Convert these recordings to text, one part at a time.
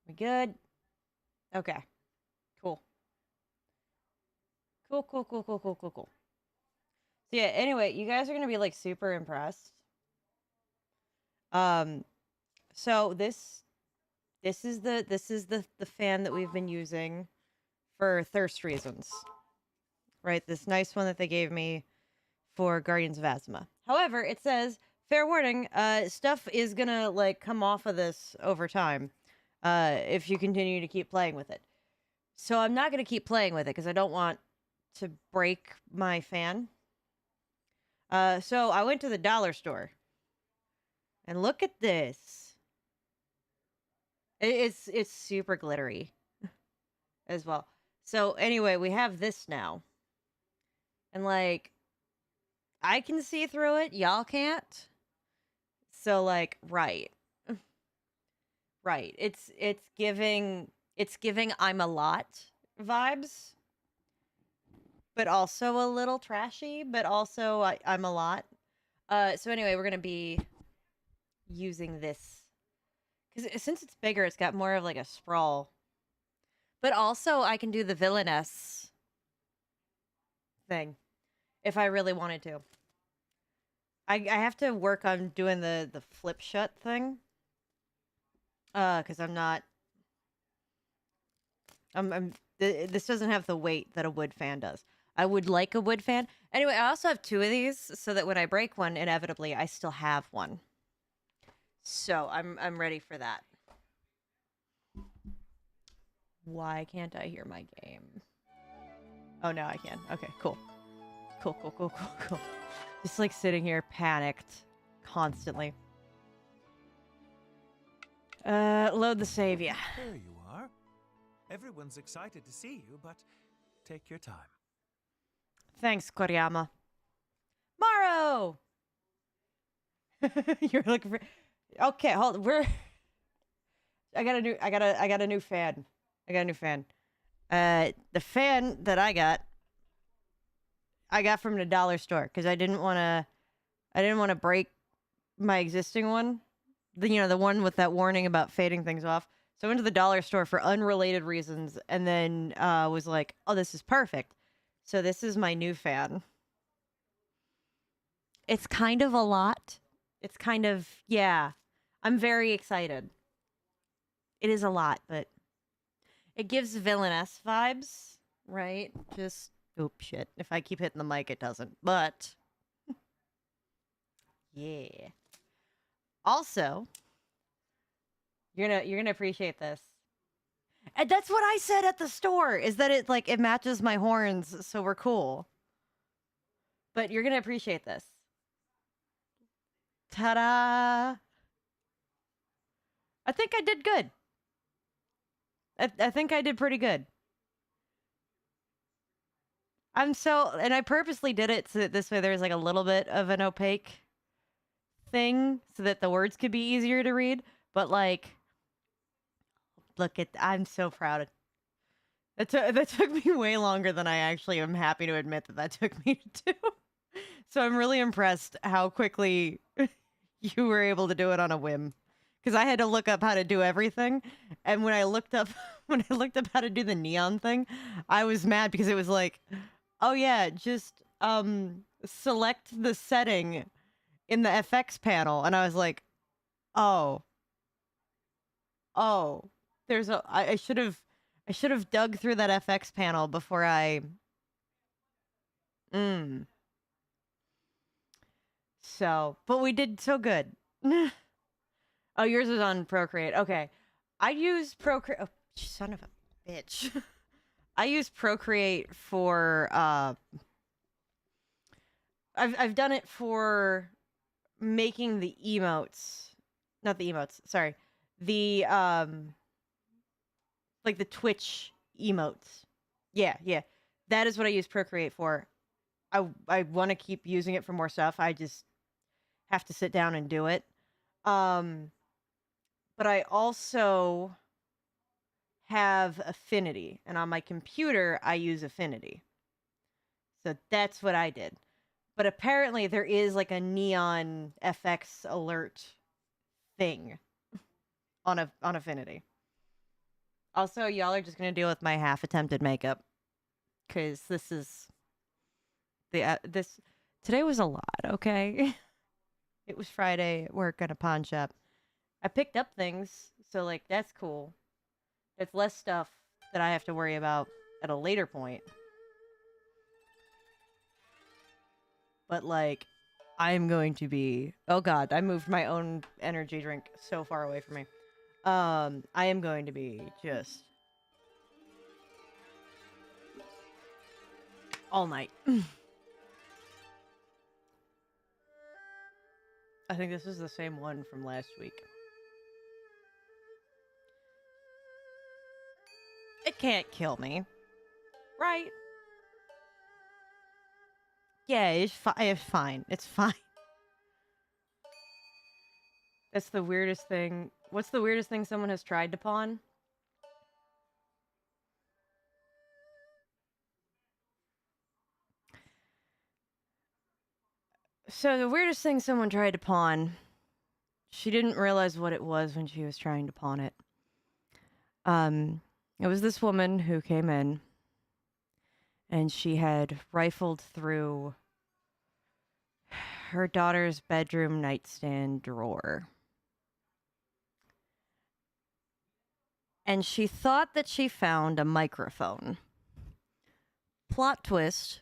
We good? Okay. Cool. Cool. So yeah, anyway, you guys are gonna be like super impressed. Um, so this is the fan that we've been using for thirst reasons. Right? This nice one that they gave me for Guardians of Azuma. However, it says, fair warning, stuff is gonna like come off of this over time. If you continue to keep playing with it. So I'm not gonna keep playing with it because I don't want to break my fan. So I went to the dollar store and look at this. It's super glittery as well. So anyway, we have this now. And like I can see through it, y'all can't. So like right. Right. It's giving I'm a lot vibes, but also a little trashy, but also I'm a lot. So anyway, we're gonna be using this because since it's bigger, it's got more of like a sprawl. But also, I can do the villainess thing if I really wanted to. I have to work on doing the flip shut thing. Because I'm not. This doesn't have the weight that a wood fan does. I would like a wood fan. Anyway, I also have two of these so that when I break one, inevitably I still have one. So I'm ready for that. Why can't I hear my game? Oh, now I can. Okay, cool. Cool. Just like sitting here panicked constantly. Load the save, yeah. There you are. Everyone's excited to see you, but take your time. Thanks, Koriyama. Maro! You're looking for. Okay, hold. I got a new fan. I got a new fan. The fan that I got from the dollar store because I didn't want to break my existing one. The one with that warning about fading things off. So I went to the dollar store for unrelated reasons and then was like, "Oh, this is perfect." So this is my new fan. It's kind of a lot. It's kind of, yeah. I'm very excited. It is a lot, but it gives villainess vibes, right? Just, oops, shit. If I keep hitting the mic, it doesn't. But, yeah. Also, you're gonna appreciate this. And that's what I said at the store. Is that it matches my horns, so we're cool. But you're gonna appreciate this. Ta-da! I think I did good. I think I did pretty good. And I purposely did it so that this way there's like a little bit of an opaque thing so that the words could be easier to read. But like, I'm so proud. That took me way longer than I actually am happy to admit that took me to do. So I'm really impressed how quickly you were able to do it on a whim. Because I had to look up how to do everything, and when I looked up how to do the neon thing, I was mad because it was like, oh yeah, just select the setting in the FX panel, and I was like, oh, I should have dug through that FX panel before I. So, but we did so good. Oh, yours is on Procreate. Okay. I use Procreate. Oh, son of a bitch. I use Procreate for I've done it for making the emotes. Not the emotes, sorry. The like the Twitch emotes. Yeah. That is what I use Procreate for. I want to keep using it for more stuff. I just have to sit down and do it. But I also have Affinity, and on my computer I use Affinity. So that's what I did. But apparently there is like a neon FX alert thing on Affinity. Also, y'all are just gonna deal with my half-attempted makeup, because this is this today was a lot. Okay, it was Friday at work at a pawn shop. I picked up things, so like that's cool. It's less stuff that I have to worry about at a later point. But like, I'm going to be. Oh God, I moved my own energy drink so far away from me. I am going to be just all night. I think this is the same one from last week. It can't kill me, right? Yeah, it's fine. It's fine. That's the weirdest thing. What's the weirdest thing someone has tried to pawn? So the weirdest thing someone tried to pawn, she didn't realize what it was when she was trying to pawn it. It was this woman who came in, and she had rifled through her daughter's bedroom nightstand drawer. And she thought that she found a microphone. Plot twist,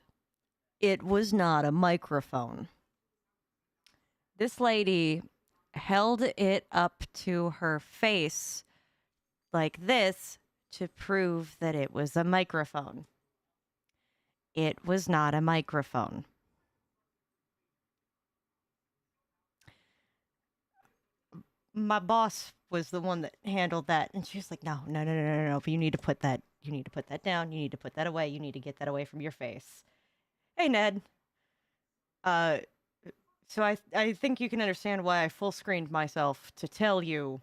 it was not a microphone. This lady held it up to her face like this to prove that it was a microphone. It was not a microphone. My boss was the one that handled that, and she was like, no, you need to put that down, you need to put that away, you need to get that away from your face. Hey, Ned. So I think you can understand why I full screened myself to tell you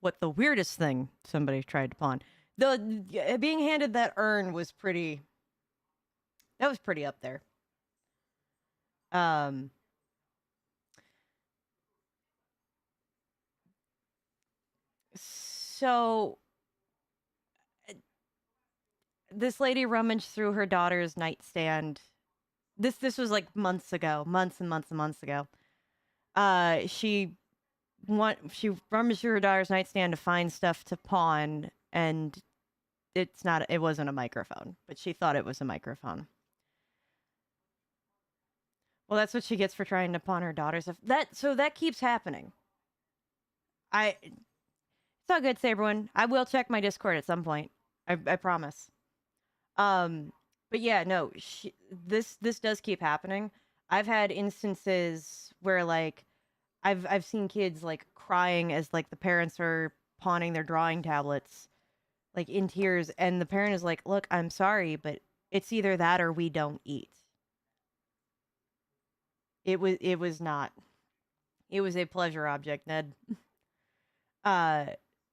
what the weirdest thing somebody tried to pawn. Being handed that urn was pretty. That was pretty up there. So this lady rummaged through her daughter's nightstand. This was like months ago, months and months and months ago. She rummaged through her daughter's nightstand to find stuff to pawn, and it wasn't a microphone, but she thought it was a microphone. Well, that's what she gets for trying to pawn her daughter's stuff. That keeps happening. It's all good, Saberwin. I will check my Discord at some point. I promise. But yeah, no, this does keep happening. I've had instances where like I've seen kids like crying as like the parents are pawning their drawing tablets, like in tears, and the parent is like, "Look, I'm sorry, but it's either that or we don't eat." It was not. It was a pleasure object, Ned.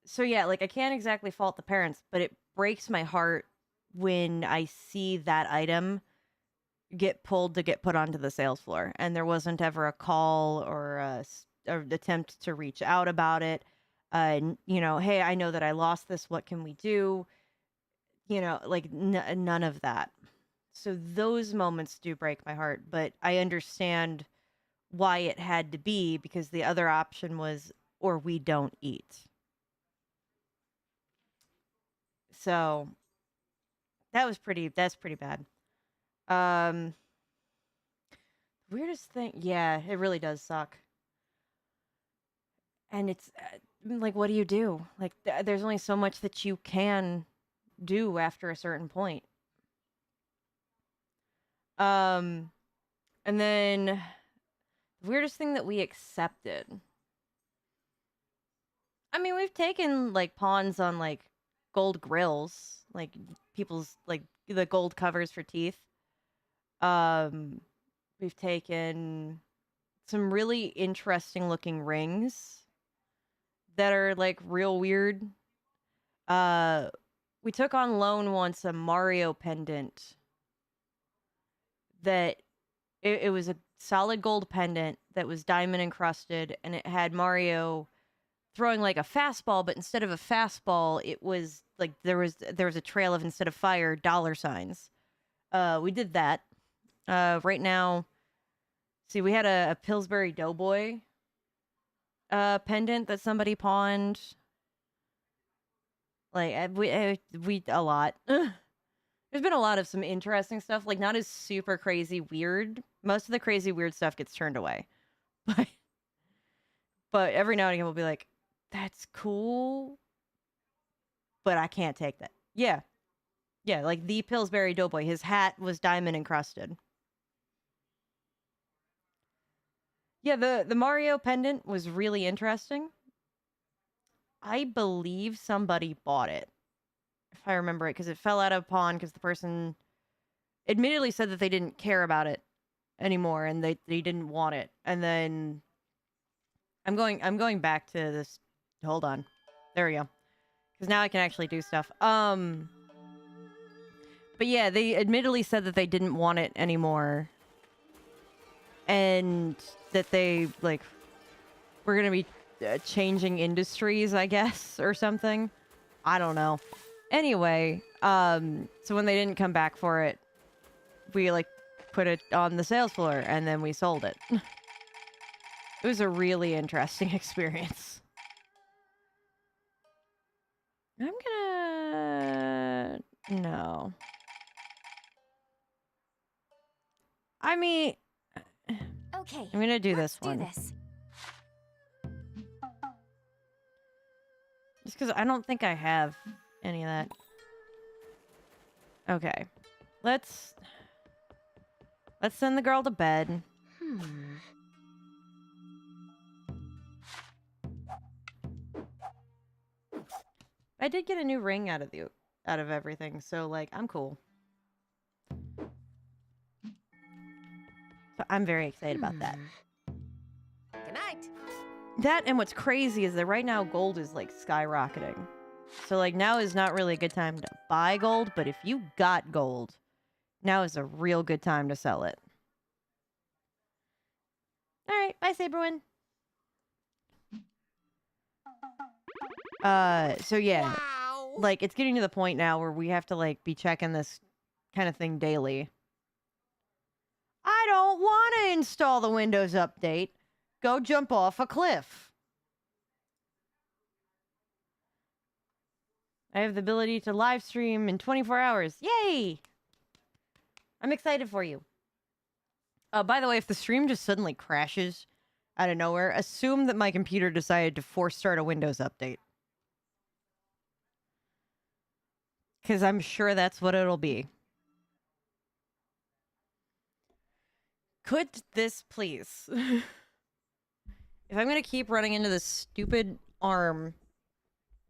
So yeah, like I can't exactly fault the parents, but it breaks my heart when I see that item get pulled to get put onto the sales floor, and there wasn't ever a call or an attempt to reach out about it. Hey, I know that I lost this. What can we do? Like none of that. So those moments do break my heart, but I understand why it had to be, because the other option was, or we don't eat. So that's pretty bad. Weirdest thing, yeah, it really does suck. And it's like, what do you do? Like, there's only so much that you can do after a certain point. And then the weirdest thing that we accepted. I mean, we've taken like pawns on like gold grills, like people's like the gold covers for teeth. We've taken some really interesting looking rings that are like real weird. We took on loan once a Mario pendant that it was a solid gold pendant that was diamond encrusted, and it had Mario throwing like a fastball, but instead of a fastball, it was like there was a trail of, instead of fire, $signs. We did that. Right now, see, we had a Pillsbury Doughboy pendant that somebody pawned. Like we a lot. There's been a lot of some interesting stuff, like not as super crazy weird. Most of the crazy weird stuff gets turned away. But every now and again we'll be like, that's cool, but I can't take that. Yeah. Yeah, like the Pillsbury Doughboy, his hat was diamond encrusted. Yeah, the Mario pendant was really interesting. I believe somebody bought it, if I remember it, because it fell out of pawn because the person admittedly said that they didn't care about it anymore and they didn't want it. And then I'm going back to this. Hold on. There we go. Because now I can actually do stuff. But yeah, they admittedly said that they didn't want it anymore. And that they, like, were going to be changing industries, I guess, or something. I don't know. Anyway, so when they didn't come back for it, we, like, put it on the sales floor, and then we sold it. It was a really interesting experience. I'm gonna... No. I mean... Okay. I'm gonna do let's this one. Do this. Just because I don't think I have any of that. Okay. Let's send the girl to bed. I did get a new ring out of everything, so like I'm cool. So I'm very excited about that. Good night. That, and what's crazy is that right now gold is like skyrocketing. So like now is not really a good time to buy gold, but if you got gold, now is a real good time to sell it. All right, bye Saberwin. So yeah, Wow. like it's getting to the point now where we have to like be checking this kind of thing daily. I don't want to install the Windows update. Go jump off a cliff. I have the ability to live stream in 24 hours. Yay! I'm excited for you. By the way, if the stream just suddenly crashes out of nowhere, assume that my computer decided to force start a Windows update. Because I'm sure that's what it'll be. Could this please? If I'm going to keep running into this stupid arm...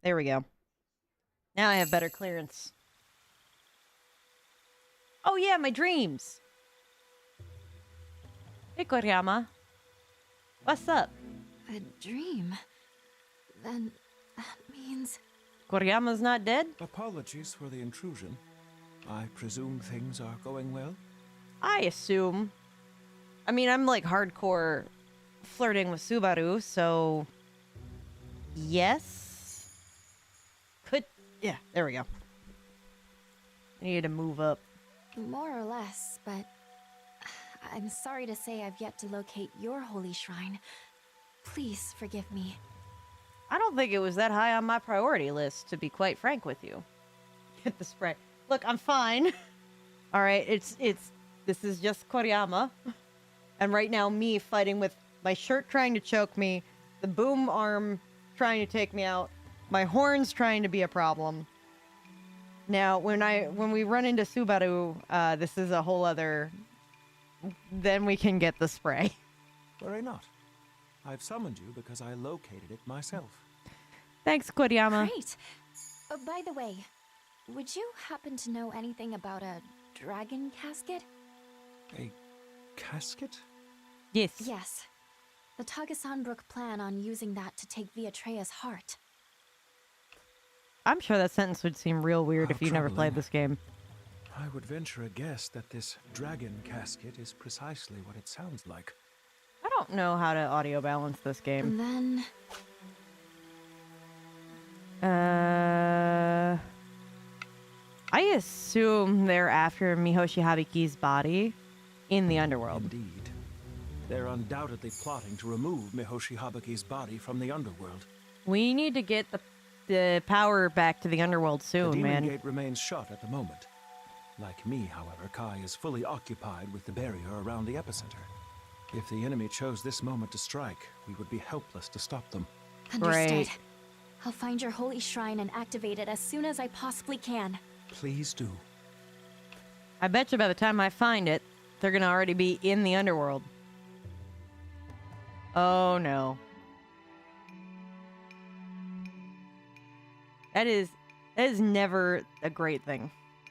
There we go. Now I have better clearance. Oh yeah, my dreams! Hey, Koriyama. What's up? A dream? Then that means... Koriyama's not dead? Apologies for the intrusion. I presume things are going well? I assume. I mean, I'm like hardcore flirting with Subaru, so... Yes? Could... Yeah, there we go. I needed to move up. More or less, but... I'm sorry to say I've yet to locate your holy shrine. Please forgive me. I don't think it was that high on my priority list, to be quite frank with you. Get the spray. Look, I'm fine. All right, this is just Koriyama. And right now, me fighting with my shirt trying to choke me, the boom arm trying to take me out, my horns trying to be a problem. Now, when we run into Subaru, this is a whole other... Then we can get the spray. Worry not. I've summoned you because I located it myself. Thanks, Koriyama. Great. By the way, would you happen to know anything about a dragon casket? A casket? Yes. Yes. The Tagasanbrook plan on using that to take Viatreya's heart. I'm sure that sentence would seem real weird if you never played this game. I would venture a guess that this dragon casket is precisely what it sounds like. I don't know how to audio balance this game. And then... I assume they're after Mihoshi Habiki's body in the underworld. Indeed. They're undoubtedly plotting to remove Mihoshi Habaki's body from the underworld. We need to get the power back to the underworld The soon, demon man. gate remains shut at the moment. Like me, however, Kai is fully occupied with the barrier around the epicenter. If the enemy chose this moment to strike, we would be helpless to stop them. Understood. Right. I'll find your holy shrine and activate it as soon as I possibly can. Please do. I bet you by the time I find it, they're gonna already be in the underworld. Oh no. That is never a great thing.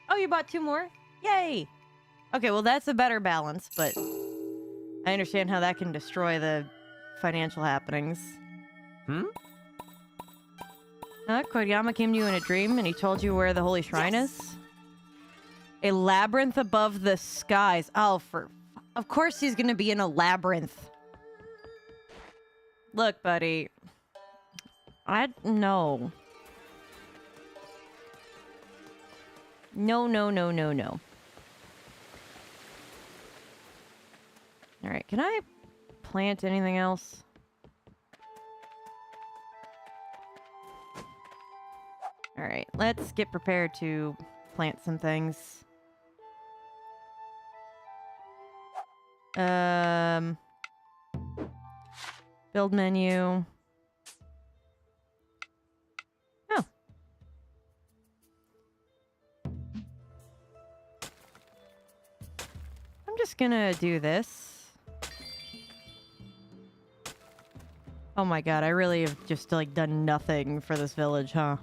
Oh, you bought 2 more? Yay! Okay, well that's a better balance, but I understand how that can destroy the financial happenings. Koyama came to you in a dream and he told you where the holy shrine is? A labyrinth above the skies. Oh, of course he's gonna be in a labyrinth. Look, buddy. No. No. Alright, can I plant anything else? Alright, let's get prepared to plant some things. Build menu. Oh. I'm just gonna do this. Oh my god, I really have just like done nothing for this village, huh?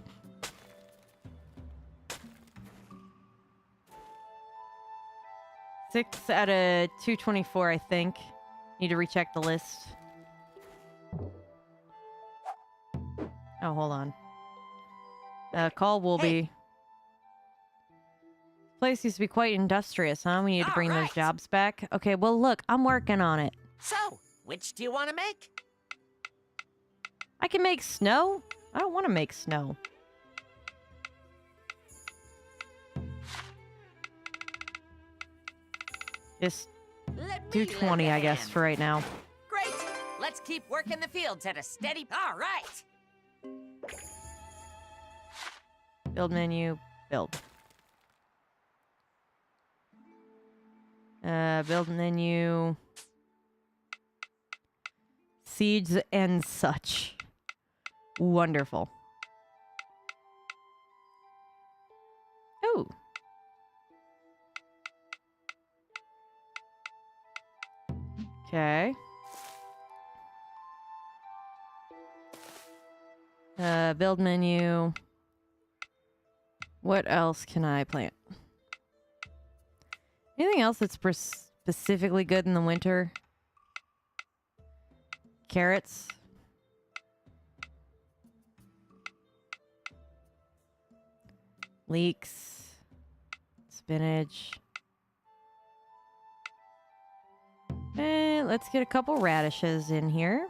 Six out of 224, I think. Need to recheck the list. Oh, hold on. Call will be. Place used to be quite industrious, huh? We need to bring those jobs back. Okay, well, look, I'm working on it. So, which do you want to make? I can make snow. I don't want to make snow. Just do 20, I guess, for right now. Great! Let's keep working the fields at a steady... All right! Build menu, build. Build menu. Seeds and such. Wonderful. Oh. Okay. Build menu. What else can I plant? Anything else that's specifically good in the winter? Carrots. Leeks. Spinach. And let's get a couple radishes in here.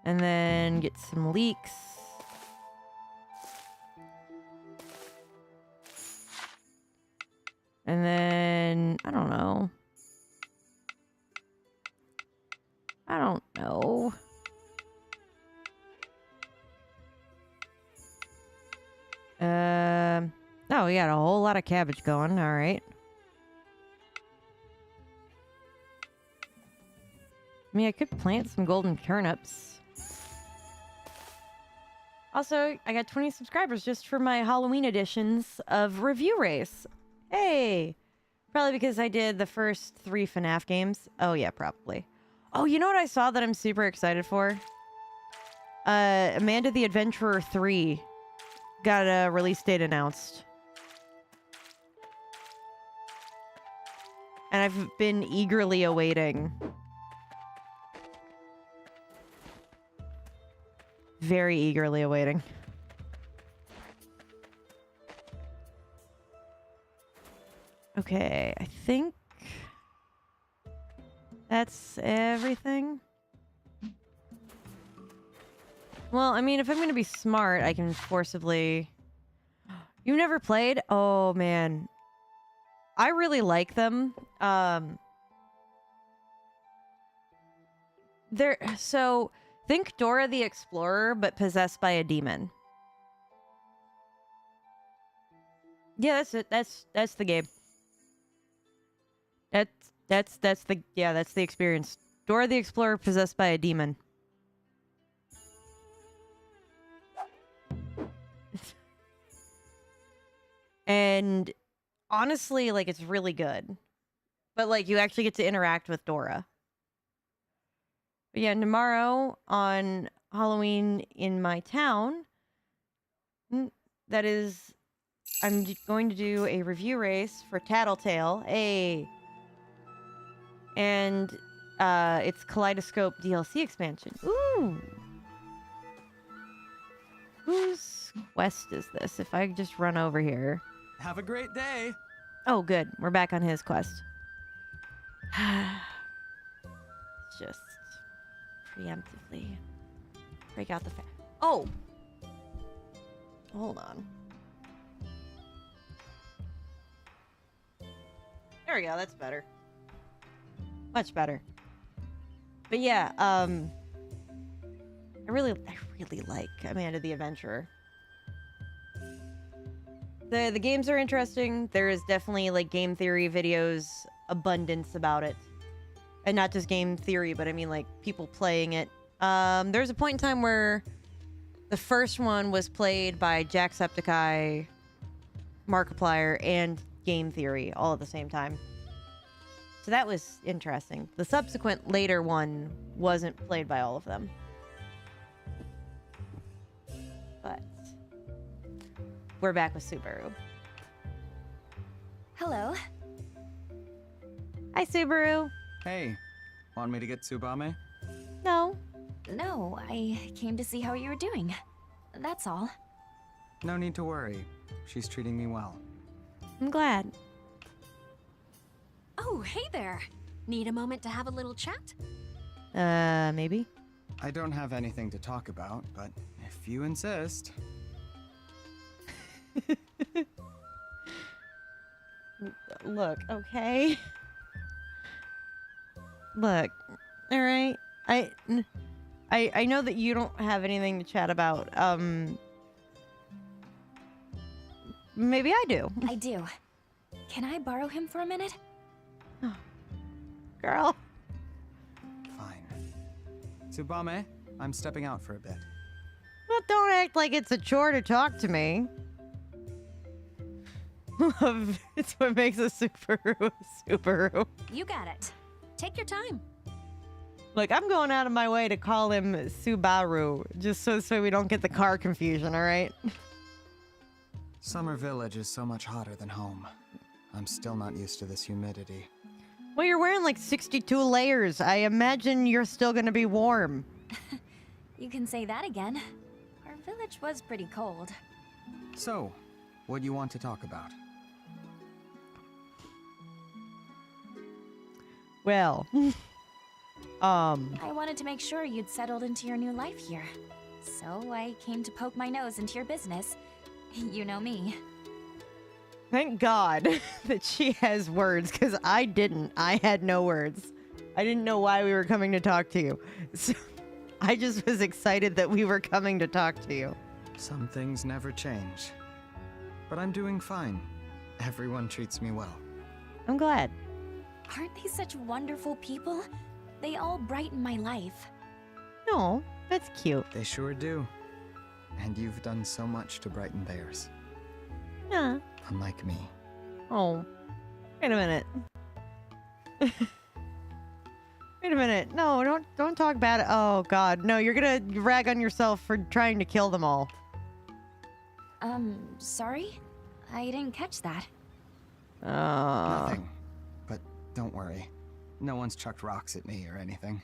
And then get some leeks. And then, I don't know. Oh, we got a whole lot of cabbage going. All right. I mean, I could plant some golden turnips. Also, I got 20 subscribers just for my Halloween editions of Review Race. Hey! Probably because I did the first 3 FNAF games. Oh, yeah, probably. Oh, you know what I saw that I'm super excited for? Amanda the Adventurer 3 got a release date announced. And I've been eagerly awaiting. Very eagerly awaiting. Okay, I think that's everything. Well, I mean, if I'm going to be smart, I can forcibly... You've never played? Oh, man. I really like them. So, think Dora the Explorer, but possessed by a demon. Yeah, that's it. That's the game. That's the experience. Dora the Explorer possessed by a demon. And honestly, like, it's really good. But, like, you actually get to interact with Dora. But yeah, tomorrow on Halloween in my town, that is, I'm going to do a review race for Tattletale. And it's Kaleidoscope DLC expansion. Ooh. Whose quest is this? If I just run over here. Have a great day. Oh, good. We're back on his quest. Just preemptively break out the Oh! Hold on. There we go. That's better. Much better. But yeah, I really like Amanda the Adventurer. The games are interesting. There is definitely like game theory videos abundance about it. And not just game theory, but I mean like people playing it. There's a point in time where the first one was played by Jacksepticeye, Markiplier, and Game Theory all at the same time. So that was interesting. The subsequent later one wasn't played by all of them. But we're back with Subaru. Hello. Hi, Subaru. Hey, want me to get Tsubame? No. No, I came to see how you were doing. That's all. No need to worry. She's treating me well. I'm glad. Oh, hey there. Need a moment to have a little chat? Maybe. I don't have anything to talk about, but if you insist. Look, okay? Look, all right? I know that you don't have anything to chat about. Maybe I do. I do. Can I borrow him for a minute? Girl. Fine. Tsubame, I'm stepping out for a bit. Well, don't act like it's a chore to talk to me. Love, it's what makes a Subaru a Subaru. You got it. Take your time. Look, I'm going out of my way to call him Subaru, just so we don't get the car confusion, all right? Summer Village is so much hotter than home. I'm still not used to this humidity. Well, you're wearing like 62 layers. I imagine you're still gonna be warm. You can say that again. Our village was pretty cold. So, what do you want to talk about? Well, I wanted to make sure you'd settled into your new life here. So I came to poke my nose into your business. You know me. thank God that she has words, because I didn't. I had no words. I didn't know why we were coming to talk to you. So I just was excited that we were coming to talk to you. Some things never change. But I'm doing fine. Everyone treats me well. I'm glad. Aren't they such wonderful people? They all brighten my life. No, that's cute. They sure do. And you've done so much to brighten theirs. Yeah. Unlike me. Oh, wait a minute. Wait a minute. No, don't talk bad. Oh God, no! You're gonna rag on yourself for trying to kill them all. Sorry? I didn't catch that. Nothing. But don't worry. No one's chucked rocks at me or anything.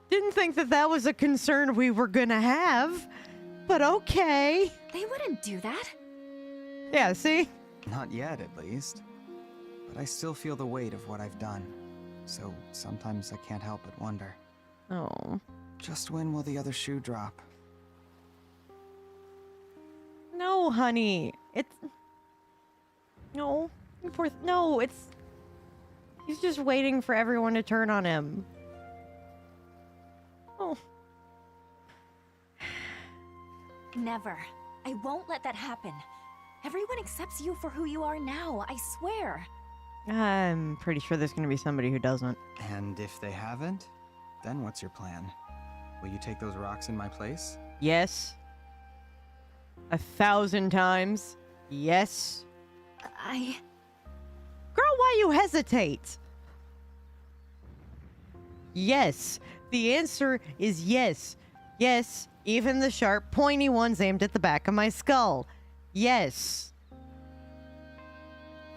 Didn't think that was a concern we were gonna have, but okay. They wouldn't do that. Yeah, see? Not yet, at least. But I still feel the weight of what I've done. So sometimes I can't help but wonder. Oh. Just when will the other shoe drop? No, honey. It's... No. No, it's... He's just waiting for everyone to turn on him. Oh. Never. I won't let that happen. Everyone accepts you for who you are now, I swear. I'm pretty sure there's going to be somebody who doesn't. And if they haven't, then what's your plan? Will you take those rocks in my place? Yes. 1,000 times. Yes. Girl, why you hesitate? Yes. The answer is yes. Yes, even the sharp, pointy ones aimed at the back of my skull. Yes.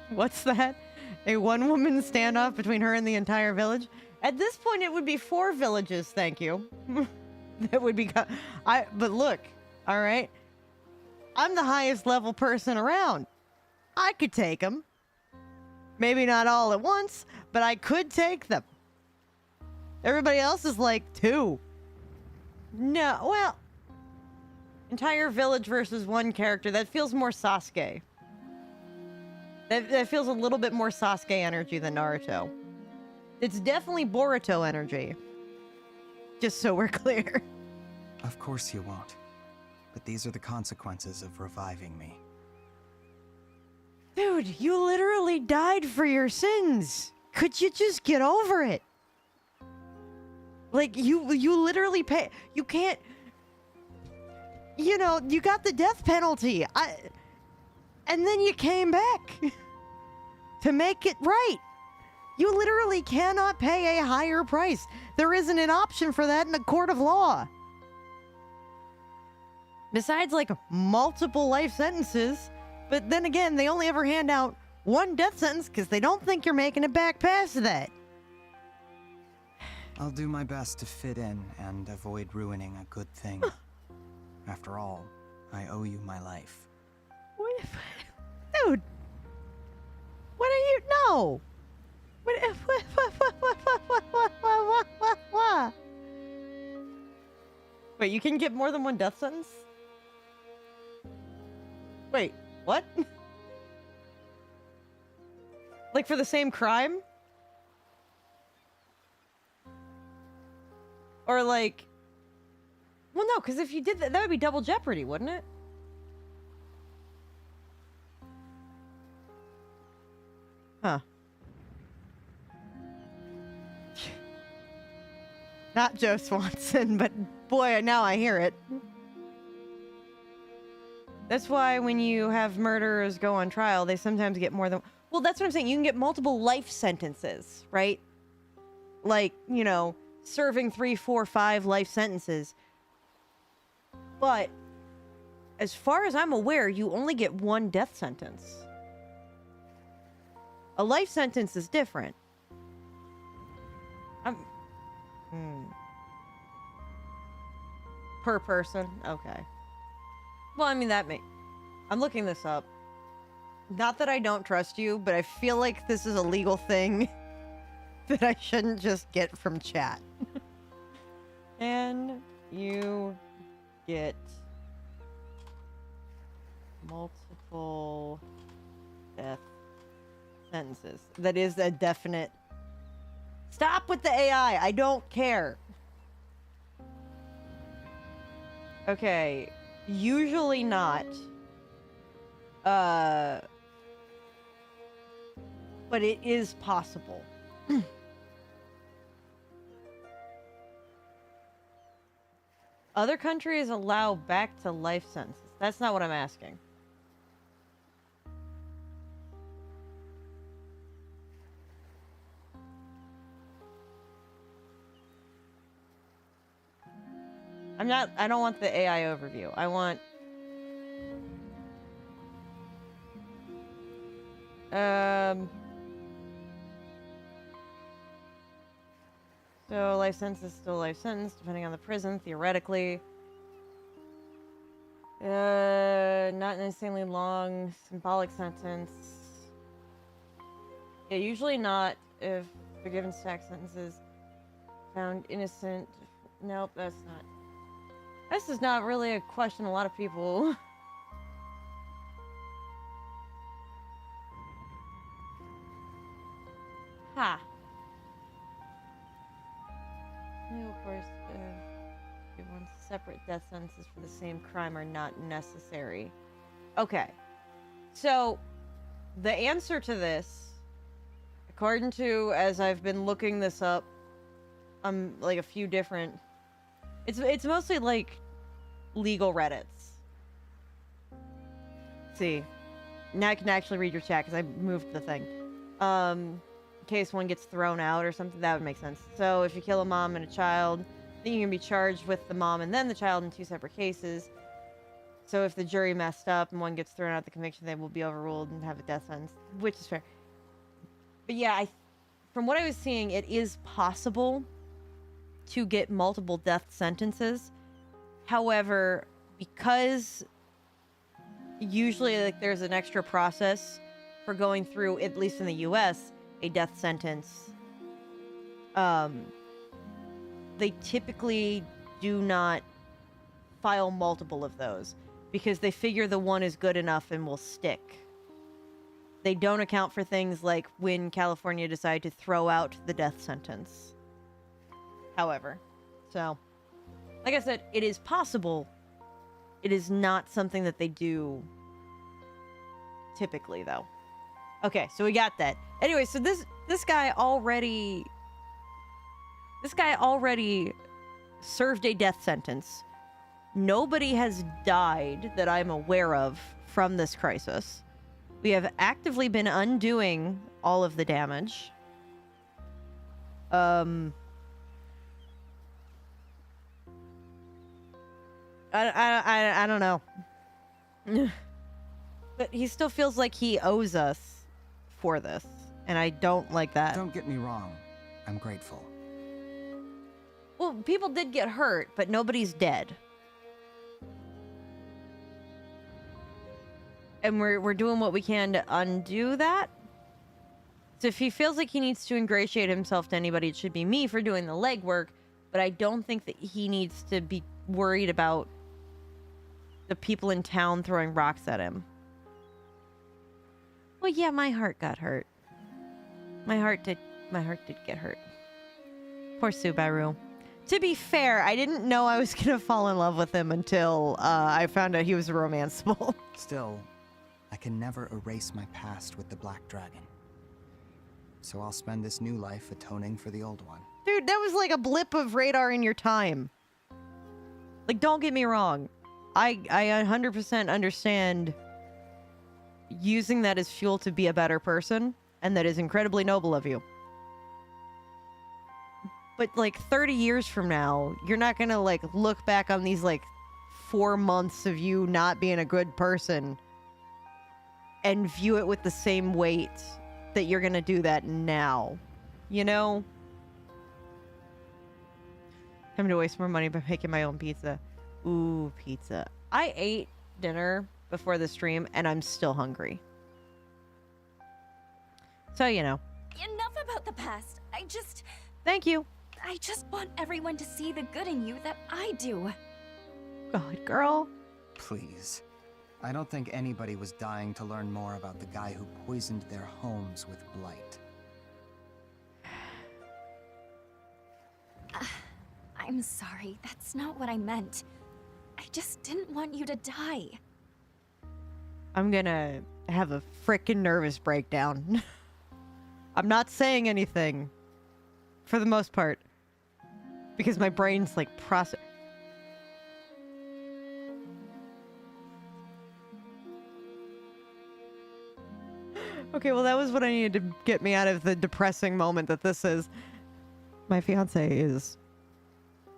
What's that? A one-woman standoff between her and the entire village? At this point, it would be 4 villages, thank you. That would be... But look, all right? I'm the highest level person around. I could take them. Maybe not all at once, but I could take them. Everybody else is like 2. No, well... Entire village versus 1 character. That feels more Sasuke. That feels a little bit more Sasuke energy than Naruto. It's definitely Boruto energy. Just so we're clear. Of course you won't. But these are the consequences of reviving me. Dude, you literally died for your sins. Could you just get over it? Like, you literally pay... You can't... You know, you got the death penalty. And then you came back to make it right. You literally cannot pay a higher price. There isn't an option for that in a court of law. Besides, like, multiple life sentences. But then again, they only ever hand out 1 death sentence because they don't think you're making it back past that. I'll do my best to fit in and avoid ruining a good thing. After all, I owe you my life. What if... Dude! What are you... No! What if... What? Wait, you can get more than 1 death sentence? Wait, what? Like for the same crime? Or like... Well, no, because if you did that, that would be double jeopardy, wouldn't it? Huh. Not Joe Swanson, but boy, now I hear it. That's why when you have murderers go on trial, they sometimes get more than... Well, that's what I'm saying. You can get multiple life sentences, right? Like, you know, serving 3, 4, 5 life sentences. But as far as I'm aware, you only get 1 death sentence. A life sentence is different. Per person? Okay. Well, I mean, I'm looking this up. Not that I don't trust you, but I feel like this is a legal thing that I shouldn't just get from chat. And you get multiple death sentences. That is a definite... Stop with the AI! I don't care! Okay. Usually not. But it is possible. Other countries allow back to life sentences. That's not what I'm asking. I don't want the AI overview. I want... So, life sentence is still life sentence, depending on the prison, theoretically. Not an insanely long, symbolic sentence. Yeah, usually not if forgiven stack sentences found innocent Nope, that's not. This is not really a question a lot of people. Ha. No, of course, everyone's separate death sentences for the same crime are not necessary. Okay. So, the answer to this, according to, as I've been looking this up, like a few different... It's mostly, like, legal Reddits. Let's see. Now I can actually read your chat, because I moved the thing. In case one gets thrown out or something, that would make sense. So, if you kill a mom and a child, then you can be charged with the mom and then the child in 2 separate cases. So, if the jury messed up and one gets thrown out the conviction, they will be overruled and have a death sentence, which is fair. But yeah, from what I was seeing, it is possible to get multiple death sentences. However, because usually like there's an extra process for going through, at least in the US, a death sentence, they typically do not file multiple of those because they figure the one is good enough and will stick. They don't account for things like when California decided to throw out the death sentence. However, so, like I said, it is possible. It is not something that they do typically, though. Okay, so we got that. Anyway, so this guy already served a death sentence. Nobody has died that I'm aware of from this crisis. We have actively been undoing all of the damage. I don't know. But he still feels like he owes us for this, and I don't like that. Don't get me wrong. I'm grateful. Well, people did get hurt, but nobody's dead. And we're doing what we can to undo that. So if he feels like he needs to ingratiate himself to anybody, it should be me for doing the legwork, but I don't think that he needs to be worried about the people in town throwing rocks at him. Well, yeah, my heart got hurt. My heart did get hurt. Poor Subaru. To be fair, I didn't know I was gonna fall in love with him until I found out he was romanceable. Still, I can never erase my past with the Black Dragon. So I'll spend this new life atoning for the old one. Dude, that was like a blip of radar in your time. Like, don't get me wrong. I 100% understand using that as fuel to be a better person, and that is incredibly noble of you. But, like, 30 years from now, you're not gonna, like, look back on these, like, 4 months of you not being a good person and view it with the same weight that you're gonna do that now. You know? Time to waste more money by making my own pizza. Ooh, pizza. I ate dinner before the stream, and I'm still hungry. So, you know. Enough about the past. Thank you. I just want everyone to see the good in you that I do. God, girl. Please. I don't think anybody was dying to learn more about the guy who poisoned their homes with blight. I'm sorry. That's not what I meant. I just didn't want you to die. I'm gonna have a frickin' nervous breakdown. I'm not saying anything. For the most part. Because my brain's like process. Okay, well that was what I needed to get me out of the depressing moment that this is. My fiance is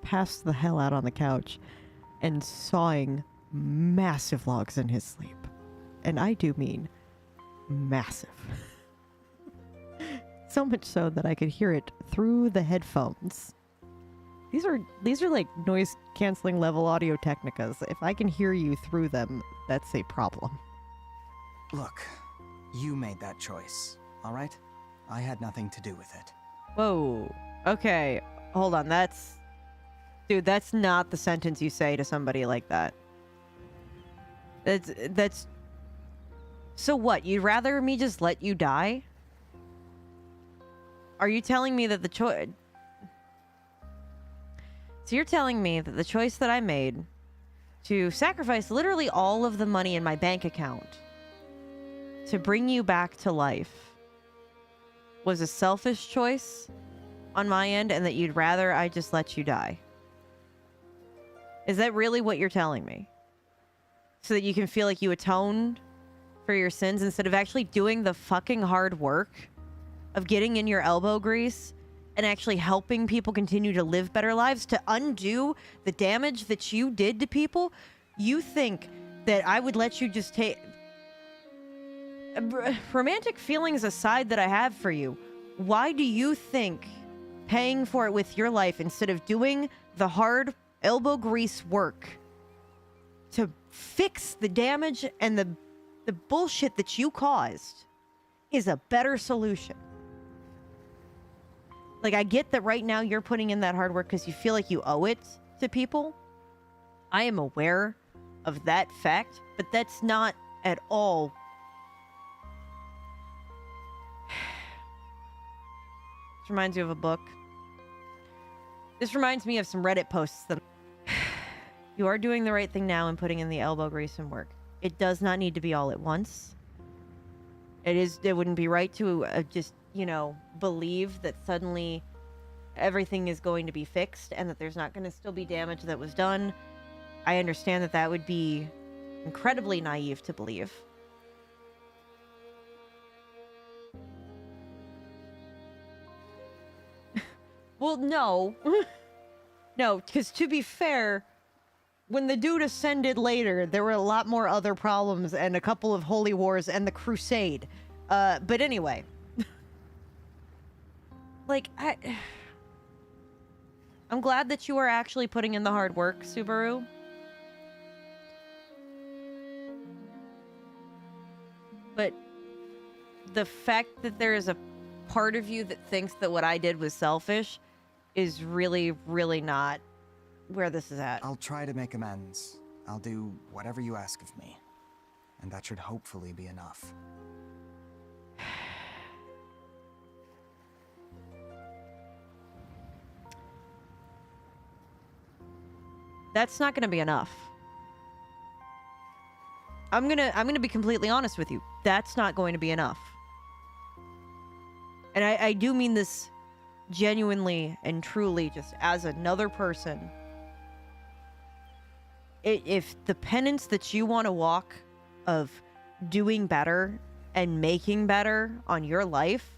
passed the hell out on the couch and sawing massive logs in his sleep. And I do mean massive. So much so that I could hear it through the headphones. These are like noise canceling level Audio Technicas. If I can hear you through them, that's a problem. Look, you made that choice, all right? I had nothing to do with it. Whoa. Okay. Hold on. That's Dude, that's not the sentence you say to somebody like that. That's... So what? You'd rather me just let you die? Are you telling me that the choice... So you're telling me that the choice that I made to sacrifice literally all of the money in my bank account to bring you back to life was a selfish choice on my end, and that you'd rather I just let you die? Is that really what you're telling me? So that you can feel like you atoned for your sins instead of actually doing the fucking hard work of getting in your elbow grease and actually helping people continue to live better lives to undo the damage that you did to people? You think that I would let you just take... Romantic feelings aside that I have for you, why do you think paying for it with your life instead of doing the hard elbow grease work to fix the damage and the bullshit that you caused is a better solution? Like, I get that right now you're putting in that hard work because you feel like you owe it to people. I am aware of that fact, but that's not at all... This reminds you of a book. This reminds me of some Reddit posts that... You are doing the right thing now and putting in the elbow grease and work. It does not need to be all at once. It wouldn't be right to just, you know, believe that suddenly everything is going to be fixed and that there's not going to still be damage that was done. I understand that that would be incredibly naive to believe. Well, no. No, because to be fair, when the dude ascended later, there were a lot more other problems and a couple of holy wars and the crusade. But anyway. Like, I'm glad that you are actually putting in the hard work, Subaru. But the fact that there is a part of you that thinks that what I did was selfish is really, really not where this is at. I'll try to make amends. I'll do whatever you ask of me. And that should hopefully be enough. That's not gonna be enough. I'm gonna be completely honest with you. That's not going to be enough. And I do mean this genuinely and truly, just as another person. If the penance that you want to walk of doing better and making better on your life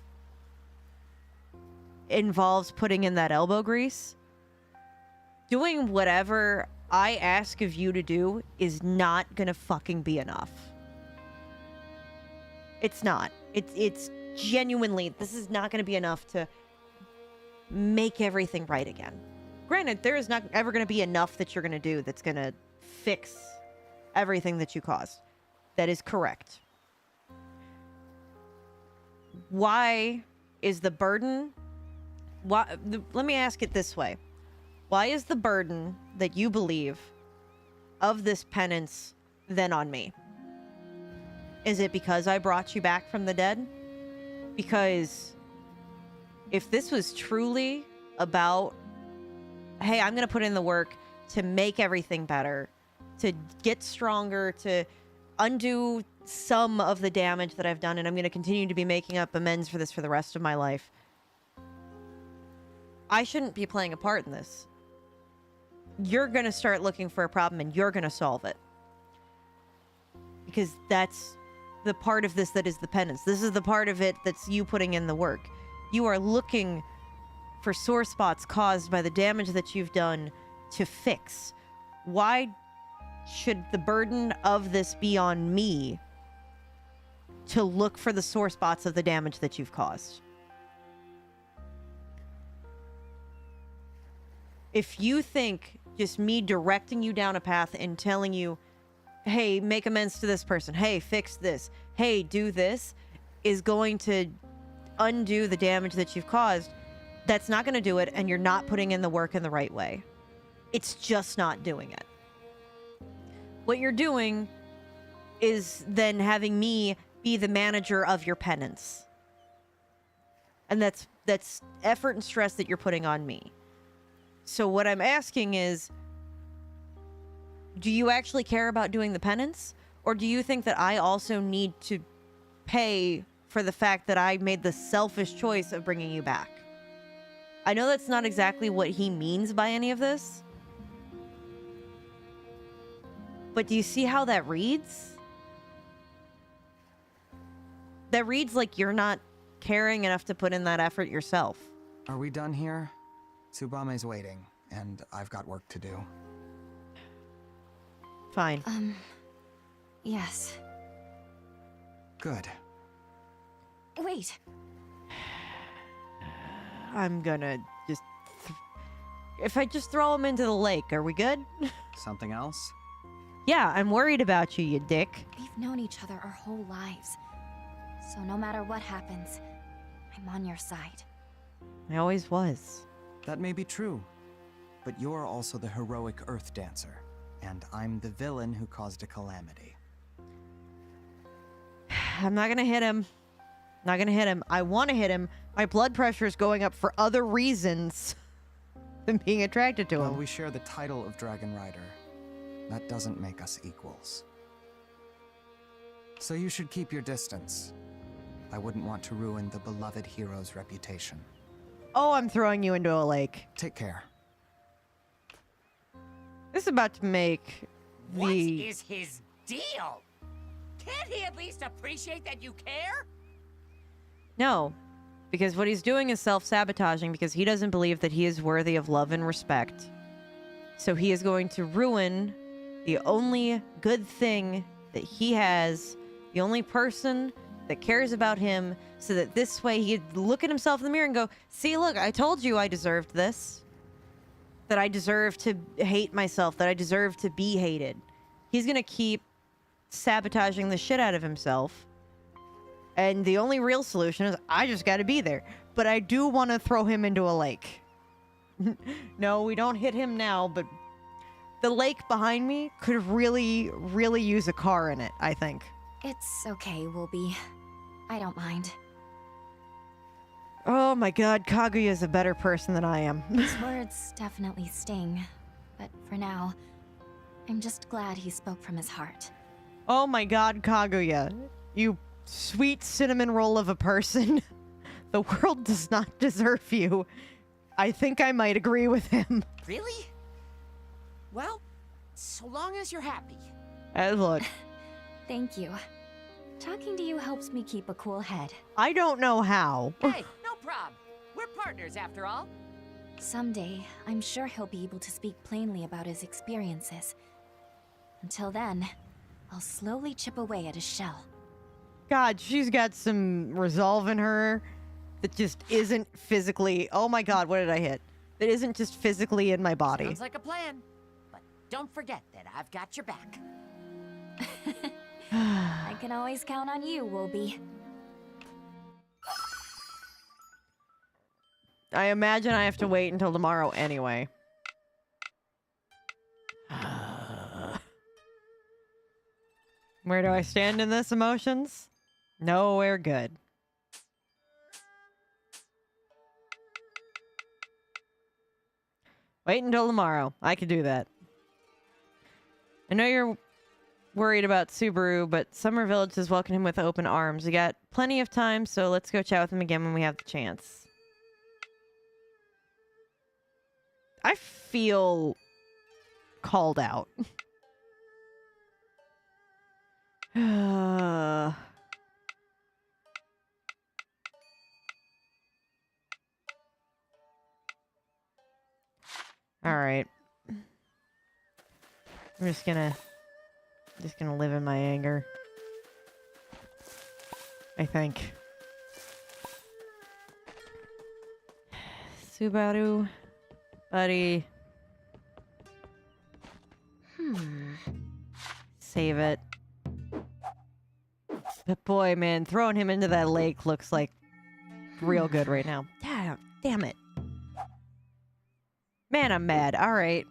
involves putting in that elbow grease, doing whatever I ask of you to do is not gonna fucking be enough. It's not. It's genuinely, this is not gonna be enough to make everything right again. Granted, there is not ever gonna be enough that you're gonna do that's gonna fix everything that you caused. That is correct. Why is the burden... let me ask it this way. Why is the burden that you believe of this penance then on me? Is it because I brought you back from the dead? Because if this was truly about, hey, I'm going to put in the work to make everything better, to get stronger, to undo some of the damage that I've done, and I'm going to continue to be making up amends for this for the rest of my life, I shouldn't be playing a part in this. You're going to start looking for a problem and you're going to solve it. Because that's the part of this that is the penance. This is the part of it that's you putting in the work. You are looking for sore spots caused by the damage that you've done to fix. Why should the burden of this be on me to look for the sore spots of the damage that you've caused? If you think just me directing you down a path and telling you, hey, make amends to this person, hey, fix this, hey, do this, is going to undo the damage that you've caused, that's not going to do it, and you're not putting in the work in the right way. It's just not doing it. What you're doing is then having me be the manager of your penance. And that's effort and stress that you're putting on me. So what I'm asking is, do you actually care about doing the penance? Or do you think that I also need to pay for the fact that I made the selfish choice of bringing you back? I know that's not exactly what he means by any of this. But do you see how that reads? That reads like you're not caring enough to put in that effort yourself. Are we done here? Tsubame's waiting, and I've got work to do. Fine. Yes. Good. Wait. I'm gonna just... if I just throw him into the lake, are we good? Something else? Yeah, I'm worried about you, you dick. We've known each other our whole lives. So no matter what happens, I'm on your side. I always was. That may be true, but you're also the heroic Earth Dancer, and I'm the villain who caused a calamity. I'm not gonna hit him. Not gonna hit him. I want to hit him. My blood pressure is going up for other reasons than being attracted to Well, him. we share the title of Dragon Rider. That doesn't make us equals. So you should keep your distance. I wouldn't want to ruin the beloved hero's reputation. Oh, I'm throwing you into a lake. Take care. This is about to make the... What is his deal? Can't he at least appreciate that you care? No, because what he's doing is self-sabotaging because he doesn't believe that he is worthy of love and respect. So he is going to ruin the only good thing that he has, the only person that cares about him, so that this way he'd look at himself in the mirror and go, see, look, I told you I deserved this. That I deserve to hate myself, that I deserve to be hated. He's going to keep sabotaging the shit out of himself. And the only real solution is I just got to be there. But I do want to throw him into a lake. No, we don't hit him now, but the lake behind me could really, really use a car in it, I think. It's okay, Wolby. I don't mind. Oh my god, Kaguya is a better person than I am. His words definitely sting, but for now, I'm just glad he spoke from his heart. Oh my god, Kaguya. You sweet cinnamon roll of a person. The world does not deserve you. I think I might agree with him. Really? Well, so long as you're happy. Look, Thank you. Talking to you helps me keep a cool head. I don't know how. Hey, no prob. We're partners after all. Someday, I'm sure he'll be able to speak plainly about his experiences. Until then, I'll slowly chip away at his shell. God, she's got some resolve in her that just isn't physically... Oh my god, what did I hit? That isn't just physically in my body. Sounds like a plan. But don't forget that I've got your back. I can always count on you, Wolby. I imagine I have to wait until tomorrow anyway. Where do I stand in this, emotions? Nowhere good. Wait until tomorrow. I could do that. I know you're worried about Subaru, but Summer Village has welcomed him with open arms. We got plenty of time, so let's go chat with him again when we have the chance. I feel called out. All right. I'm just gonna live in my anger. I think. Subaru, buddy. Save it. But boy, man, throwing him into that lake looks like real good right now. Damn it. Man, I'm mad. All right.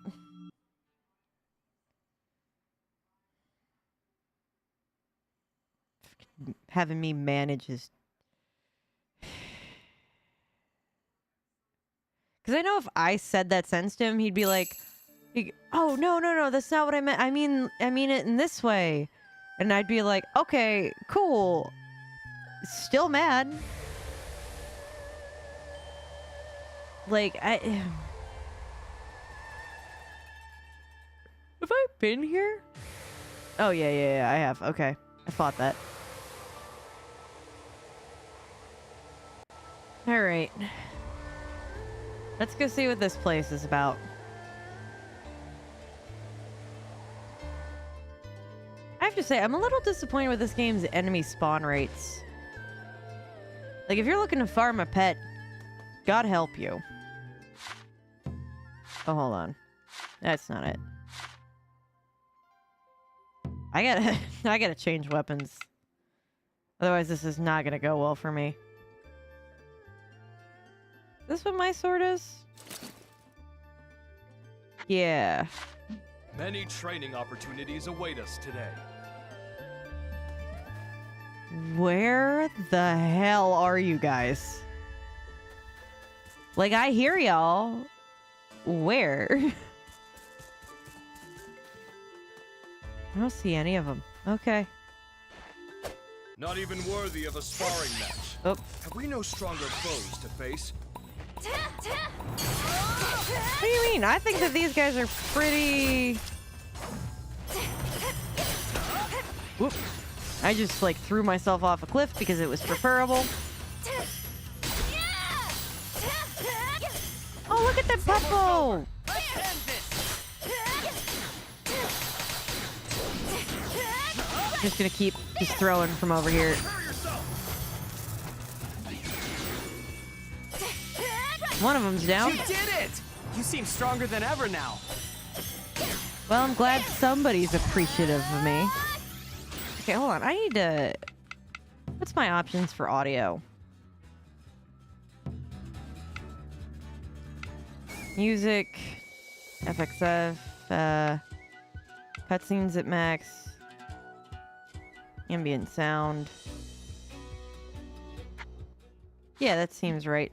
having me manage his... Because I know if I said that sentence to him, he'd be like, oh, no, that's not what I meant. I mean it in this way. And I'd be like, okay, cool. Still mad. Like, have I been here? Oh, yeah, I have. Okay. I fought that. Alright. Let's go see what this place is about. I have to say, I'm a little disappointed with this game's enemy spawn rates. Like, if you're looking to farm a pet, God help you. Oh, hold on. That's not it. I gotta change weapons. Otherwise, this is not gonna go well for me. Is this what my sword is? Yeah. Many training opportunities await us today. Where the hell are you guys? Like, I hear y'all. Where? I don't see any of them. Okay. Not even worthy of a sparring match. Oh. Have we no stronger foes to face? What do you mean? I think that these guys are pretty... Whoop. I just, like, threw myself off a cliff because it was preferable. Oh, look at that purple! Just gonna keep just throwing from over here. One of them's down. You did it! You seem stronger than ever now. Well, I'm glad somebody's appreciative of me. Okay, hold on. I need to... What's my options for audio? Music, FXF, cutscenes at max, ambient sound. Yeah, that seems right.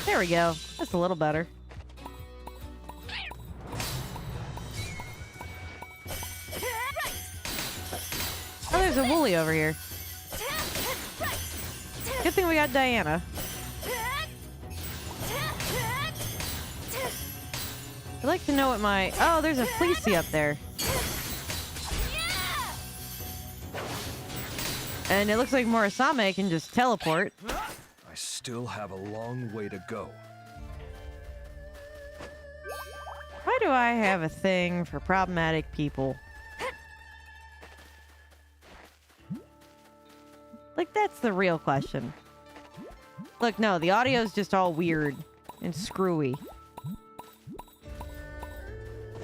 There we go. That's a little better. Oh, there's a Wooly over here. Good thing we got Diana. I'd like to know what my... Oh, there's a Fleecy up there. And it looks like Morasame can just teleport. I still have a long way to go. Why do I have a thing for problematic people? Like, that's the real question. Look, no, the audio's just all weird and screwy.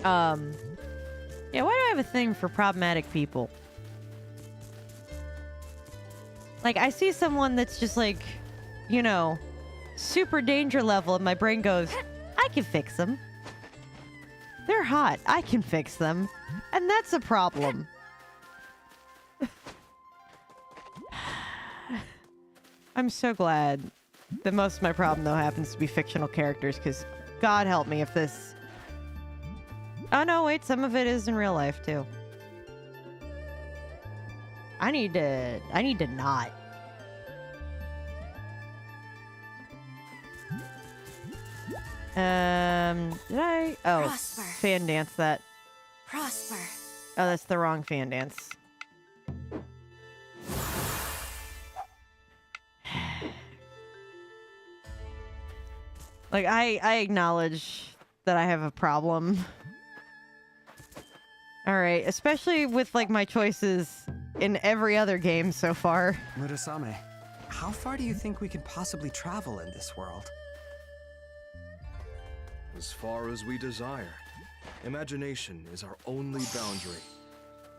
Yeah, why do I have a thing for problematic people? Like, I see someone that's just like, you know, super danger level, and my brain goes, I can fix them. They're hot. I can fix them. And that's a problem. I'm so glad that most of my problem, though, happens to be fictional characters, because God help me if this... Oh, no, wait, some of it is in real life, too. I need to not. Did I? Oh, Prosper. fan dance that. Prosper. Oh, that's the wrong fan dance. Like, I acknowledge that I have a problem. Alright, especially with, like, my choices in every other game so far. Murasame, how far do you think we can possibly travel in this world? As far as we desire. Imagination is our only boundary.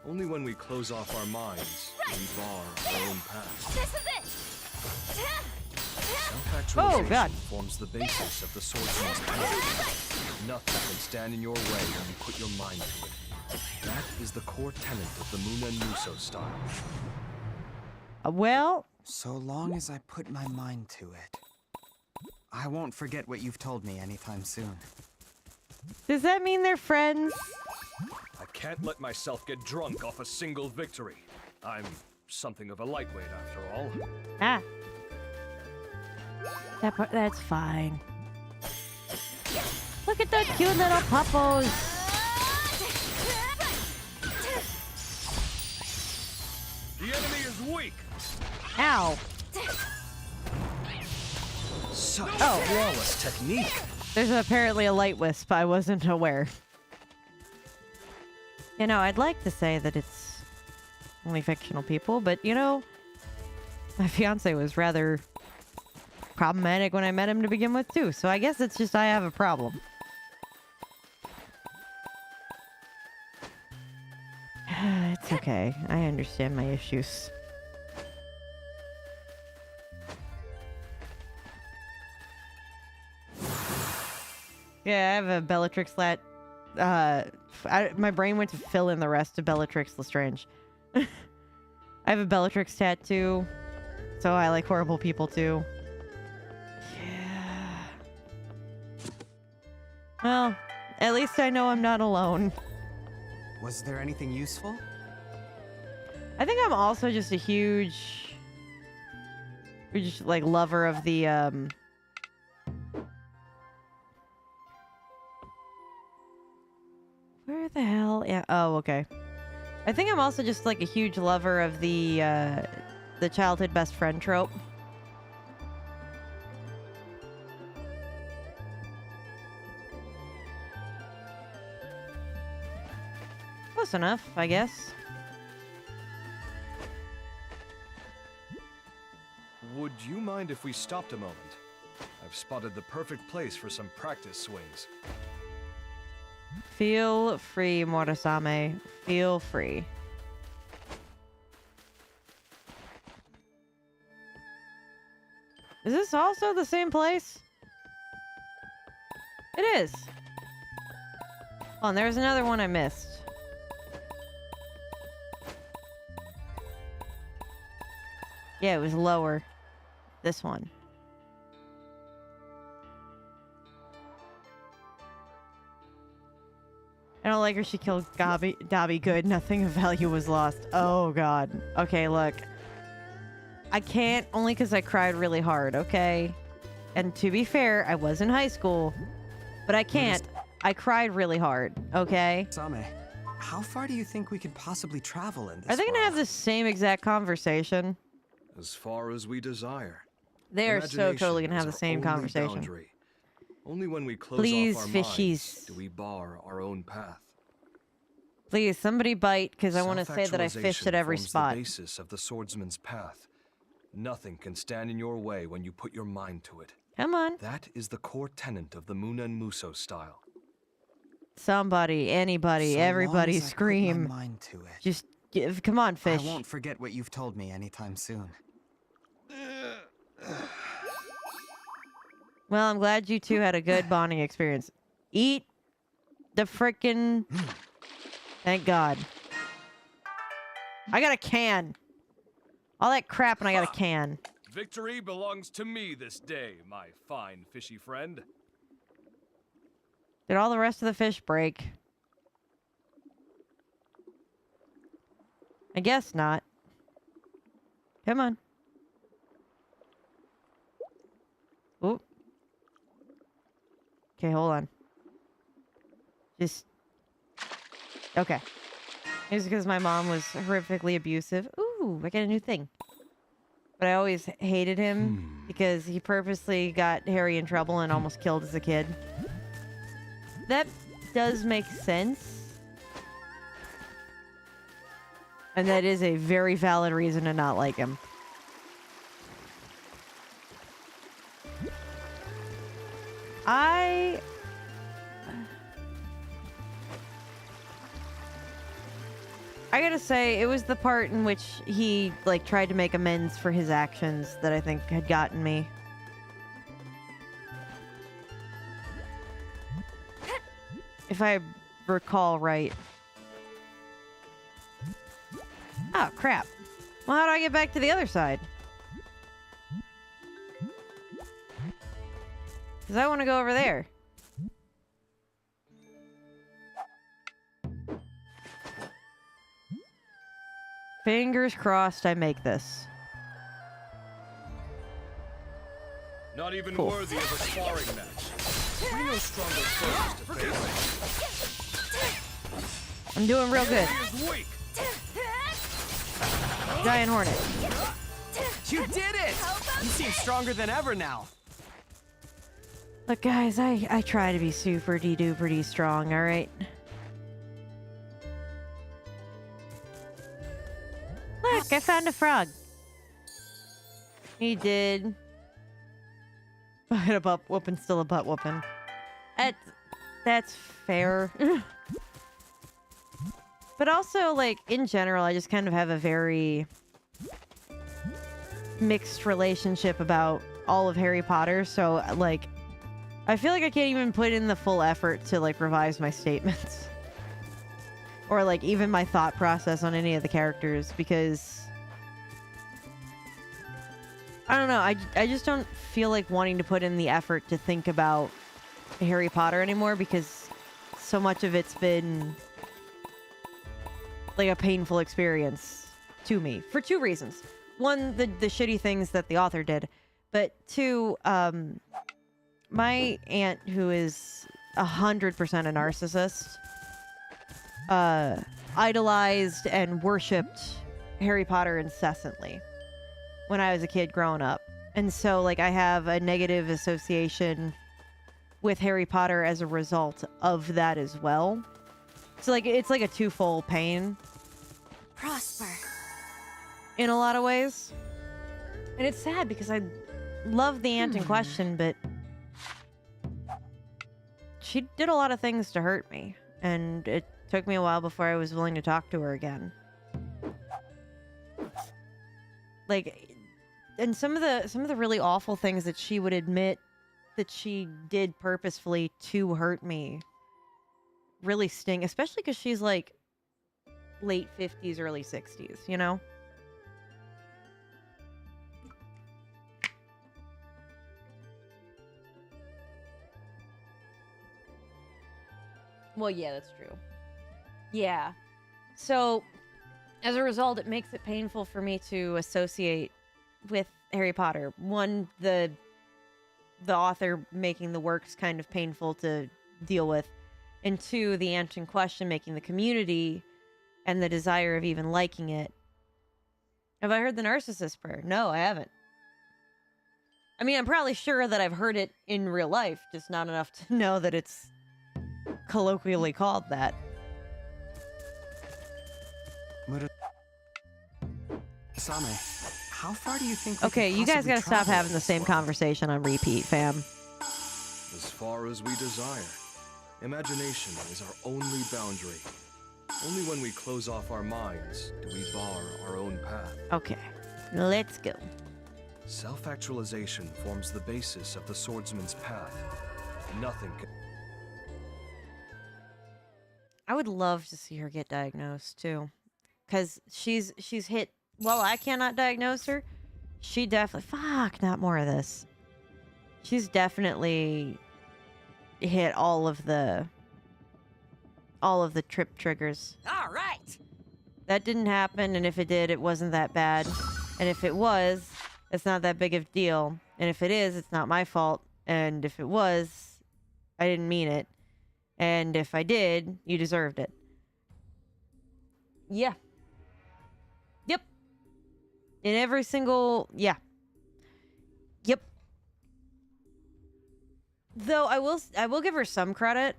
Only when we close off our minds do we bar our own path. This is it! Self-actualization God. forms the basis of the swordsman's path. Nothing can stand in your way when you put your mind to it. That is the core tenet of the Moon and Muso style. Well, So long as I put my mind to it, I won't forget what you've told me anytime soon. does that mean they're friends? I can't let myself get drunk off a single victory. I'm something of a lightweight after all. Ah. That's fine. Look at the cute little puppos. The enemy is weak. Ow. Such Oh. flawless technique. There's apparently a light wisp. I wasn't aware. You know, I'd like to say that it's only fictional people, but you know, my fiance was rather problematic when I met him to begin with too, so I guess it's just I have a problem. It's okay. I understand my issues. Yeah, I have a Bellatrix my brain went to fill in the rest of Bellatrix Lestrange. I have a Bellatrix tattoo, so I like horrible people too. Yeah. Well, at least I know I'm not alone. Was there anything useful? I think I'm also just a huge like lover of the where the hell? Yeah. Oh, okay. I think I'm also just like a huge lover of the childhood best friend trope. Close enough, I guess. Would you mind if we stopped a moment? I've spotted the perfect place for some practice swings. Feel free, Morisame. Feel free. Is this also the same place? It is. Oh, and there's another one I missed. Yeah, it was lower. This one. I don't like her. She killed Dobby good. Nothing of value was lost. Oh, God. Okay, look. I can't, only because I cried really hard, okay? And to be fair, I was in high school, but I can't. I cried really hard, okay? Same, how far do you think we could possibly travel in this Are they going to world? have the same exact conversation? As far as we desire. They are so totally going to have the same conversation. Boundary. Only when we close Please, off our fishies. minds do we bar our own path. Please, somebody bite, because I want to say that I fished at every forms spot. The basis of the swordsman's path. Nothing can stand in your way when you put your mind to it. Come on. That is the core tenet of the Moon and Muso style. Somebody, anybody, So long everybody as I put my scream. mind to it, Just give, come on, fish. I won't forget what you've told me anytime soon. Well, I'm glad you two had a good bonding experience. Eat the frickin'... Thank God. I got a can. All that crap and I got a can. Victory belongs to me this day, my fine fishy friend. Did all the rest of the fish break? I guess not. Come on. Oop. Okay, hold on. Just... Okay. It's because my mom was horrifically abusive. Ooh, I got a new thing. But I always hated him because he purposely got Harry in trouble and almost killed as a kid. That does make sense. And that is a very valid reason to not like him. I gotta say, it was the part in which he, like, tried to make amends for his actions that I think had gotten me. If I recall right. Oh, crap. Well, how do I get back to the other side? Because I want to go over there. Fingers crossed I make this. Not even Cool. worthy of a sparring match. We know stronger foes to face. I'm doing real good. He is weak. Giant Hornet. You did it! You seem stronger than ever now. Look, guys, I try to be super de-duper strong, alright? Look, I found a frog. He did. But a butt whooping, still a butt whooping. That's fair. But also, like, in general, I just kind of have a very mixed relationship about all of Harry Potter. So, like, I feel like I can't even put in the full effort to, like, revise my statements. Or, like, even my thought process on any of the characters. Because, I don't know, I just don't feel like wanting to put in the effort to think about Harry Potter anymore. Because so much of it's been like a painful experience to me for two reasons. One, the shitty things that the author did, but two, my aunt, who is 100% a narcissist, idolized and worshipped Harry Potter incessantly when I was a kid growing up. And so, like, I have a negative association with Harry Potter as a result of that as well. So, like, it's like a twofold pain. Prosper. In a lot of ways. And it's sad because I love the aunt in question, but she did a lot of things to hurt me. And it took me a while before I was willing to talk to her again. Like, and some of the really awful things that she would admit that she did purposefully to hurt me really sting, especially because she's like late 50s, early 60s, you know? Well, yeah, that's true. Yeah. So, as a result, it makes it painful for me to associate with Harry Potter. One, the author making the works kind of painful to deal with. And two, the aunt in question making the community and the desire of even liking it. Have I heard the narcissist prayer? No, I haven't. I mean, I'm probably sure that I've heard it in real life, just not enough to know that it's colloquially called that. Same, how far do you think we Okay, could you guys possibly gotta stop travel having the this same world? conversation on repeat, fam. As far as we desire. Imagination is our only boundary. Only when we close off our minds do we bar our own path. Okay, let's go. Self-actualization forms the basis of the swordsman's path. Nothing can... I would love to see her get diagnosed too, because she's hit. Well, I cannot diagnose her. She definitely. Fuck, not more of this. She's definitely hit all of the trip triggers. All right. That didn't happen, and if it did, it wasn't that bad. And if it was, it's not that big of a deal. And if it is, it's not my fault. And if it was, I didn't mean it. And if I did, you deserved it. Yeah. Yep. In every single... Yeah. Yep. Though I will give her some credit.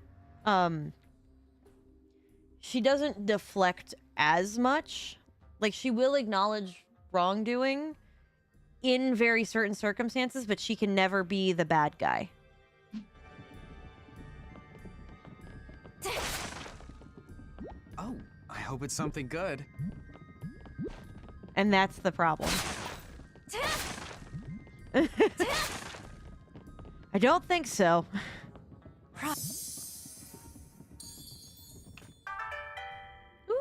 She doesn't deflect as much. Like, she will acknowledge wrongdoing in very certain circumstances, but she can never be the bad guy. Oh, I hope it's something good. And that's the problem. I don't think so.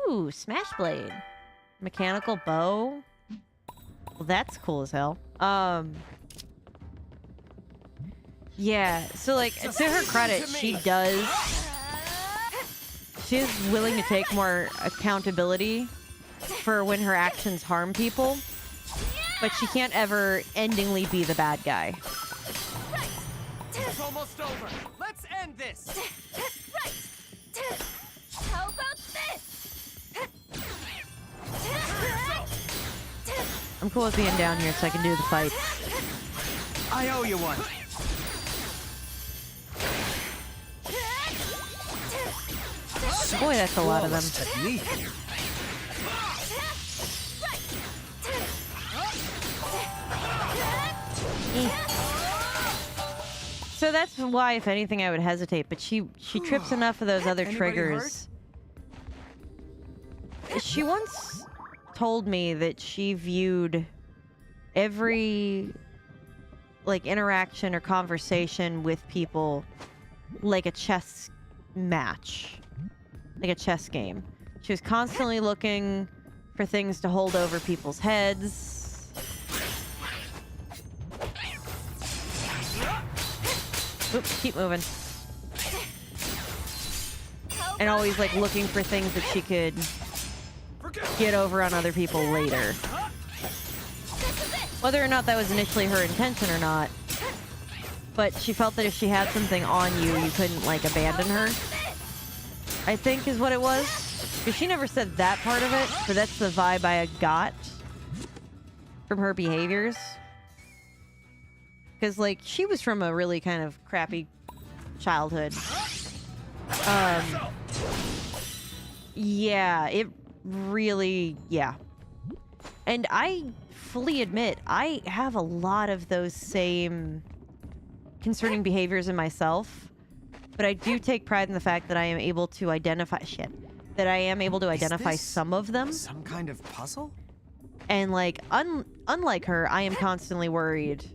Ooh, Smash Blade. Mechanical bow? Well, that's cool as hell. Yeah, so like, to her credit, she is willing to take more accountability for when her actions harm people, but she can't ever endingly be the bad guy. It's almost over. Let's end this. How about this? I'm cool with being down here so I can do the fight. I owe you one. Boy, that's a lot of them. Technique. So that's why, if anything, I would hesitate. But she trips enough of those other Anybody triggers. She once told me that she viewed every like interaction or conversation with people like a chess match, like a chess game. She was constantly looking for things to hold over people's heads. Oops, keep moving. And always like looking for things that she could get over on other people later. Whether or not that was initially her intention or not. But she felt that if she had something on you, you couldn't like abandon her. I think is what it was. Because she never said that part of it, but that's the vibe I got from her behaviors. Because, like, she was from a really kind of crappy childhood. Yeah, it really, yeah. And I fully admit, I have a lot of those same concerning behaviors in myself. But I do take pride in the fact that I am able to identify that I am able to identify some of them. Some kind of puzzle? And like, unlike her, I am constantly worried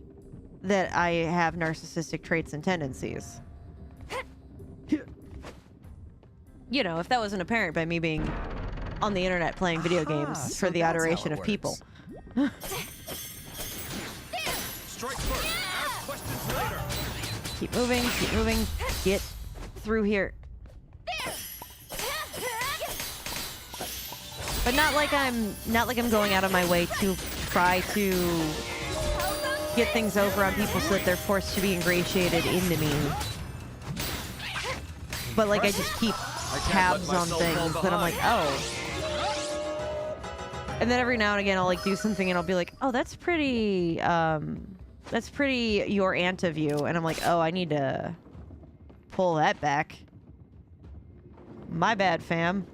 that I have narcissistic traits and tendencies. You know, if that wasn't apparent by me being on the internet playing video games for so the that's how adoration it of people. Strike first. Ask questions later. Keep moving, get through here. But not like I'm going out of my way to try to get things over on people so that they're forced to be ingratiated into me. But like I just keep tabs on things that I'm like, oh. And then every now and again I'll like do something and I'll be like, oh, that's pretty your aunt of you. And I'm like, oh, I need to pull that back. My bad, fam.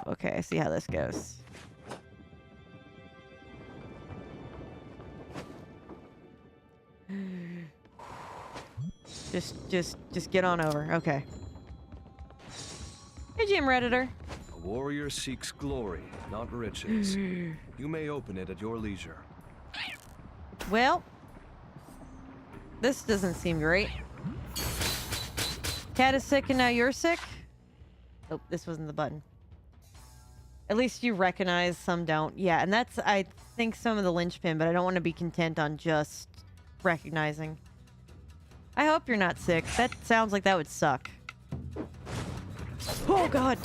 Okay, I see how this goes. Just get on over. Okay. Hey, Jim Redditor. A warrior seeks glory, not riches. You may open it at your leisure. Well, this doesn't seem great. Cat is sick and now you're sick? Oh, this wasn't the button. At least you recognize, some don't. Yeah, and that's, I think, some of the linchpin, but I don't want to be content on just recognizing. I hope you're not sick. That sounds like that would suck. Oh, God.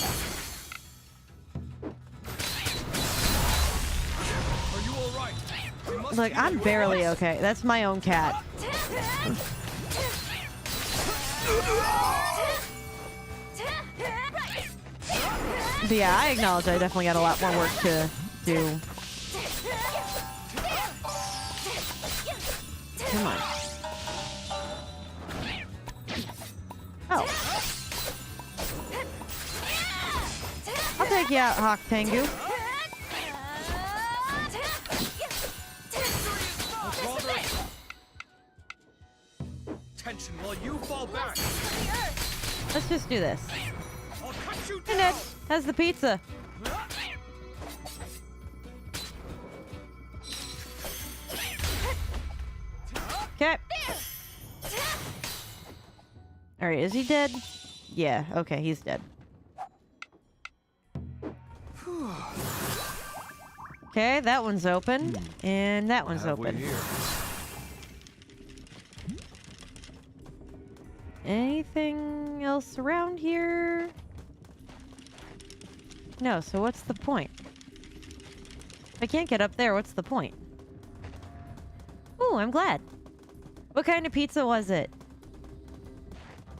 Are you all right? We must Look, be I'm at barely your okay. That's my own cat. But yeah, I acknowledge I definitely got a lot more work to do. Come on. Oh. I'll take you out, Hawk Tengu. Tension while you fall back. Let's just do this. I'll cut you Hey, down. Ned. How's the pizza? Okay. Alright, is he dead? Yeah, okay, he's dead. Okay, that one's open. And that one's Have we open. here? Anything else around here? No, so what's the point? If I can't get up there, what's the point? Ooh, I'm glad. What kind of pizza was it?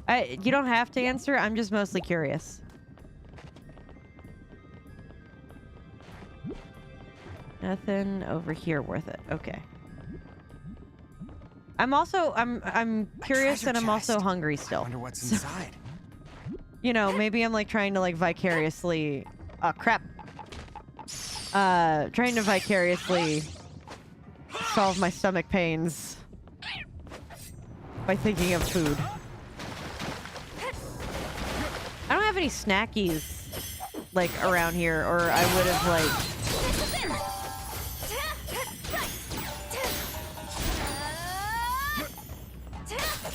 You don't have to answer. I'm just mostly curious. Nothing over here worth it. Okay. I'm curious and I'm also hungry I still. wonder what's inside. You know, maybe I'm like trying to like vicariously crap. Trying to vicariously solve my stomach pains by thinking of food. I don't have any snackies like around here, or I would have like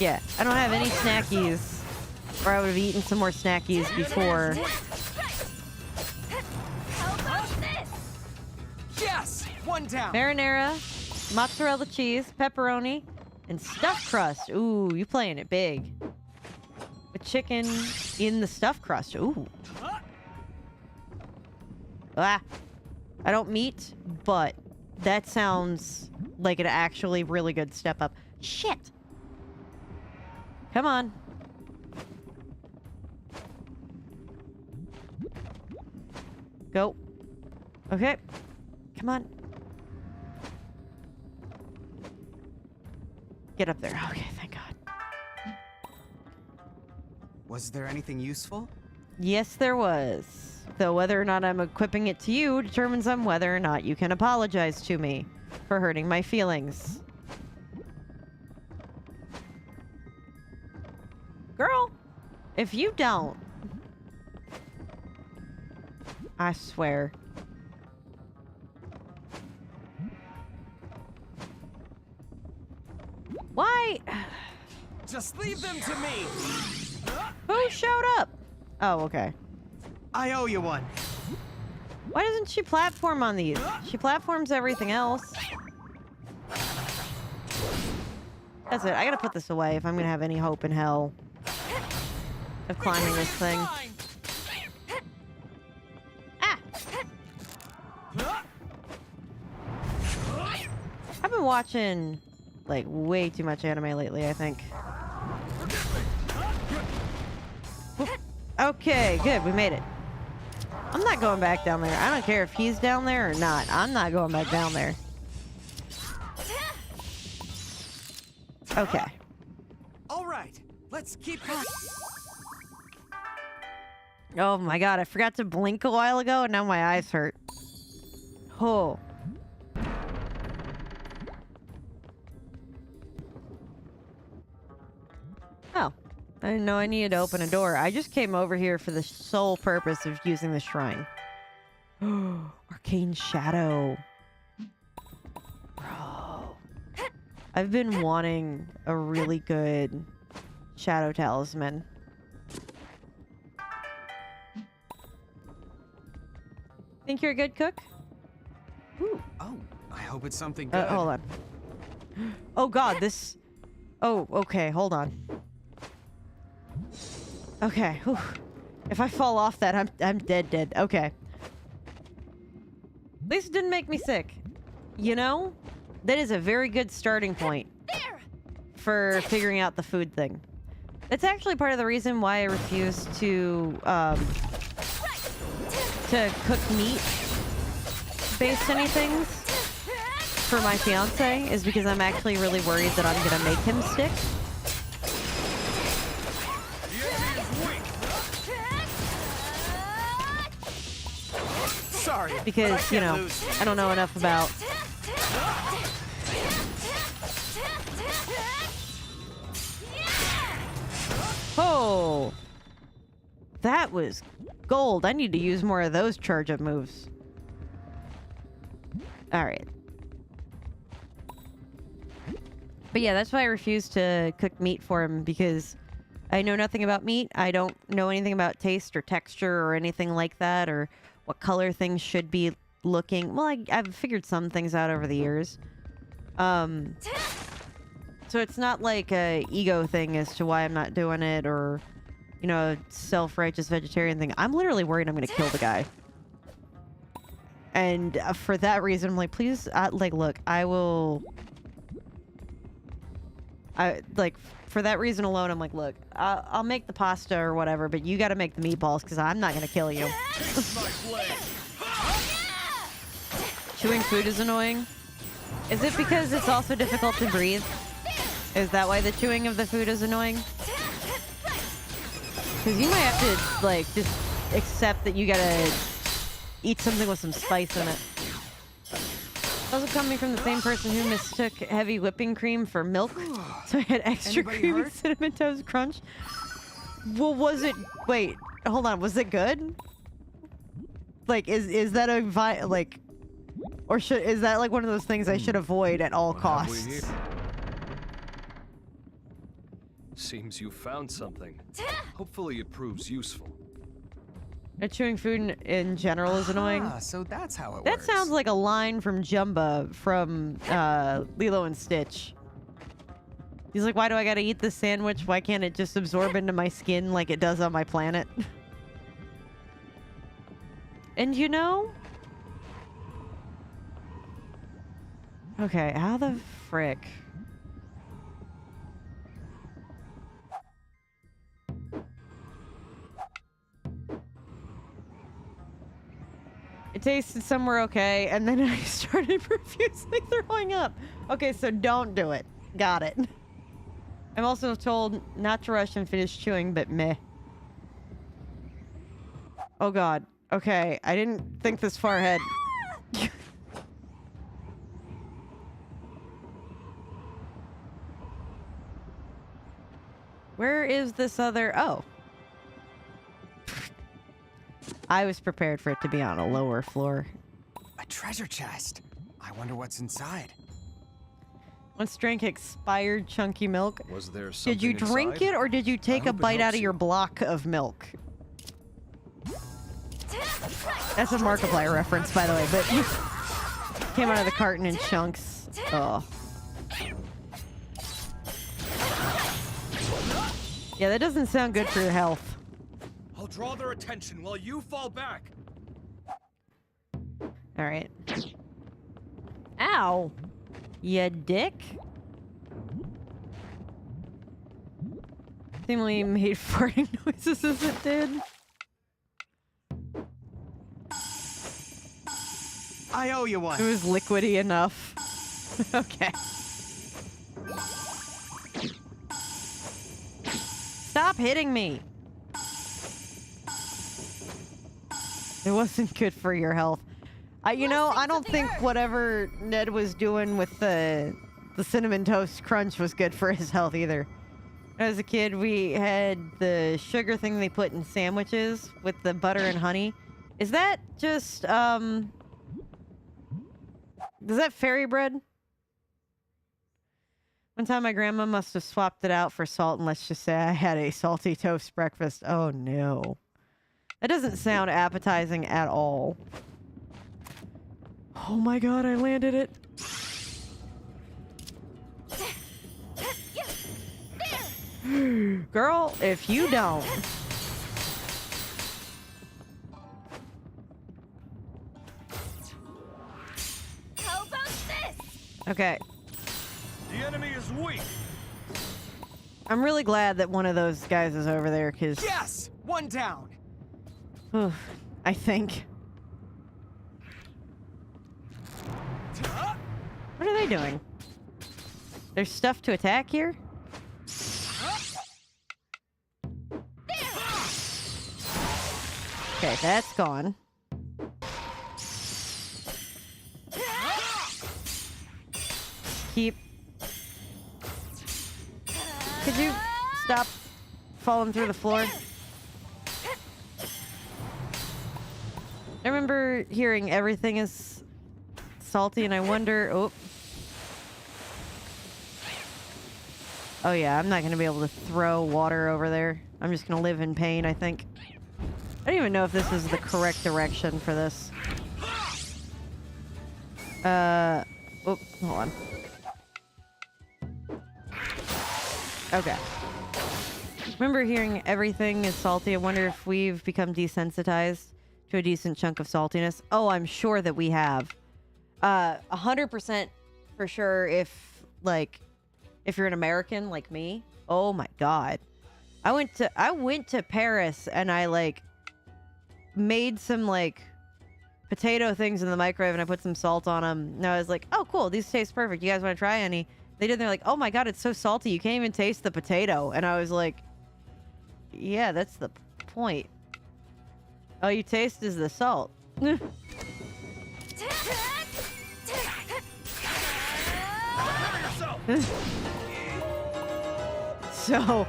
yeah, I don't have any snackies, or I would have eaten some more snackies before. Yes! One down. Marinara, mozzarella cheese, pepperoni, and stuffed crust. Ooh, you playing it big. With chicken in the stuffed crust. Ooh. Ah. I don't meat, but that sounds like an actually really good step up. Shit. Come on. Go. Okay. Come on. Get up there. Okay, thank God. Was there anything useful? Yes, there was. Though whether or not I'm equipping it to you determines on whether or not you can apologize to me for hurting my feelings. Girl, if you don't, I swear. Why? Just leave them to me. Who showed up? Oh, okay. I owe you one. Why doesn't she platform on these? She platforms everything else. That's it. I gotta put this away if I'm gonna have any hope in hell of climbing this thing. Ah! I've been watching, like, way too much anime lately, I think. Okay, good. We made it. I'm not going back down there. I don't care if he's down there or not. I'm not going back down there. Okay. All right, let's keep going. Oh my god, I forgot to blink a while ago and now my eyes hurt. Oh. Oh. I didn't know I needed to open a door. I just came over here for the sole purpose of using the shrine. Arcane Shadow. Bro. I've been wanting a really good Shadow Talisman. Think you're a good cook? Ooh. Oh, I hope it's something good. Hold on. Oh god, this... Oh, okay, hold on. Okay, whew. If I fall off that, I'm dead. Okay. At least it didn't make me sick. You know? That is a very good starting point for figuring out the food thing. It's actually part of the reason why I refuse to cook meat-based anything for my fiance, is because I'm actually really worried that I'm gonna make him sick. Sorry, Because, you know, I don't know enough about... Oh! That was gold. I need to use more of those charge-up moves. Alright. But yeah, that's why I refuse to cook meat for him, because I know nothing about meat. I don't know anything about taste or texture or anything like that, or what color things should be looking. Well, I've figured some things out over the years. So it's not like a ego thing as to why I'm not doing it, or, you know, a self-righteous vegetarian thing. I'm literally worried I'm going to kill the guy. And for that reason, I'm like, please, like, look, for that reason alone, I'm like, look, I'll make the pasta or whatever, but you got to make the meatballs because I'm not going to kill you. Chewing food is annoying. Is it because it's also difficult to breathe? Is that why the chewing of the food is annoying? Because you might have to, like, just accept that you gotta eat something with some spice in it. Also coming from the same person who mistook heavy whipping cream for milk. So I had extra creamy Cinnamon Toast Crunch. Well, was it... Wait, hold on. Was it good? Like, is that a... like... Or is that, like, one of those things I should avoid at all costs? Seems you found something. Hopefully it proves useful. Chewing food in general is annoying. So that's how it works. That sounds like a line from Jumba from Lilo and Stitch. He's like, why do I gotta eat this sandwich? Why can't it just absorb into my skin like it does on my planet? And you know... Okay, how the frick... It tasted somewhere okay, and then I started profusely throwing up. Okay, so don't do it. Got it. I'm also told not to rush and finish chewing, but meh. Oh god. Okay, I didn't think this far ahead. Where is this other... Oh. I was prepared for it to be on a lower floor. A treasure chest. I wonder what's inside. Once drank expired chunky milk. Was there something Did you drink inside? it, or did you take a bite out of your block of milk? That's a Markiplier reference, by the way, but came out of the carton in chunks. Oh. Yeah, that doesn't sound good for your health. I'll draw their attention while you fall back. All right. Ow. You dick. Seemingly made farting noises as it did. I owe you one. It was liquidy enough. Okay. Stop hitting me. It wasn't good for your health. You know, I don't think whatever Ned was doing with the Cinnamon Toast Crunch was good for his health either. As a kid, we had the sugar thing they put in sandwiches with the butter and honey. Is that just, is that fairy bread? One time my grandma must have swapped it out for salt, and let's just say I had a salty toast breakfast. Oh no. That doesn't sound appetizing at all. Oh my god, I landed it. Girl, if you don't. How about this? Okay. The enemy is weak. I'm really glad that one of those guys is over there, because... Yes! One down. I think. What are they doing? There's stuff to attack here? Okay, that's gone. Keep... Could you stop falling through the floor? I remember hearing everything is salty, and I wonder... Oh yeah, I'm not going to be able to throw water over there. I'm just going to live in pain, I think. I don't even know if this is the correct direction for this. Oh, hold on. Okay. Remember hearing everything is salty? I wonder if we've become desensitized to a decent chunk of saltiness. Oh, I'm sure that we have. 100% for sure if you're an American like me. Oh my god. I went to Paris and I like made some like potato things in the microwave and I put some salt on them. And I was like, oh cool, these taste perfect. You guys want to try any? They did. They're like, oh my god, it's so salty. You can't even taste the potato. And I was like, yeah, that's the point. All you taste is the salt. So,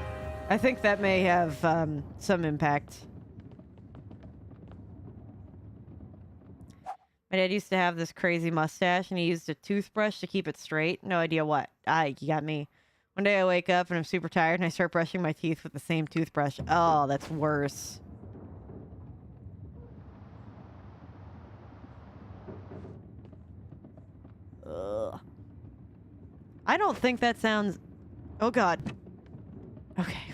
I think that may have some impact. My dad used to have this crazy mustache, and he used a toothbrush to keep it straight. No idea what. You got me. One day I wake up, and I'm super tired, and I start brushing my teeth with the same toothbrush. Oh, that's worse. Ugh. I don't think that sounds... Oh, God. Okay.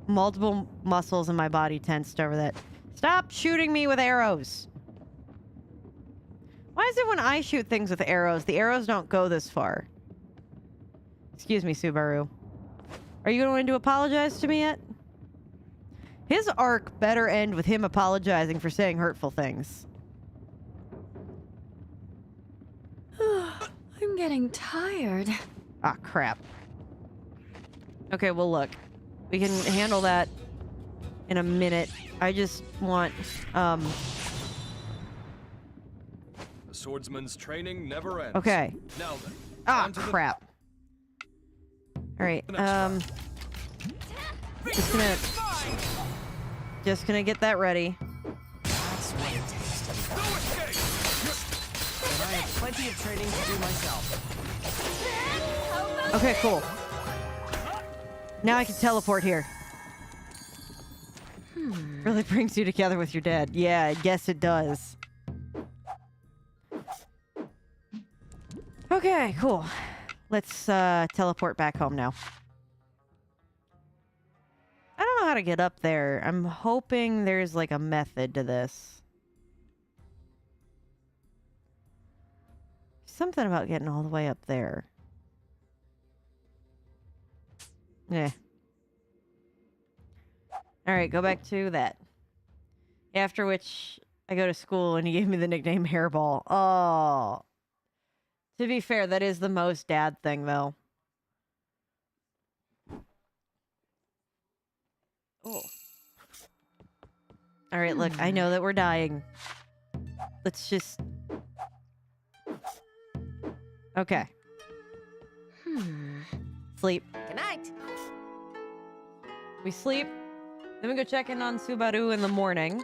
Multiple muscles in my body tensed over that. Stop shooting me with arrows. Why is it when I shoot things with arrows, the arrows don't go this far? Excuse me, Subaru. Are you going to apologize to me yet? His arc better end with him apologizing for saying hurtful things. I'm getting tired. Ah, crap. Okay, well, look. We can handle that in a minute. I just want, The swordsman's training never ends. Okay. Now then. Ah, on to the- crap. Alright, just gonna get that ready. That's what it takes to be. No escape! And I have plenty of training to do myself. Okay, cool. Now I can teleport here. Really brings you together with your dad. Yeah, I guess it does. Okay, cool. Let's teleport back home now. I don't know how to get up there. I'm hoping there's like a method to this. Something about getting all the way up there. Yeah. Alright, go back to that. After which, I go to school and he gave me the nickname Hairball. Oh. To be fair, that is the most dad thing, though. Oh. Alright, look, I know that we're dying. Let's just... Okay. Sleep. Good night. We sleep. Then we go check in on Subaru in the morning.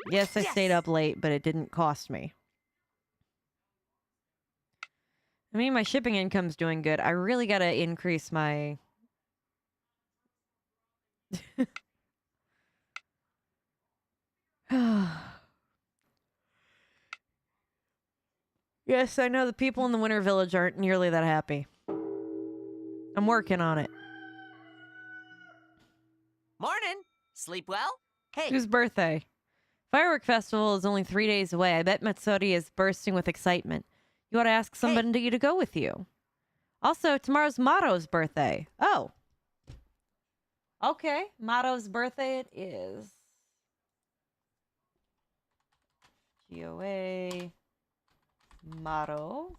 Yes, I stayed up late, but it didn't cost me. I mean, my shipping income's doing good. I really gotta increase my... Yes, I know the people in the Winter Village aren't nearly that happy. I'm working on it. Morning. Sleep well? Hey. Whose birthday? Firework Festival is only 3 days away. I bet Matsuri is bursting with excitement. You ought to ask somebody to go with you. Also, tomorrow's Mato's birthday. Oh. Okay, Mato's birthday it is. RFGoA. Mato.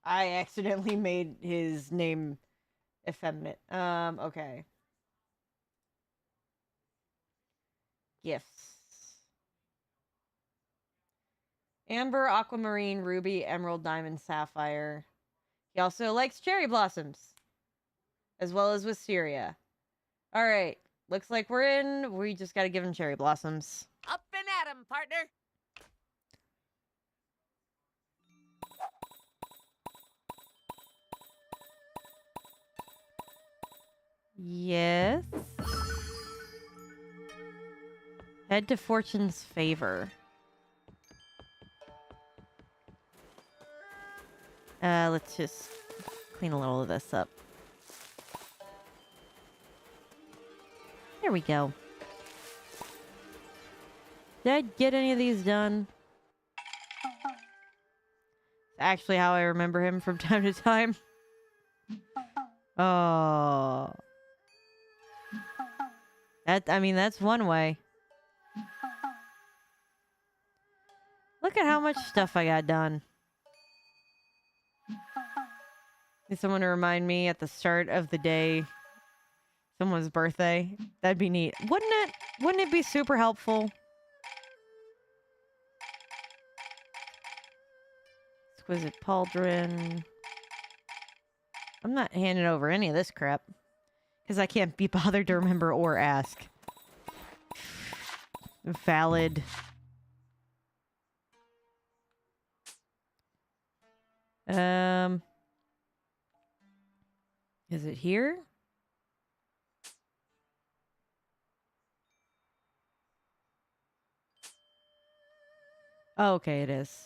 I accidentally made his name effeminate. Okay. Gifts. Amber, aquamarine, ruby, emerald, diamond, sapphire. He also likes cherry blossoms. As well as wisteria. Alright. Looks like we're in. We just gotta give him cherry blossoms. Up and at 'em, partner. Yes. Head to Fortune's favor. Let's just clean a little of this up. There we go. Did I get any of these done? It's actually how I remember him from time to time. Oh. I mean, that's one way. Look at how much stuff I got done. Need someone to remind me at the start of the day someone's birthday. That'd be neat. Wouldn't it be super helpful? Exquisite Pauldron. I'm not handing over any of this crap. Because I can't be bothered to remember or ask. Valid. Is it here? Oh, okay, it is.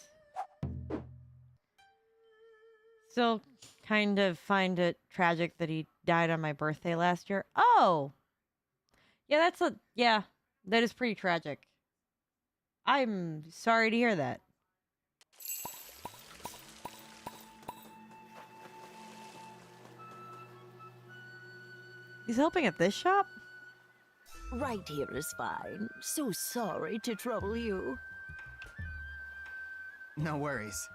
Still kind of find it tragic that he died on my birthday last year. Oh! Yeah, that is pretty tragic. I'm sorry to hear that. He's helping at this shop? Right here is fine. So sorry to trouble you. No worries.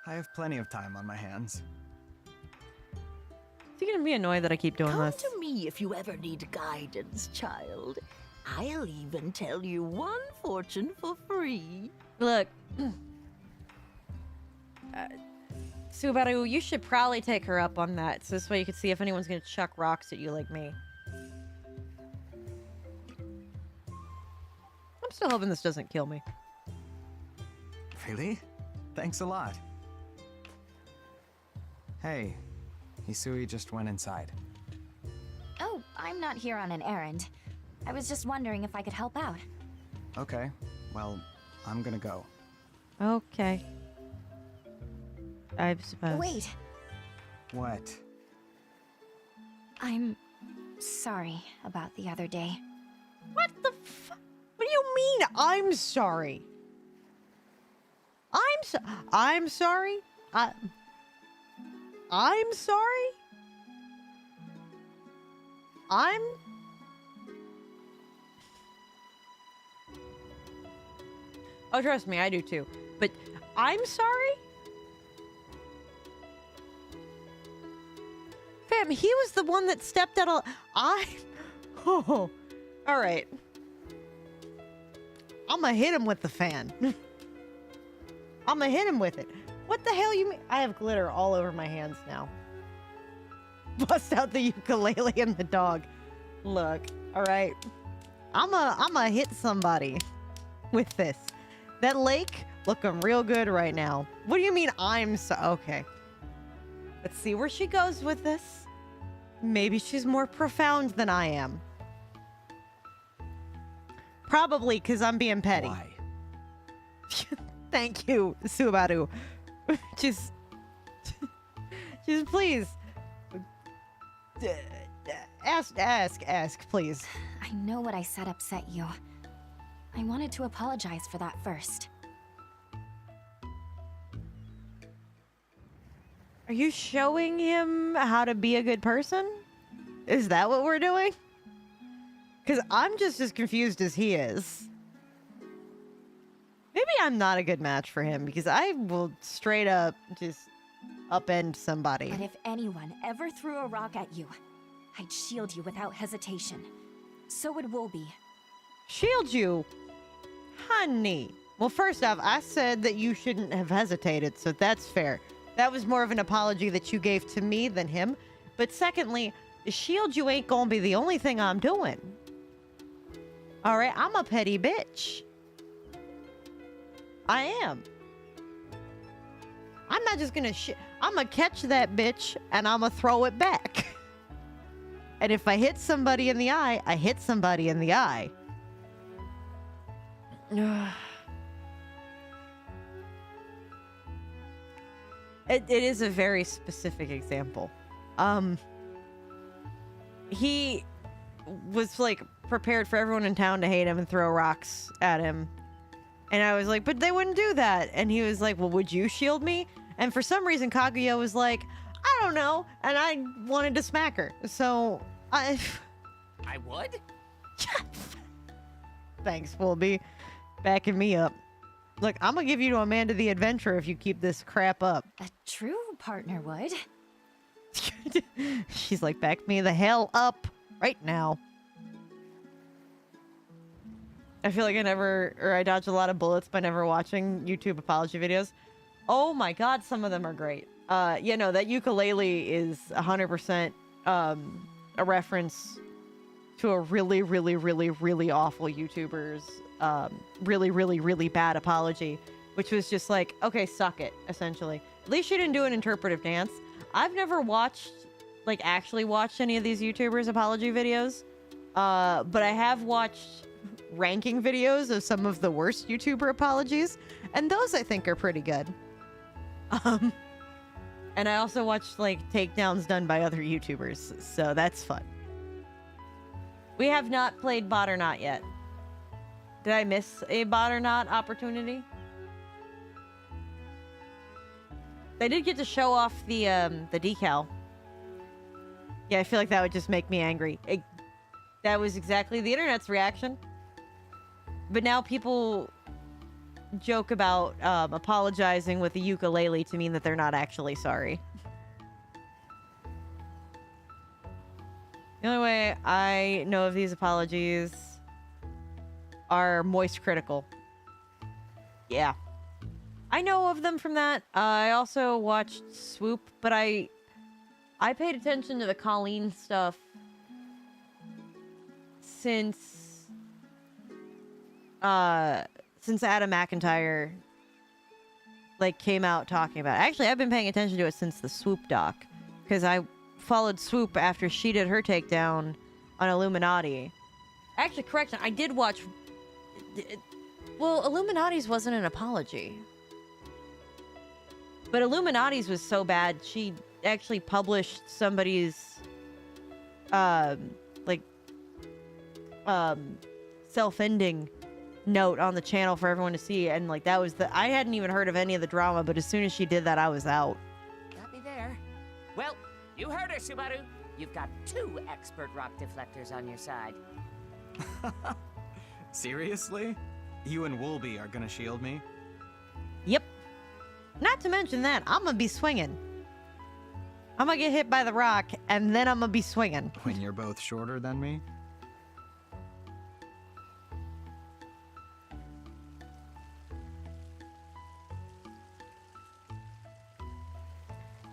I have plenty of time on my hands. Is he gonna be annoyed that I keep doing Come this? to me if you ever need guidance, child. I'll even tell you one fortune for free. Look. Subaru, you should probably take her up on that, so this way you can see if anyone's gonna chuck rocks at you like me. I'm still hoping this doesn't kill me. Really? Thanks a lot. Hey, Hisui just went inside. Oh, I'm not here on an errand. I was just wondering if I could help out. Okay, well, I'm gonna go. Okay. I suppose. Wait, What? I'm sorry about the other day. What the fuck? What do you mean, I'm sorry? I'm sorry? I'm sorry? Oh, trust me, I do too. But I'm sorry? Fam, he was the one that stepped out of... Oh, all right. I'm gonna hit him with the fan. I'm gonna hit him with it. What the hell you mean? I have glitter all over my hands now. Bust out the ukulele and the dog. Look, all right. I'm gonna hit somebody with this. That lake looking real good right now. What do you mean I'm so... Okay. Let's see where she goes with this. Maybe she's more profound than I am. Probably because I'm being petty. Why? Thank you, Subaru. just please. Ask, please. I know what I said upset you. I wanted to apologize for that first. Are you showing him how to be a good person? Is that what we're doing? Because I'm just as confused as he is. Maybe I'm not a good match for him because I will straight up just upend somebody. But if anyone ever threw a rock at you, I'd shield you without hesitation. So it will be. Shield you? Honey. Well, first off, I said that you shouldn't have hesitated, so that's fair. That was more of an apology that you gave to me than him. But secondly, shield you ain't gonna be the only thing I'm doing. All right, I'm a petty bitch. I am. I'm not just gonna I'm gonna catch that bitch and I'm gonna throw it back. And if I hit somebody in the eye, I hit somebody in the eye. It is a very specific example. He was like prepared for everyone in town to hate him and throw rocks at him. And I was like, but they wouldn't do that. And he was like, well, would you shield me? And for some reason, Kaguya was like, I don't know. And I wanted to smack her. So I would? Thanks, Wolby. Backing me up. Look, I'm gonna give you to Amanda the Adventurer if you keep this crap up. A true partner would. She's like, back me the hell up right now. I feel like I dodge a lot of bullets by never watching YouTube apology videos. Oh my god, some of them are great. Yeah, no, that ukulele is 100% a reference to a really, really, really, really awful YouTuber's really, really, really bad apology, which was just like, okay, suck it, essentially. At least you didn't do an interpretive dance. I've never actually watched any of these YouTubers' apology videos, but I have watched ranking videos of some of the worst YouTuber apologies, and those I think are pretty good. And I also watched like takedowns done by other YouTubers, so that's fun. We have not played Bot or Not yet. Did I miss a Bot or Not opportunity? They did get to show off the decal. Yeah, I feel like that would just make me angry. That was exactly the internet's reaction. But now people joke about apologizing with the ukulele to mean that they're not actually sorry. The only way I know of these apologies are moist critical. Yeah. I know of them from that. I also watched Swoop, but I paid attention to the Colleen stuff since Adam McIntyre like came out talking about it. Actually, I've been paying attention to it since the Swoop doc, because I followed Swoop after she did her takedown on Illuminati. Actually, correction, I did watch. Well, Illuminati's wasn't an apology, but Illuminati's was so bad she actually published somebody's self-ending note on the channel for everyone to see, and like that was I hadn't even heard of any of the drama, but as soon as she did that, I was out. Got me there. Well, you heard her, Subaru. You've got 2 expert rock deflectors on your side. Seriously? You and Wolby are gonna shield me? Yep. Not to mention that, I'm gonna be swinging. I'm gonna get hit by the rock, and then I'm gonna be swinging. When you're both shorter than me?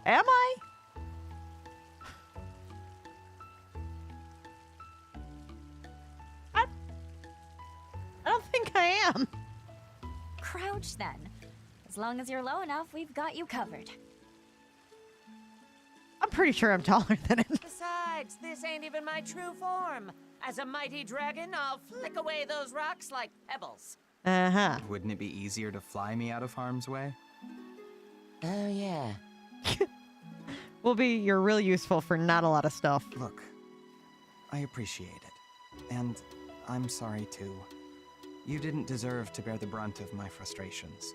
Am I? I don't think I am. Crouch then. As long as you're low enough, we've got you covered. I'm pretty sure I'm taller than him. Besides, this ain't even my true form. As a mighty dragon, I'll flick away those rocks like pebbles. Uh-huh. Wouldn't it be easier to fly me out of harm's way? Oh, yeah. You're real useful for not a lot of stuff. Look, I appreciate it. And I'm sorry too. You didn't deserve to bear the brunt of my frustrations.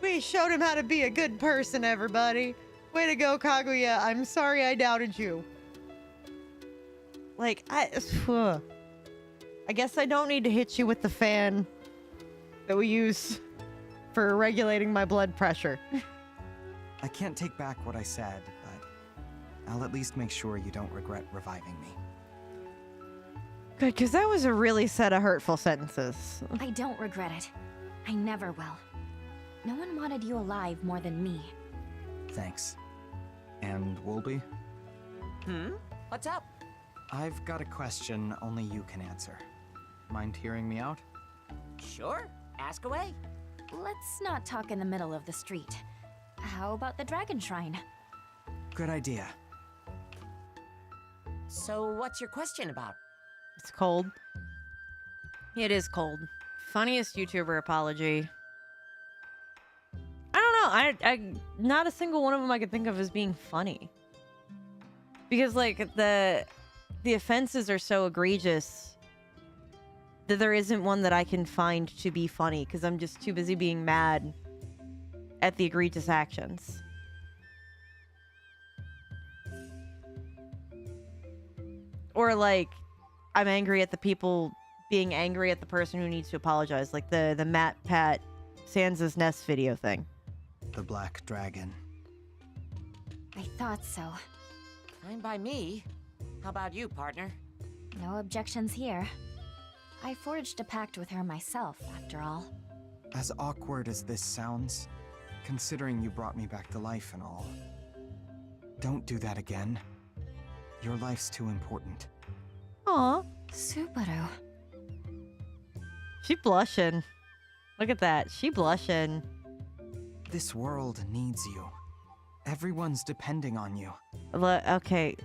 We showed him how to be a good person, everybody. Way to go, Kaguya. I'm sorry I doubted you. Like, I guess I don't need to hit you with the fan that we use for regulating my blood pressure. I can't take back what I said, but I'll at least make sure you don't regret reviving me. Good, because that was a really set of hurtful sentences. I don't regret it. I never will. No one wanted you alive more than me. Thanks. And Wolby? What's up? I've got a question only you can answer. Mind hearing me out? Sure. Ask away. Let's not talk in the middle of the street. How about the Dragon Shrine? Good idea. So what's your question about? It's cold. It is cold. Funniest YouTuber apology. I don't know. I not a single one of them I could think of as being funny. Because like the offenses are so egregious that there isn't one that I can find to be funny because I'm just too busy being mad at the egregious actions. Or like I'm angry at the people being angry at the person who needs to apologize, like the Matt Pat Sansa's Nest video thing. The Black Dragon. I thought so. Fine by me. How about you, partner? No objections here. I forged a pact with her myself, after all. As awkward as this sounds, considering you brought me back to life and all, don't do that again. Your life's too important. Aw, Subaru. she blushing. Look at that, she blushing. This world needs you. Everyone's depending on you. Okay,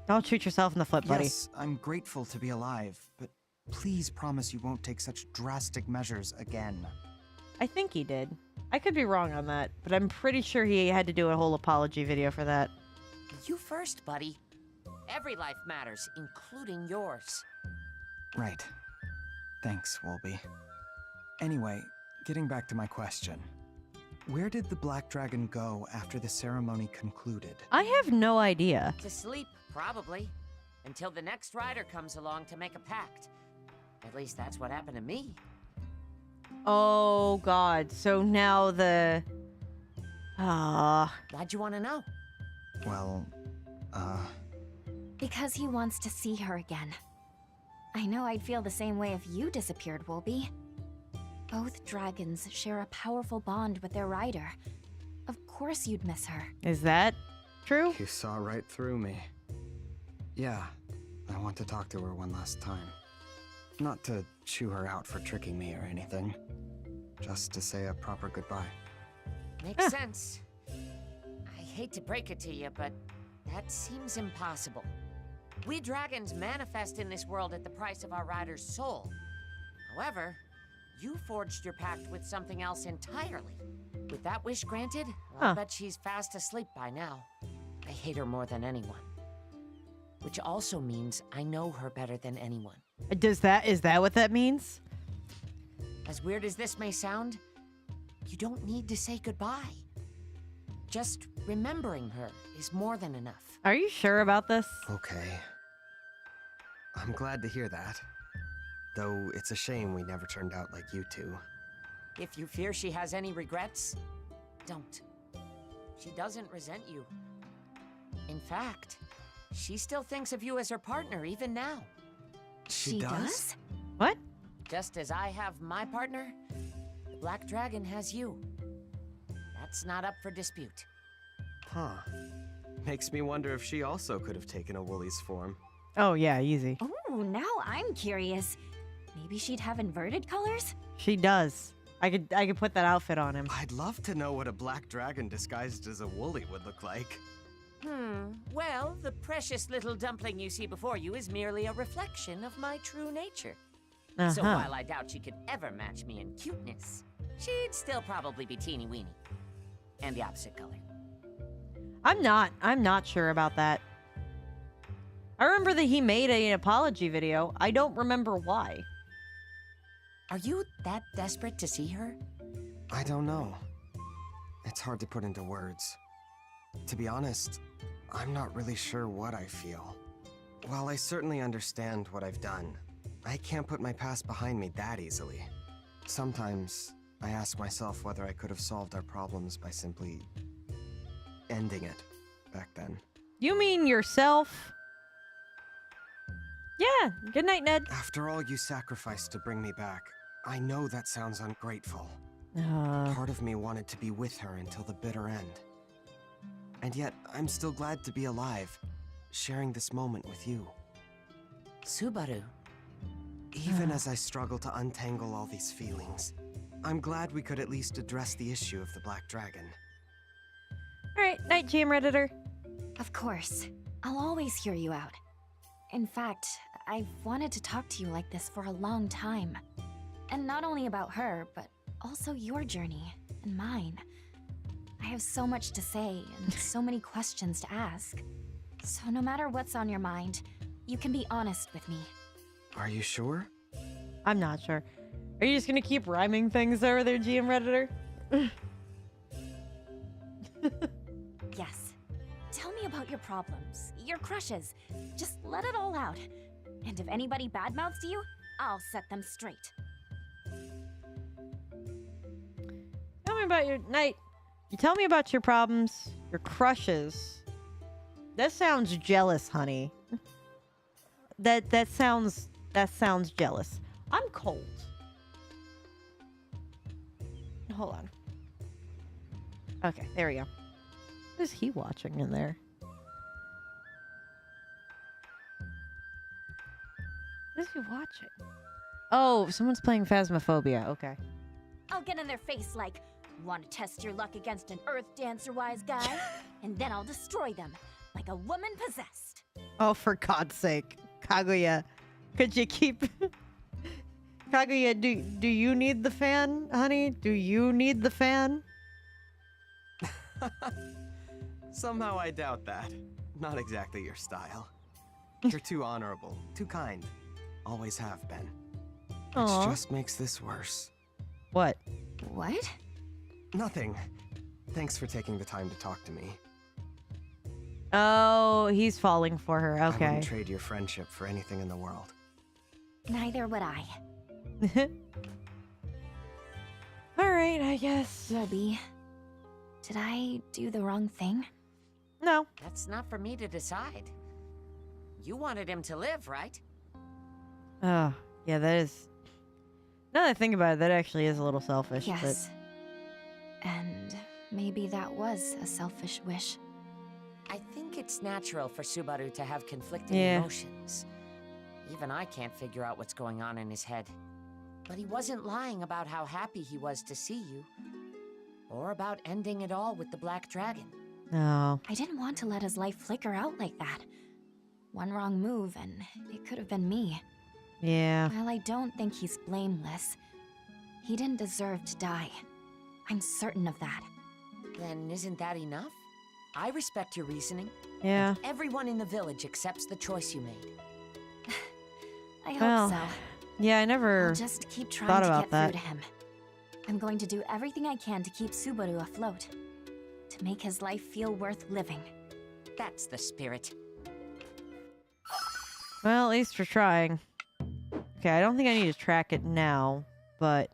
don't shoot yourself in the foot, buddy. Yes, I'm grateful to be alive, but please promise you won't take such drastic measures again. I think he did. I could be wrong on that, but I'm pretty sure he had to do a whole apology video for that. You first, buddy. Every life matters, including yours. Right. Thanks, Wolby. Anyway, getting back to my question. Where did the Black Dragon go after the ceremony concluded? I have no idea. To sleep, probably. Until the next rider comes along to make a pact. At least that's what happened to me. Oh god, so now the... Why'd you want to know? Well, Because he wants to see her again. I know I'd feel the same way if you disappeared, Wolby. Both dragons share a powerful bond with their rider. Of course you'd miss her. Is that true? you saw right through me. Yeah, I want to talk to her one last time. Not to chew her out for tricking me or anything. Just to say a proper goodbye. Makes sense. I hate to break it to you, but that seems impossible. We dragons manifest in this world at the price of our rider's soul. However, you forged your pact with something else entirely. With that wish granted, I'll bet she's fast asleep by now. I hate her more than anyone. Which also means I know her better than anyone. Is that what that means? As weird as this may sound, you don't need to say goodbye. Just remembering her is more than enough. Are you sure about this? Okay. I'm glad to hear that. Though it's a shame we never turned out like you two. If you fear she has any regrets, don't. She doesn't resent you. In fact, she still thinks of you as her partner even now. She does? What? Just as I have my partner, the Black Dragon has you. That's not up for dispute. Huh. Makes me wonder if she also could have taken a Woolly's form. Oh yeah, easy. Oh, now I'm curious. Maybe she'd have inverted colors? She does. I could put that outfit on him. I'd love to know what a black dragon disguised as a Woolly would look like. Well, the precious little dumpling you see before you is merely a reflection of my true nature. So while I doubt she could ever match me in cuteness, she'd still probably be teeny weeny. And the opposite color. I'm not sure about that. I remember that he made an apology video. I don't remember why. Are you that desperate to see her? I don't know. It's hard to put into words. To be honest, I'm not really sure what I feel. While I certainly understand what I've done, I can't put my past behind me that easily. Sometimes I ask myself whether I could have solved our problems by simply ending it back then. You mean yourself? Yeah, good night, Ned. After all you sacrificed to bring me back, I know that sounds ungrateful. Part of me wanted to be with her until the bitter end. And yet, I'm still glad to be alive, sharing this moment with you. Subaru. Even as I struggle to untangle all these feelings, I'm glad we could at least address the issue of the Black Dragon. All right, night, GM Redditor. Of course. I'll always hear you out. In fact, I've wanted to talk to you like this for a long time. And not only about her, but also your journey and mine. I have so much to say and so many questions to ask. So no matter what's on your mind, you can be honest with me. Are you sure? I'm not sure. Are you just gonna keep rhyming things over there, GM Redditor? Yes. Tell me about your problems, your crushes. Just let it all out. And if anybody badmouths you, I'll set them straight. Tell me about your night. You tell me about your problems, your crushes. That sounds jealous, honey. That sounds jealous. I'm cold. Hold on. Okay, there we go. What is he watching in there? What is he watching? Oh, someone's playing Phasmophobia. Okay. I'll get in their face like, want to test your luck against an earth dancer wise guy? And then I'll destroy them, like a woman possessed. Oh, for God's sake. Kaguya, could you keep... Kaguya, do you need the fan, honey? Do you need the fan? Somehow I doubt that. Not exactly your style. You're too honorable, too kind. Always have been. Aw. Which just makes this worse. What? What? Nothing. Thanks for taking the time to talk to me. Oh, he's falling for her. I Okay. wouldn't trade your friendship for anything in the world. Neither would I. All right, I guess. Wolby, did I do the wrong thing? No. That's not for me to decide. You wanted him to live, right? Oh, yeah, that is... Now that I think about it, that actually is a little selfish. Yes. And maybe that was a selfish wish. I think it's natural for Subaru to have conflicting Yeah. emotions. Even I can't figure out what's going on in his head. But he wasn't lying about how happy he was to see you. Or about ending it all with the Black Dragon. But... No. I didn't want to let his life flicker out like that. One wrong move and it could have been me. Yeah. While I don't think he's blameless, he didn't deserve to die. I'm certain of that. Then isn't that enough? I respect your reasoning. Yeah. And everyone in the village accepts the choice you made. I hope Well, so. Yeah, I I'll never... just keep trying thought to about get that. through to him. I'm going to do everything I can to keep Subaru afloat. To make his life feel worth living. That's the spirit. Well, at least we're trying. Okay, I don't think I need to track it now, but...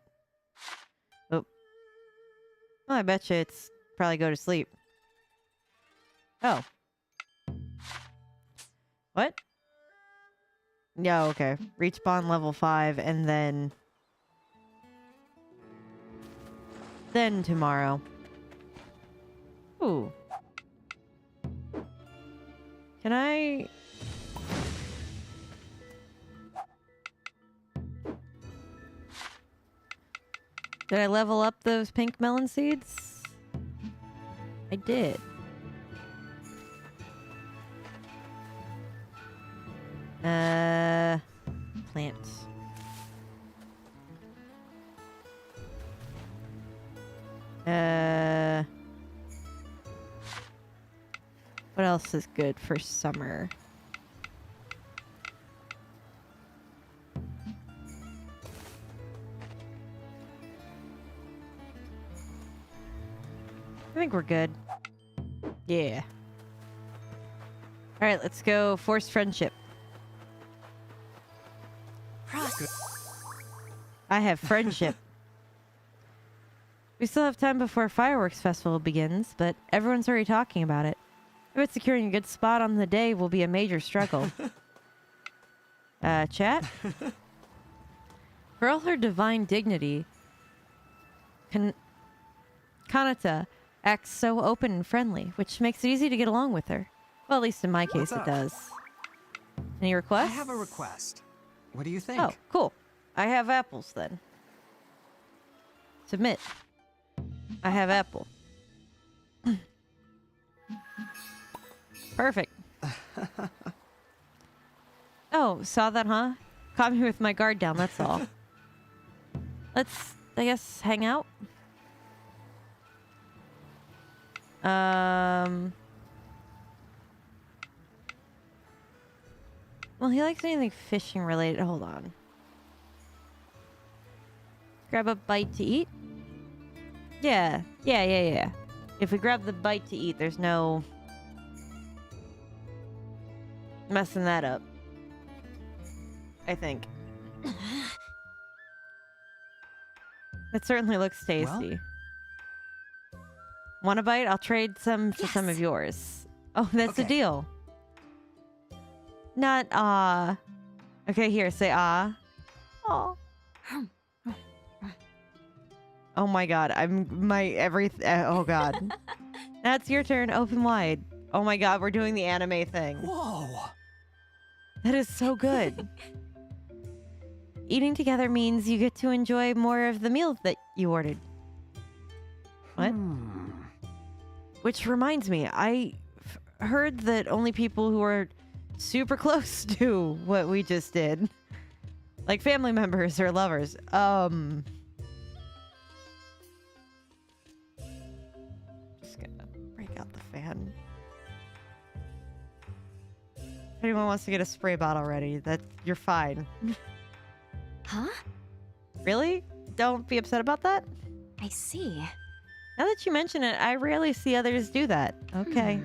Oh. Well, I bet you it's probably go to sleep. Oh. What? Yeah, okay. Reach bond level 5 and then... Then tomorrow. Ooh. Can I... Did I level up those pink melon seeds? I did. Plants. What else is good for summer? I think we're good. Yeah. Alright, let's go forced friendship. I have friendship. We still have time before Fireworks Festival begins, but everyone's already talking about it. I bet securing a good spot on the day will be a major struggle. Chat? For all her divine dignity, Kanata acts so open and friendly, which makes it easy to get along with her. Well, at least in my case, it does. Any requests? I have a request. What do you think? Oh, cool. I have apples then. Submit. I have apple. Perfect. Oh, saw that, huh? Caught me with my guard down, that's all. Let's, I guess, hang out. Well, he likes anything fishing related. Hold on. Grab a bite to eat? Yeah. If we grab the bite to eat, there's no messing that up. I think. It certainly looks tasty. Want a bite? I'll trade some for some of yours. Oh, that's a deal. Not okay, here, say ah. Oh. Oh my god, oh god. That's your turn, open wide. Oh my god, we're doing the anime thing. Whoa! That is so good. Eating together means you get to enjoy more of the meal that you ordered. What? Which reminds me, I heard that only people who are super close do what we just did. Like family members or lovers. Just gonna break out the fan. If anyone wants to get a spray bottle ready, you're fine. Huh? Really? Don't be upset about that? I see. Now that you mention it, I rarely see others do that. Okay.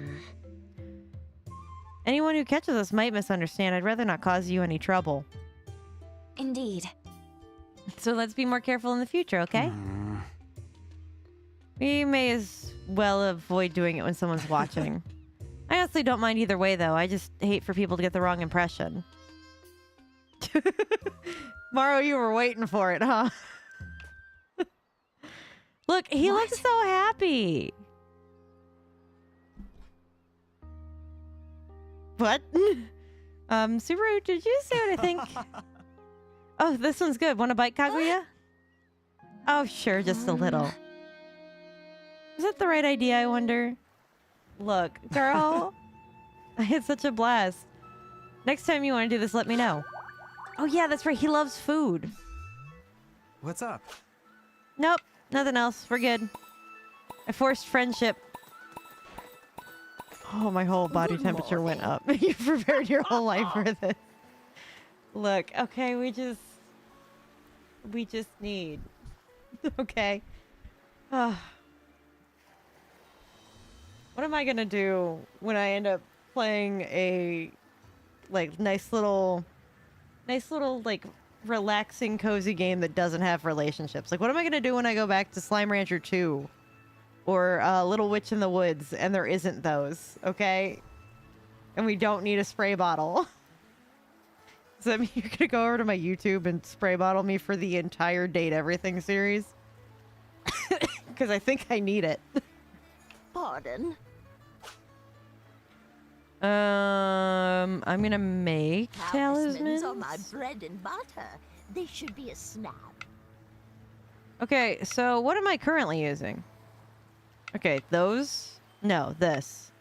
Anyone who catches us might misunderstand. I'd rather not cause you any trouble. Indeed. So let's be more careful in the future, okay? We may as well avoid doing it when someone's watching. I honestly don't mind either way, though. I just hate for people to get the wrong impression. Maro, you were waiting for it, huh? Look, he looks so happy. What? Subaru, did you say what I think? Oh, this one's good. Want a bite, Kaguya? Oh, sure, just a little. Is that the right idea, I wonder? Look, girl. I had such a blast. Next time you want to do this, let me know. Oh, yeah, that's right. He loves food. What's up? Nope, nothing else. We're good. I forced friendship. Oh, my whole body temperature went up. You prepared your whole life for this. Look, okay, we just need. Okay. What am I gonna do when I end up playing a nice little like relaxing cozy game that doesn't have relationships? Like, what am I gonna do when I go back to Slime Rancher 2 or Little Witch in the Woods and there isn't those? Okay, and we don't need a spray bottle. Does that mean you're gonna go over to my YouTube and spray bottle me for the entire Date Everything series? Because I think I need it. Pardon? I'm gonna make Talismans talismans. are my bread and butter. They should be a snap. Okay, so what am I currently using? Okay, those? No, this.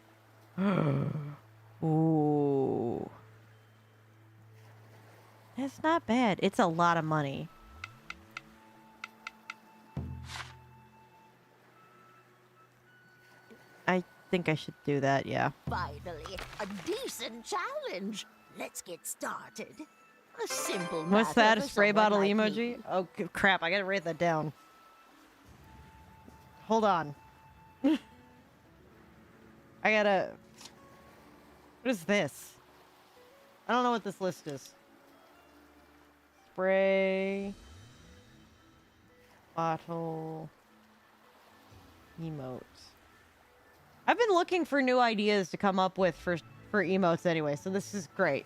Ooh. That's not bad. It's a lot of money. I think I should do that, yeah. Finally, a decent challenge. Let's get started. A simple What's matter that? A for spray someone bottle like emoji? me. Oh, crap. I gotta write that down. Hold on. I gotta... What is this? I don't know what this list is. Spray... Bottle... Emotes. I've been looking for new ideas to come up with for emotes anyway, so this is great.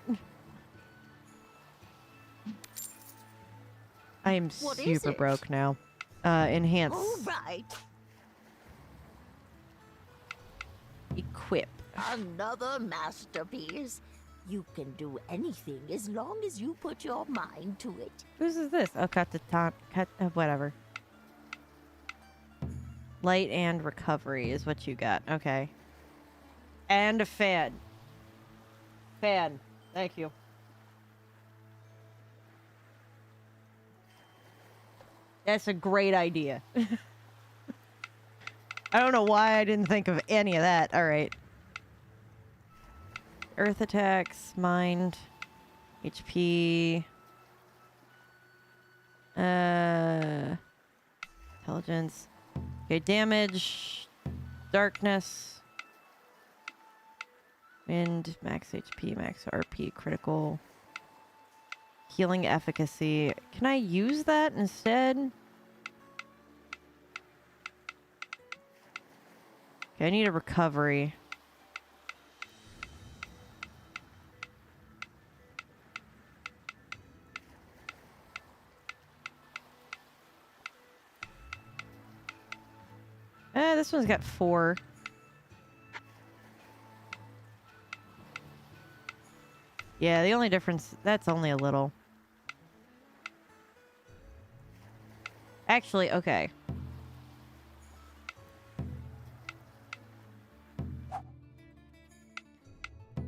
I am What is super it? broke now. Enhance. All right, Equip. another masterpiece. You can do anything as long as you put your mind to it. Whose is this? Oh, whatever. Light and recovery is what you got. Okay. And a fan. Fan. Thank you. That's a great idea. I don't know why I didn't think of any of that. All right. Earth attacks, mind, HP, intelligence. Okay, damage, darkness, wind, max HP, max RP, critical, healing efficacy. Can I use that instead? Okay, I need a recovery. This one's got 4. Yeah, the only difference, that's only a little. Actually, okay.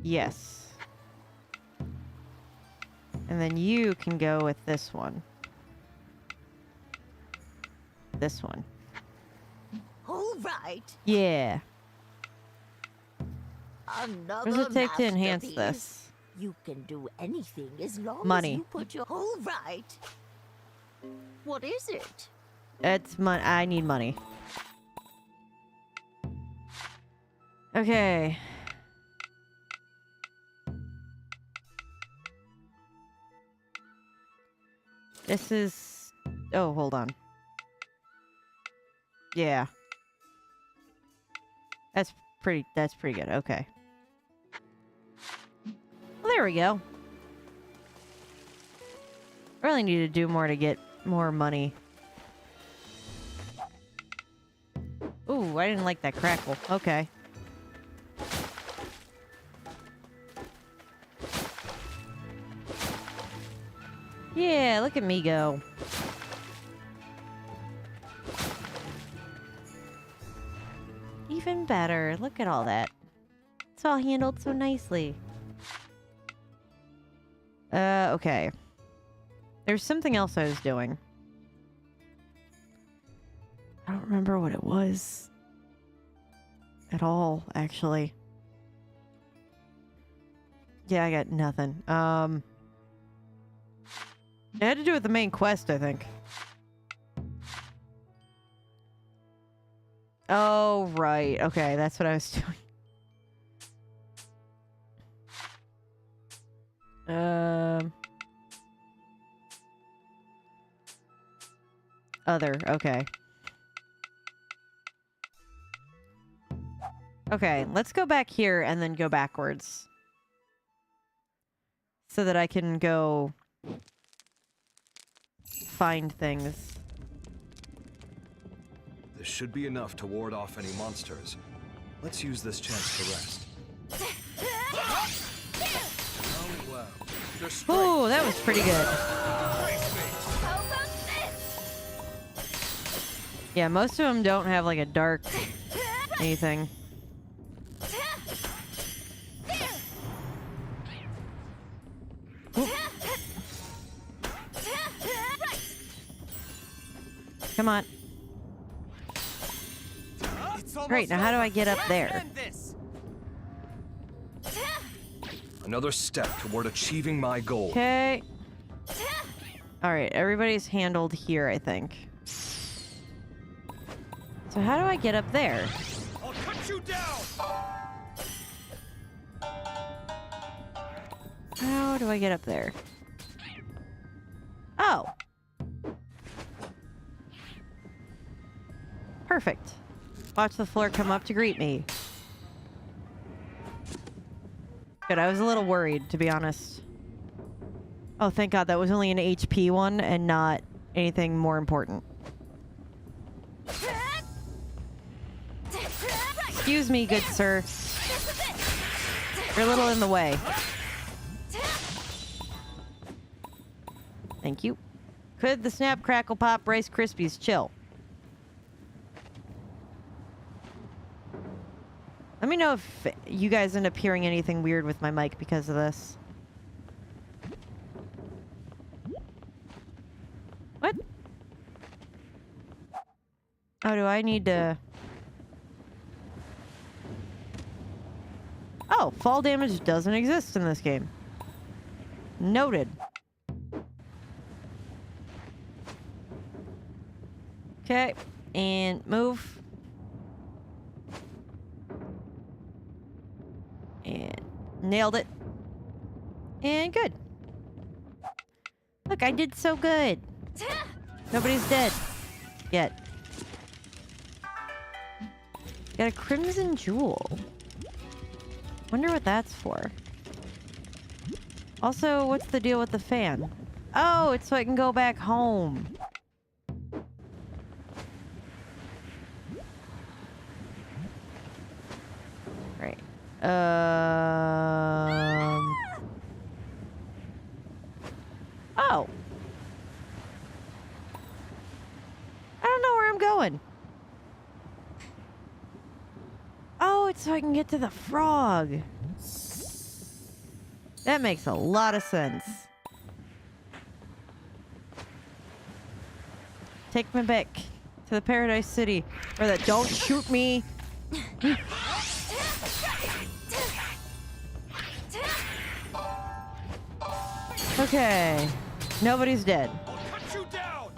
Yes. And then you can go with this one. This one. All right. Yeah. Another What does it take to enhance masterpiece. this? You can do anything as long Money. as you put your... All right. What is it? It's money. I need money. Okay. This is... Oh, hold on. Yeah. That's pretty good. Okay. Well, there we go. I really need to do more to get more money. Ooh, I didn't like that crackle. Okay. Yeah, look at me go. Even better. Look at all that. It's all handled so nicely. Okay. There's something else I was doing. I don't remember what it was. At all, actually. Yeah, I got nothing. It had to do with the main quest, I think. Oh, right. Okay, that's what I was doing. Other. Okay. Okay, let's go back here and then go backwards. So that I can go find things. This should be enough to ward off any monsters. Let's use this chance to rest. Oh, that was pretty good. Yeah, most of them don't have like a dark anything. Oop. Come on. Great, now how do I get up there? Another step toward achieving my goal. Okay. Alright, everybody's handled here, I think. So how do I get up there? I'll cut you down. How do I get up there? Oh. Perfect. Watch the floor come up to greet me. Good, I was a little worried, to be honest. Oh, thank God, that was only an HP one and not anything more important. Excuse me, good sir. You're a little in the way. Thank you. Could the Snap, Crackle, Pop, Rice Krispies chill? Let me know if you guys end up hearing anything weird with my mic because of this. What? Oh, do I need to... Oh, fall damage doesn't exist in this game. Noted. Okay, and move. And nailed it. And good. Look, I did so good. Nobody's dead. Yet. Got a crimson jewel. Wonder what that's for. Also, what's the deal with the fan? Oh, it's so I can go back home. Right. Oh. I don't know where I'm going. Oh, it's so I can get to the frog. That makes a lot of sense. Take me back to the Paradise City. Or that don't shoot me. Okay. Nobody's dead. I'll cut you down!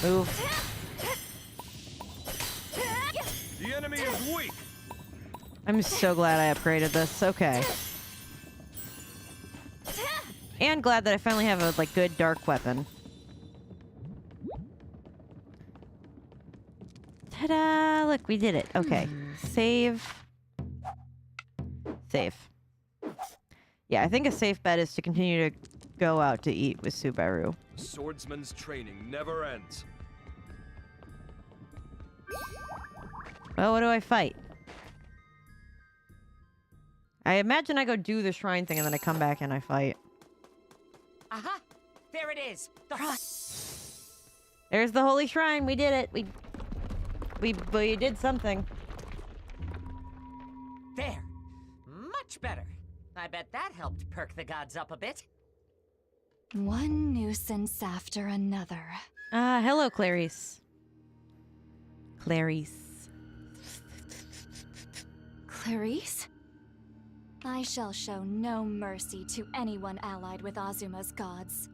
Move. The enemy is weak! I'm so glad I upgraded this. Okay. And glad that I finally have a like good dark weapon. Ta-da! Look, we did it. Okay. Save. Save. Yeah, I think a safe bet is to continue to go out to eat with Subaru. The swordsman's training never ends. Well, what do I fight? I imagine I go do the shrine thing and then I come back and I fight. Aha! There it is. The There's the holy shrine. We did it. We did something. There. Much better. I bet that helped perk the gods up a bit. One nuisance after another. Hello, Clarice. Clarice. Clarice? I shall show no mercy to anyone allied with Azuma's gods.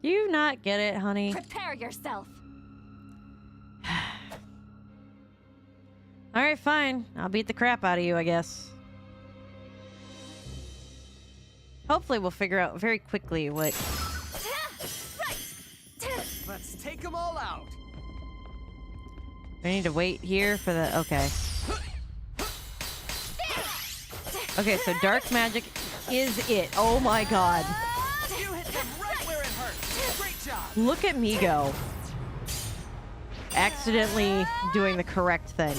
Do you not get it, honey? Prepare yourself! Alright, fine. I'll beat the crap out of you, I guess. Hopefully we'll figure out very quickly what... Let's take them all out. I need to wait here for the... Okay. Okay, so dark magic is it. Oh my god. You hit them right where it hurts. Great job. Look at me go. Accidentally doing the correct thing.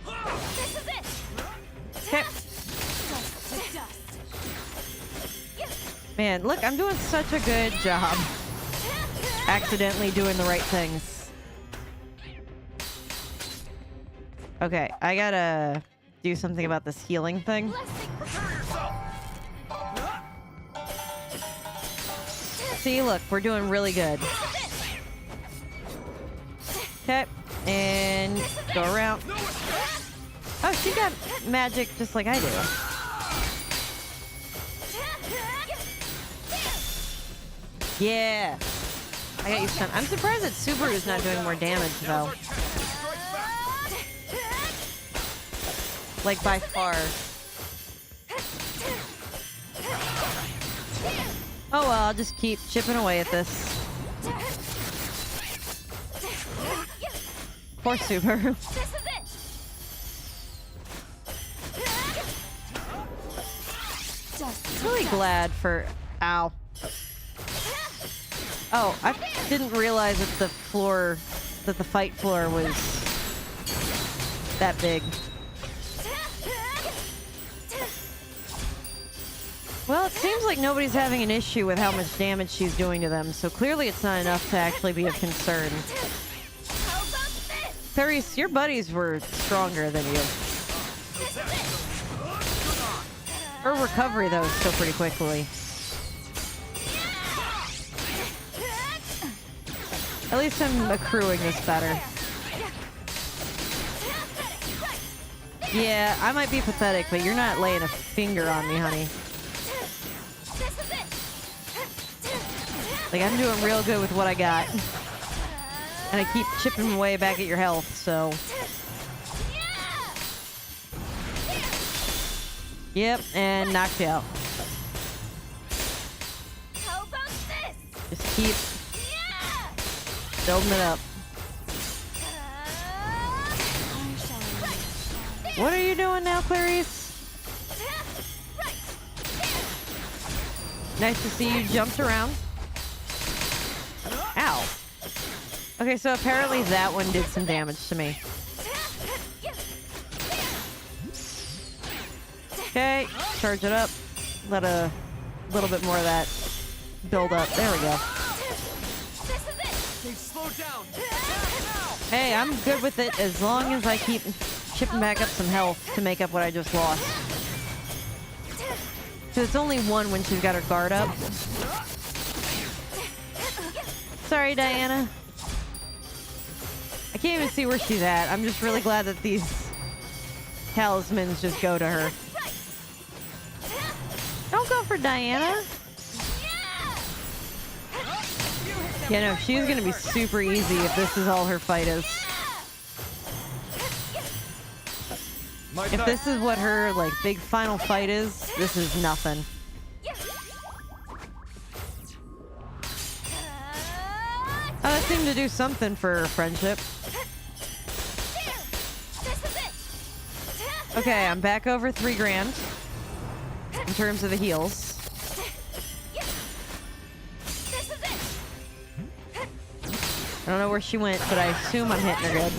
This is it! Okay. Dust to dust. Man, look, I'm doing such a good job. Accidentally doing the right things. Okay, I gotta do something about this healing thing. See, look, we're doing really good. Okay, and go around. Oh, she got magic just like I do. Yeah. I got you stunned. I'm surprised that Subaru's not doing more damage, though. Like, by far. Oh, well, I'll just keep chipping away at this. Poor Subaru. Really glad for... Ow. Oh, I didn't realize that the floor... That the fight floor was... that big. Well, it seems like nobody's having an issue with how much damage she's doing to them, so clearly it's not enough to actually be of concern. Clarice, your buddies were stronger than you. Her recovery, though, is still pretty quickly. At least I'm accruing this better. Yeah, I might be pathetic, but you're not laying a finger on me, honey. Like, I'm doing real good with what I got. And I keep chipping away back at your health, so... Yep, and knocked you out. How about this? Just keep building it up. What are you doing now, Clarice? Nice to see you jumped around. Ow. Okay, so apparently that one did some damage to me. Okay, charge it up. Let a little bit more of that build up. There we go. Hey, I'm good with it as long as I keep chipping back up some health to make up what I just lost. So it's only one when she's got her guard up. Sorry, Diana. I can't even see where she's at. I'm just really glad that these talismans just go to her. Don't go for Diana. Yeah, no, she's gonna be super easy if this is all her fight is. If this is what her, like, big final fight is, this is nothing. Oh, that seemed to do something for her friendship. Okay, I'm back over 3 grand in terms of the heals. I don't know where she went, but I assume I'm hitting her good.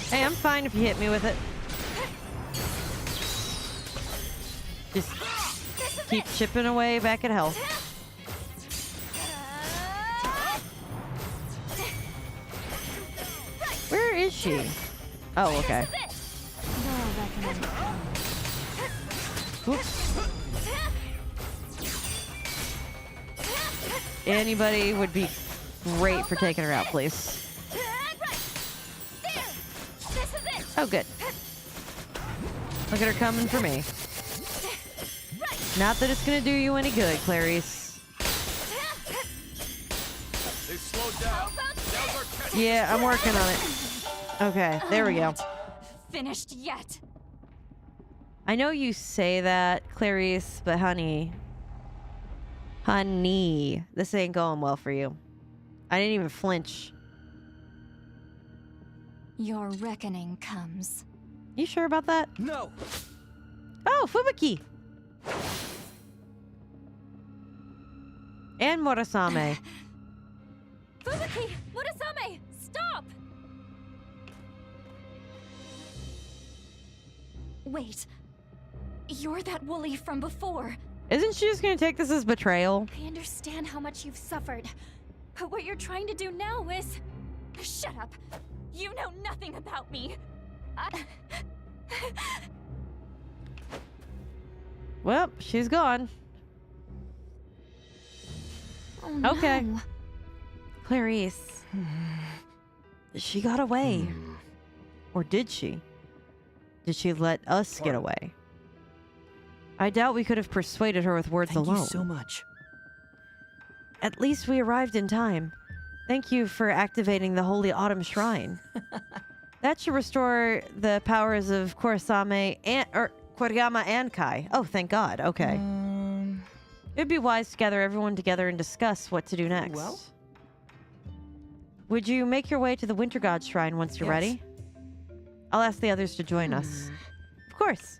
Hey, I'm fine if you hit me with it. Just keep chipping away back at health. Where is she? Oh, okay. Oops. Anybody would be great for taking her out, please. Oh, good. Look at her coming for me. Not that it's gonna do you any good, Clarice. Yeah, I'm working on it. Okay, there we go. Finished yet? I know you say that, Clarice, but honey, this ain't going well for you. I didn't even flinch. Your reckoning comes. You sure about that? No! Oh, Fubuki! And Murasame. Fubuki! Murasame! Stop! Wait. You're that Wooly from before. Isn't she just gonna take this as betrayal? I understand how much you've suffered. But what you're trying to do now is... Shut up. You know nothing about me. Well, she's gone. Oh, Okay. no. Clarice. She got away. Or did she? Did she let us get away? I doubt we could have persuaded her with words alone. Thank you so much. At least we arrived in time. Thank you for activating the Holy Autumn Shrine. That should restore the powers of Kurosame and Koriyama and Kai. Oh, thank God. Okay. It'd be wise to gather everyone together and discuss what to do next. Well? Would you make your way to the Winter God Shrine once you're ready? I'll ask the others to join us. Of course.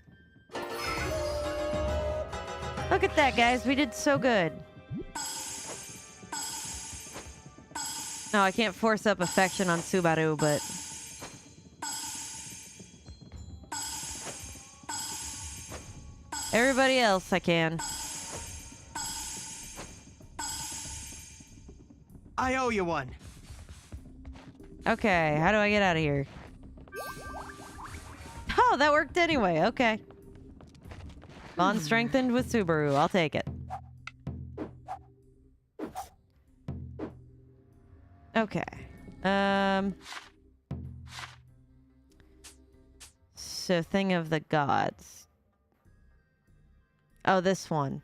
Look at that, guys. We did so good. No, I can't force up affection on Subaru, but... everybody else I can. I owe you one. Okay, how do I get out of here? Oh, that worked anyway. Okay. Bond strengthened with Subaru. I'll take it. Okay. So, Thing of the Gods. Oh, this one.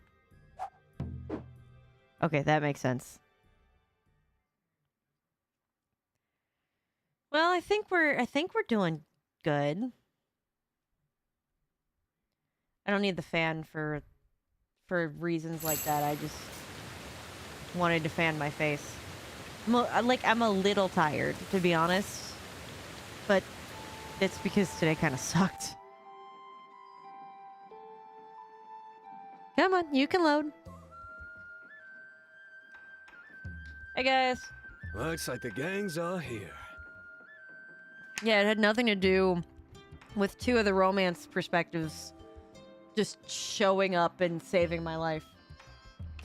Okay, that makes sense. Well, I think we're doing good. I don't need the fan for reasons like that. I just wanted to fan my face. I'm a little tired, to be honest. But it's because today kind of sucked. Come on, you can load. Hey, guys. Looks like the gang's all here. Yeah, it had nothing to do with two of the romance perspectives just showing up and saving my life.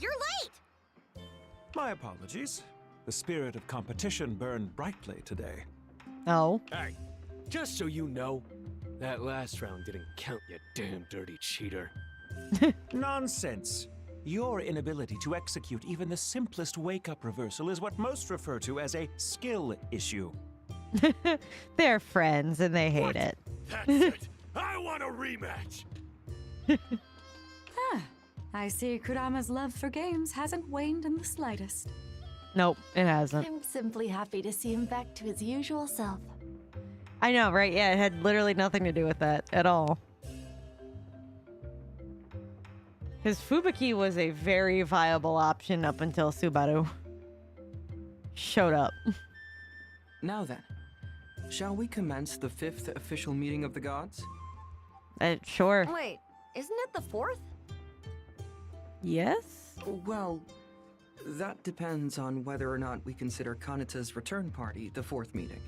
You're late! My apologies. The spirit of competition burned brightly today. Oh. Hey, just so you know, that last round didn't count, you damn dirty cheater. Nonsense. Your inability to execute even the simplest wake-up reversal is what most refer to as a skill issue. They're friends and they hate it. That's it. I want a rematch. I see Kurama's love for games hasn't waned in the slightest. Nope, it hasn't. I'm simply happy to see him back to his usual self. I know, right? Yeah, it had literally nothing to do with that at all. Because Fubuki was a very viable option up until Subaru showed up. Now then, shall we commence the 5th official meeting of the gods? Sure. Wait, isn't it the 4th? Yes? Well, that depends on whether or not we consider Kanata's return party the 4th meeting.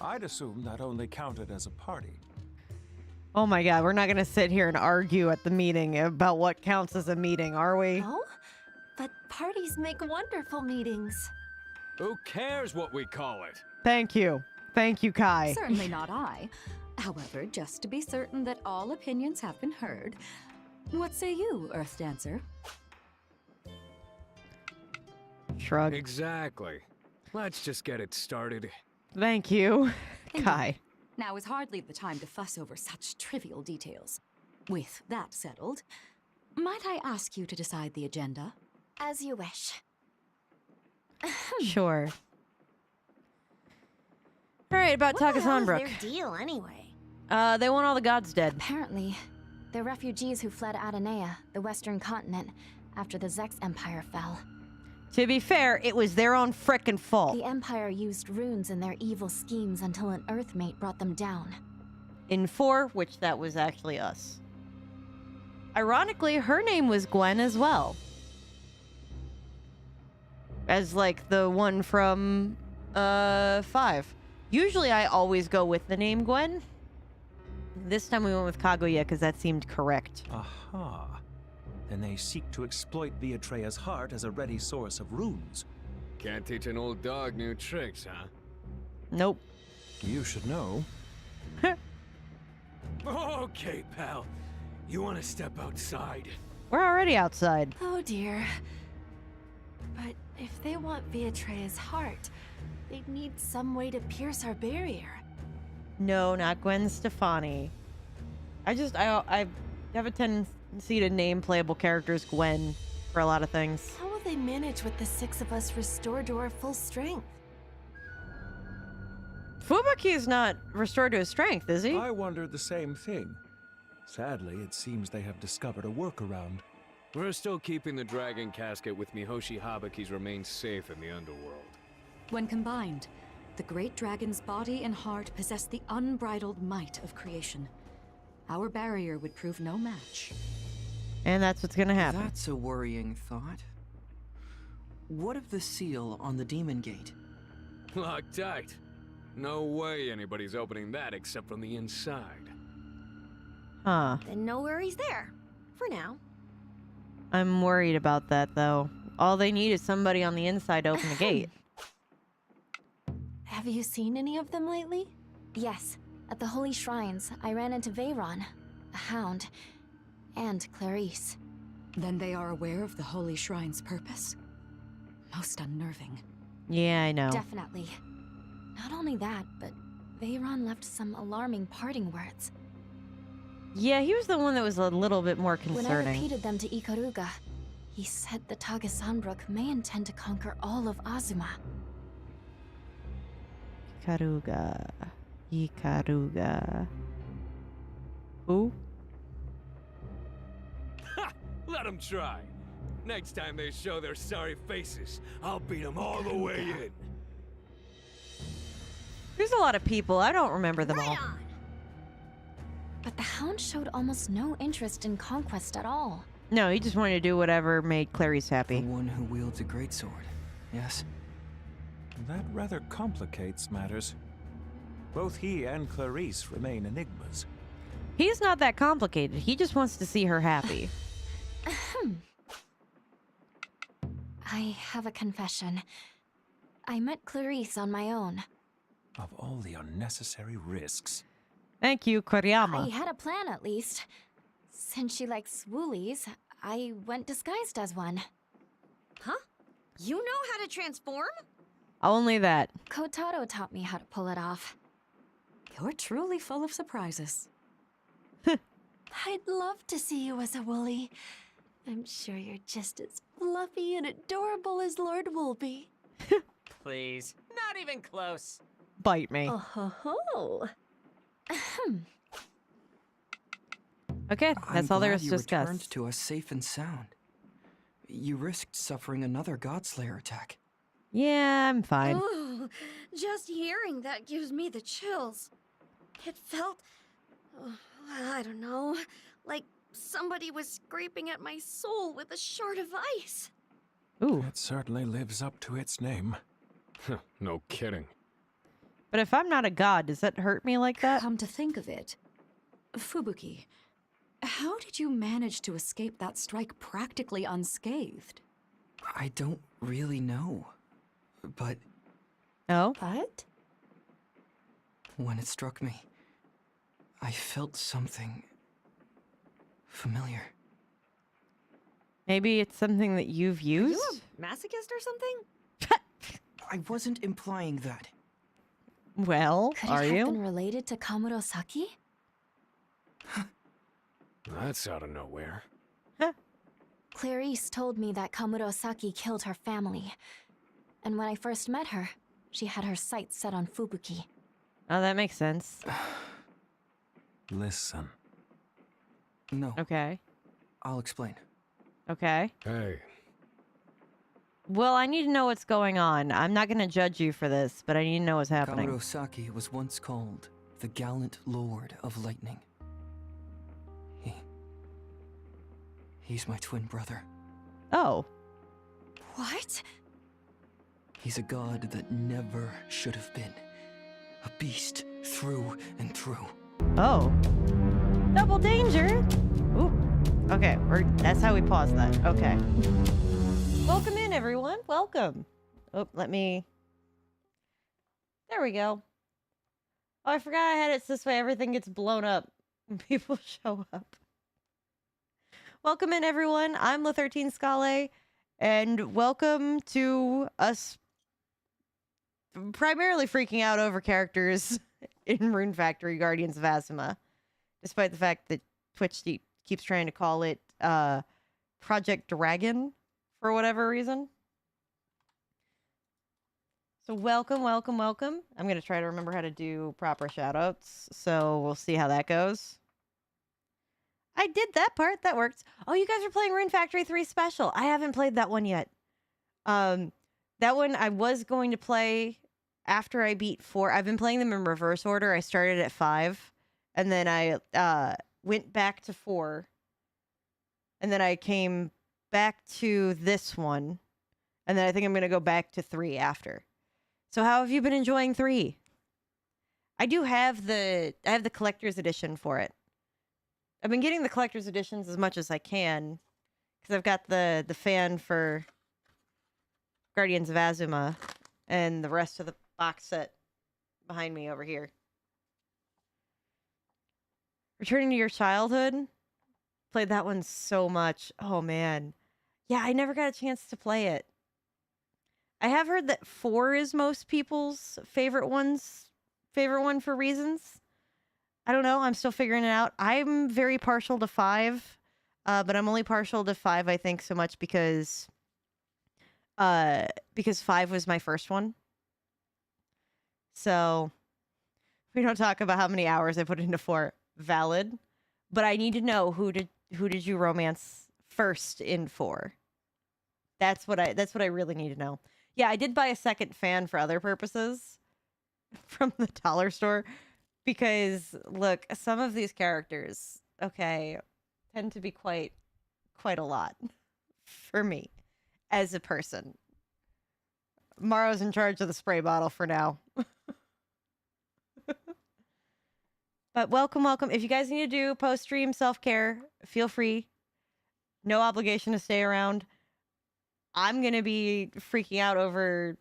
I'd assume that only counted as a party. Oh my god, we're not going to sit here and argue at the meeting about what counts as a meeting, are we? Oh? But parties make wonderful meetings. Who cares what we call it? Thank you. Thank you, Kai. Certainly not I. However, just to be certain that all opinions have been heard, what say you, Earth Dancer? Shrug. Exactly. Let's just get it started. Thank you, Indeed. Kai. Now is hardly the time to fuss over such trivial details. With that settled, might I ask you to decide the agenda? As you wish. Sure. All right, about What the hell is Takasanbrook. their deal anyway? They want all the gods dead. Apparently, they're refugees who fled Atenea, the western continent, after the Zex Empire fell. To be fair, it was their own frickin' fault. The Empire used runes in their evil schemes until an Earthmate brought them down. In 4, which that was actually us. Ironically, her name was Gwen as well. As, like, the one from, 5. Usually I always go with the name Gwen. This time we went with Kaguya because that seemed correct. Aha. Then they seek to exploit Beatrea's heart as a ready source of runes. Can't teach an old dog new tricks, huh? Nope. You should know. Okay, pal. You want to step outside? We're already outside. Oh dear. But if they want Beatrea's heart, they'd need some way to pierce our barrier. No, not Gwen Stefani. I have a tendency to name playable characters Gwen for a lot of things. How will they manage with the 6 of us restored to our full strength? Fubuki is not restored to his strength, is he? I wondered the same thing. Sadly, it seems they have discovered a workaround. We're still keeping the dragon casket with Mihoshi Habaki's remains safe in the underworld. When combined, the great dragon's body and heart possess the unbridled might of creation. Our barrier would prove no match. And that's what's gonna happen. That's a worrying thought. What of the seal on the demon gate? Locked tight. No way anybody's opening that except from the inside. Huh. Then no worries there. For now. I'm worried about that, though. All they need is somebody on the inside to open the gate. Have you seen any of them lately? Yes. At the holy shrines, I ran into Veyron, a hound, and Clarice. Then they are aware of the holy shrine's purpose? Most unnerving. Yeah, I know. Definitely. Not only that, but Veyron left some alarming parting words. Yeah, he was the one that was a little bit more When I concerning. repeated them to Ikaruga, he said the Tagesanbruk may intend to conquer all of Azuma. Ikaruga. Ikaruga. Who? Ha! Let them try. Next time they show their sorry faces, I'll beat them all the way in. There's a lot of people. I don't remember them all. But the Hound showed almost no interest in conquest at all. No, he just wanted to do whatever made Clarice The happy. one who wields a greatsword. Yes. That rather complicates matters. Both he and Clarice remain enigmas. He's not that complicated. He just wants to see her happy. I have a confession. I met Clarice on my own. Of all the unnecessary risks. Thank you, Koriyama. I had a plan at least. Since she likes woolies, I went disguised as one. Huh? You know how to transform? Only that. Kotaro taught me how to pull it off. You're truly full of surprises. I'd love to see you as a woolly. I'm sure you're just as fluffy and adorable as Lord Woolby. Please. Not even close. Bite me. Oh ho ho. Okay, that's all there is to You discuss. returned to us safe and sound. You risked suffering another Godslayer attack. Yeah, I'm fine. Oh, just hearing that gives me the chills. It felt, I don't know, like somebody was scraping at my soul with a shard of ice. Ooh. It certainly lives up to its name. No kidding. But if I'm not a god, does that hurt me like that? Come to think of it, Fubuki, how did you manage to escape that strike practically unscathed? I don't really know. But Oh? What? when it struck me, I felt something familiar. Maybe it's something that you've Are you used? a masochist or something? I wasn't implying that. Well, Could are it have you? been related to Kamurosaki? That's out of nowhere. Clarice told me that Kamurosaki killed her family. And when I first met her, she had her sights set on Fubuki. Oh, that makes sense. Listen. No, Okay. I'll explain. Okay. Hey, Well, I need to know what's going on. I'm not going to judge you for this, but I need to know what's happening. Kamurosaki was once called the gallant Lord of Lightning. He's my twin brother. Oh. What? He's a god that never should have been. A beast through and through. Oh. Double danger. Ooh. Okay, that's how we pause that. Okay. Welcome in, everyone. Welcome. Oh, let me... There we go. Oh, I forgot I had it this way. Everything gets blown up when people show up. Welcome in, everyone. I'm La13 Scale, and welcome to us primarily freaking out over characters in Rune Factory Guardians of Azuma, despite the fact that Twitch keeps trying to call it Project Dragon for whatever reason. So welcome, welcome, welcome. I'm going to try to remember how to do proper shoutouts, so we'll see how that goes. I did that part. That worked. Oh, you guys are playing Rune Factory 3 Special. I haven't played that one yet. That one I was going to play after I beat 4. I've been playing them in reverse order. I started at 5, and then I went back to 4, and then I came back to this one, and then I think I'm going to go back to 3 after. So how have you been enjoying 3? I have the collector's edition for it. I've been getting the collector's editions as much as I can because I've got the fan for Guardians of Azuma and the rest of the box set behind me over here. Returning to Your Childhood. Played that one so much. Oh, man. Yeah, I never got a chance to play it. I have heard that 4 is most people's favorite one for reasons. I don't know. I'm still figuring it out. I'm very partial to 5, but I'm only partial to 5, I think, so much because 5 was my first one. So we don't talk about how many hours I put into 4. Valid, but I need to know who did you romance first in 4. That's what I really need to know. Yeah, I did buy a second fan for other purposes from the dollar store because look, some of these characters, okay, tend to be quite a lot for me as a person. Maro's in charge of the spray bottle for now. But welcome. If you guys need to do post-stream self-care, feel free. No obligation to stay around. I'm going to be freaking out over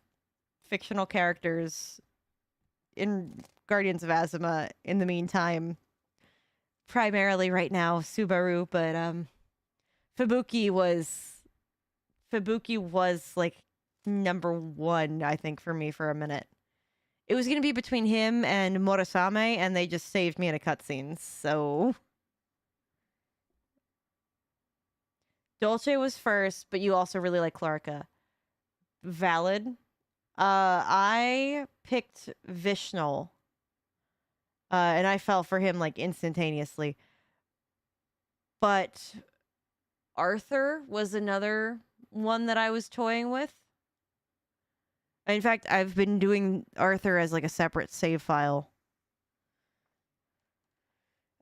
fictional characters in Guardians of Azuma in the meantime. Primarily right now, Subaru, but Fubuki was like number 1, I think, for me for a minute. It was going to be between him and Murasame, and they just saved me in a cutscene, so... Dolce was first, but you also really like Clarika. Valid. I picked Vishnu, and I fell for him, like, instantaneously. But Arthur was another one that I was toying with. In fact, I've been doing Arthur as like a separate save file.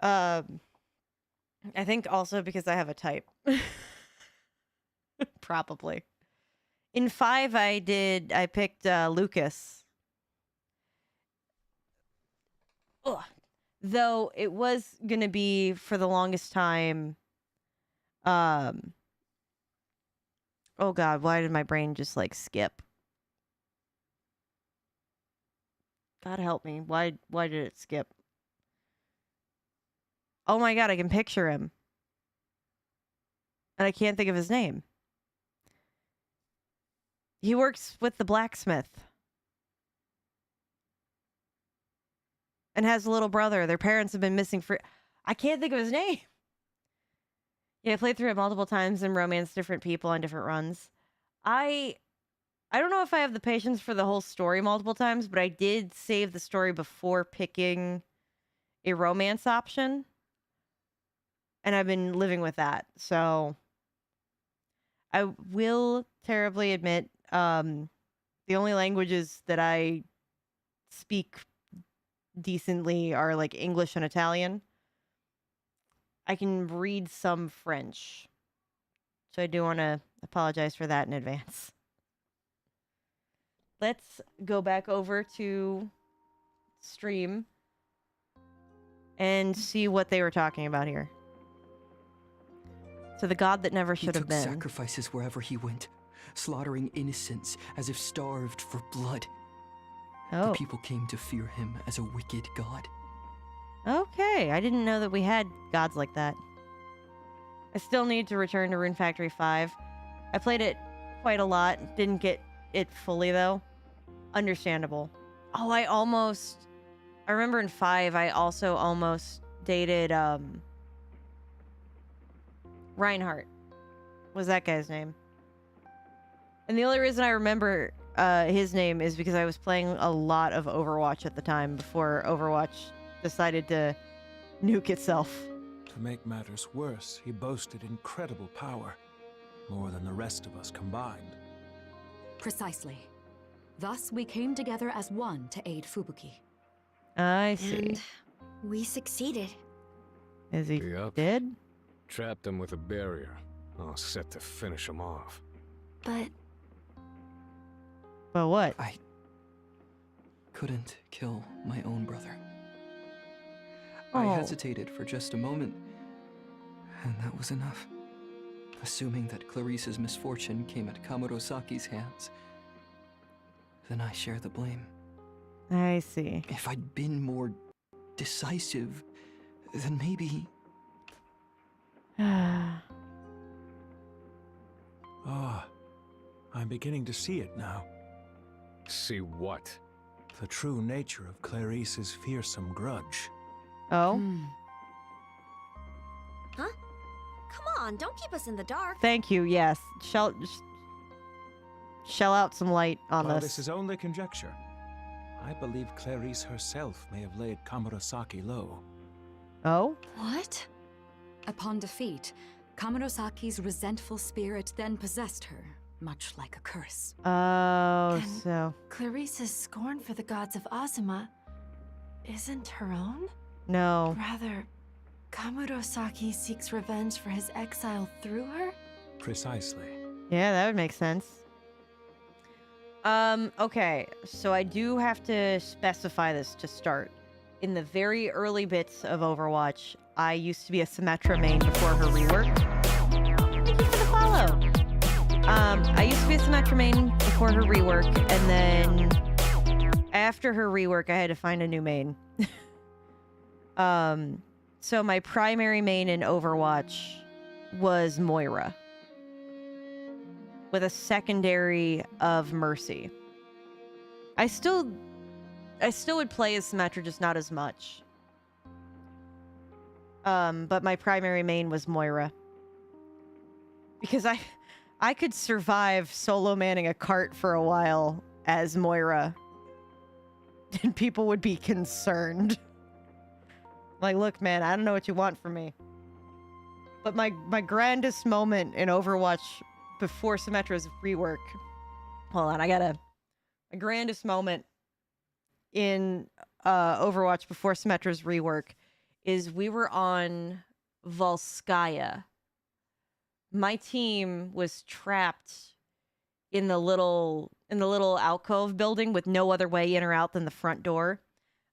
I think also because I have a type. Probably. In 5, I picked Lucas. Ugh. Though it was gonna be for the longest time. Oh God, why did my brain just like skip? God help me. Why did it skip? Oh my God, I can picture him. And I can't think of his name. He works with the blacksmith. And has a little brother. Their parents have been missing for... I can't think of his name. Yeah, I played through it multiple times and romanced different people on different runs. I don't know if I have the patience for the whole story multiple times, but I did save the story before picking a romance option. And I've been living with that. So I will terribly admit, the only languages that I speak decently are like English and Italian. I can read some French. So I do want to apologize for that in advance. Let's go back over to stream and see what they were talking about here. So the god that never should have been. He took sacrifices wherever he went, slaughtering innocents as if starved for blood. Oh. The people came to fear him as a wicked god. Okay, I didn't know that we had gods like that. I still need to return to Rune Factory 5. I played it quite a lot. Didn't get it fully, though. Understandable. Oh, I remember in 5, I also almost dated, Reinhardt. Was that guy's name. And the only reason I remember his name is because I was playing a lot of Overwatch at the time before Overwatch decided to nuke itself. To make matters worse, he boasted incredible power, more than the rest of us combined. Precisely. Thus, we came together as one to aid Fubuki. I see. And we succeeded. Is he Yep. dead? Trapped him with a barrier, all set to finish him off. But But what? I couldn't kill my own brother. I Oh. hesitated for just a moment, and that was enough. Assuming that Clarice's misfortune came at Kamurosaki's hands, then I share the blame. I see. If I'd been more decisive, then maybe... Ah, I'm beginning to see it now. See what? The true nature of Clarice's fearsome grudge. Oh? Huh? Come on, don't keep us in the dark. Thank you, yes. Shell out some light on While this. this is only conjecture, I believe Clarice herself may have laid Kamurosaki low. Oh? What? Upon defeat, Kamurosaki's resentful spirit then possessed her, much like a curse. Oh, Can- so... Clarice's scorn for the gods of Azuma isn't her own? No. Rather, Kamurosaki seeks revenge for his exile through her? Precisely. Yeah, that would make sense. Okay, so I do have to specify this to start. In the very early bits of Overwatch, I used to be a Symmetra main before her rework. Thank you for the follow! I used to be a Symmetra main before her rework, and then after her rework, I had to find a new main. So my primary main in Overwatch was Moira, with a secondary of Mercy. I still would play as Symmetra, just not as much. But my primary main was Moira. Because I could survive solo manning a cart for a while as Moira. And people would be concerned. Like, look, man, I don't know what you want from me. But my grandest moment in Overwatch before Symmetra's rework. Hold on, my grandest moment in Overwatch before Symmetra's rework is we were on Volskaya. My team was trapped in the little alcove building with no other way in or out than the front door.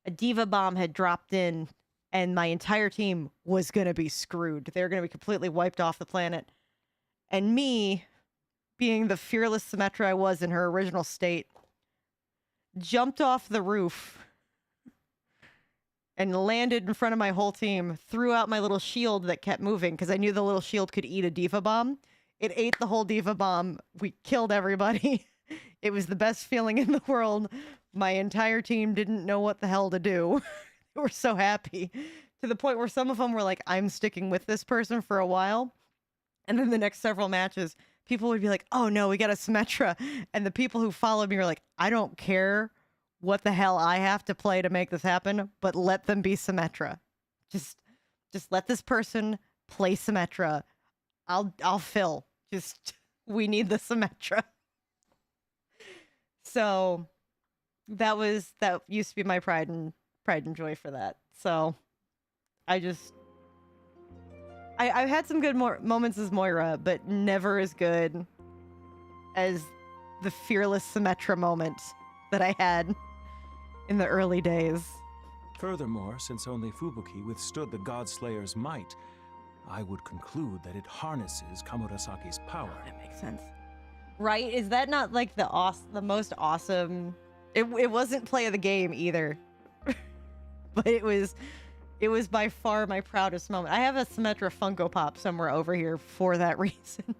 A diva bomb had dropped in, and my entire team was gonna be screwed. They were gonna be completely wiped off the planet. And me, being the fearless Symmetra I was in her original state, jumped off the roof and landed in front of my whole team, threw out my little shield that kept moving because I knew the little shield could eat a diva bomb. It ate the whole diva bomb. We killed everybody. It was the best feeling in the world. My entire team didn't know what the hell to do. They were so happy, to the point where some of them were like, I'm sticking with this person for a while. And then the next several matches, people would be like, oh no, we got a Symmetra. And the people who followed me were like, I don't care what the hell I have to play to make this happen, but let them be Symmetra. Just let this person play Symmetra. I'll fill. We need the Symmetra. So that used to be my pride and joy for that. So I've had some good moments as Moira, but never as good as the fearless Symmetra moment that I had in the early days. Furthermore, since only Fubuki withstood the Godslayer's might, I would conclude that it harnesses Kamurosaki's power. That makes sense. Right? Is that not like the most awesome... It wasn't play of the game either. But it was by far my proudest moment. I have a Symmetra Funko Pop somewhere over here for that reason.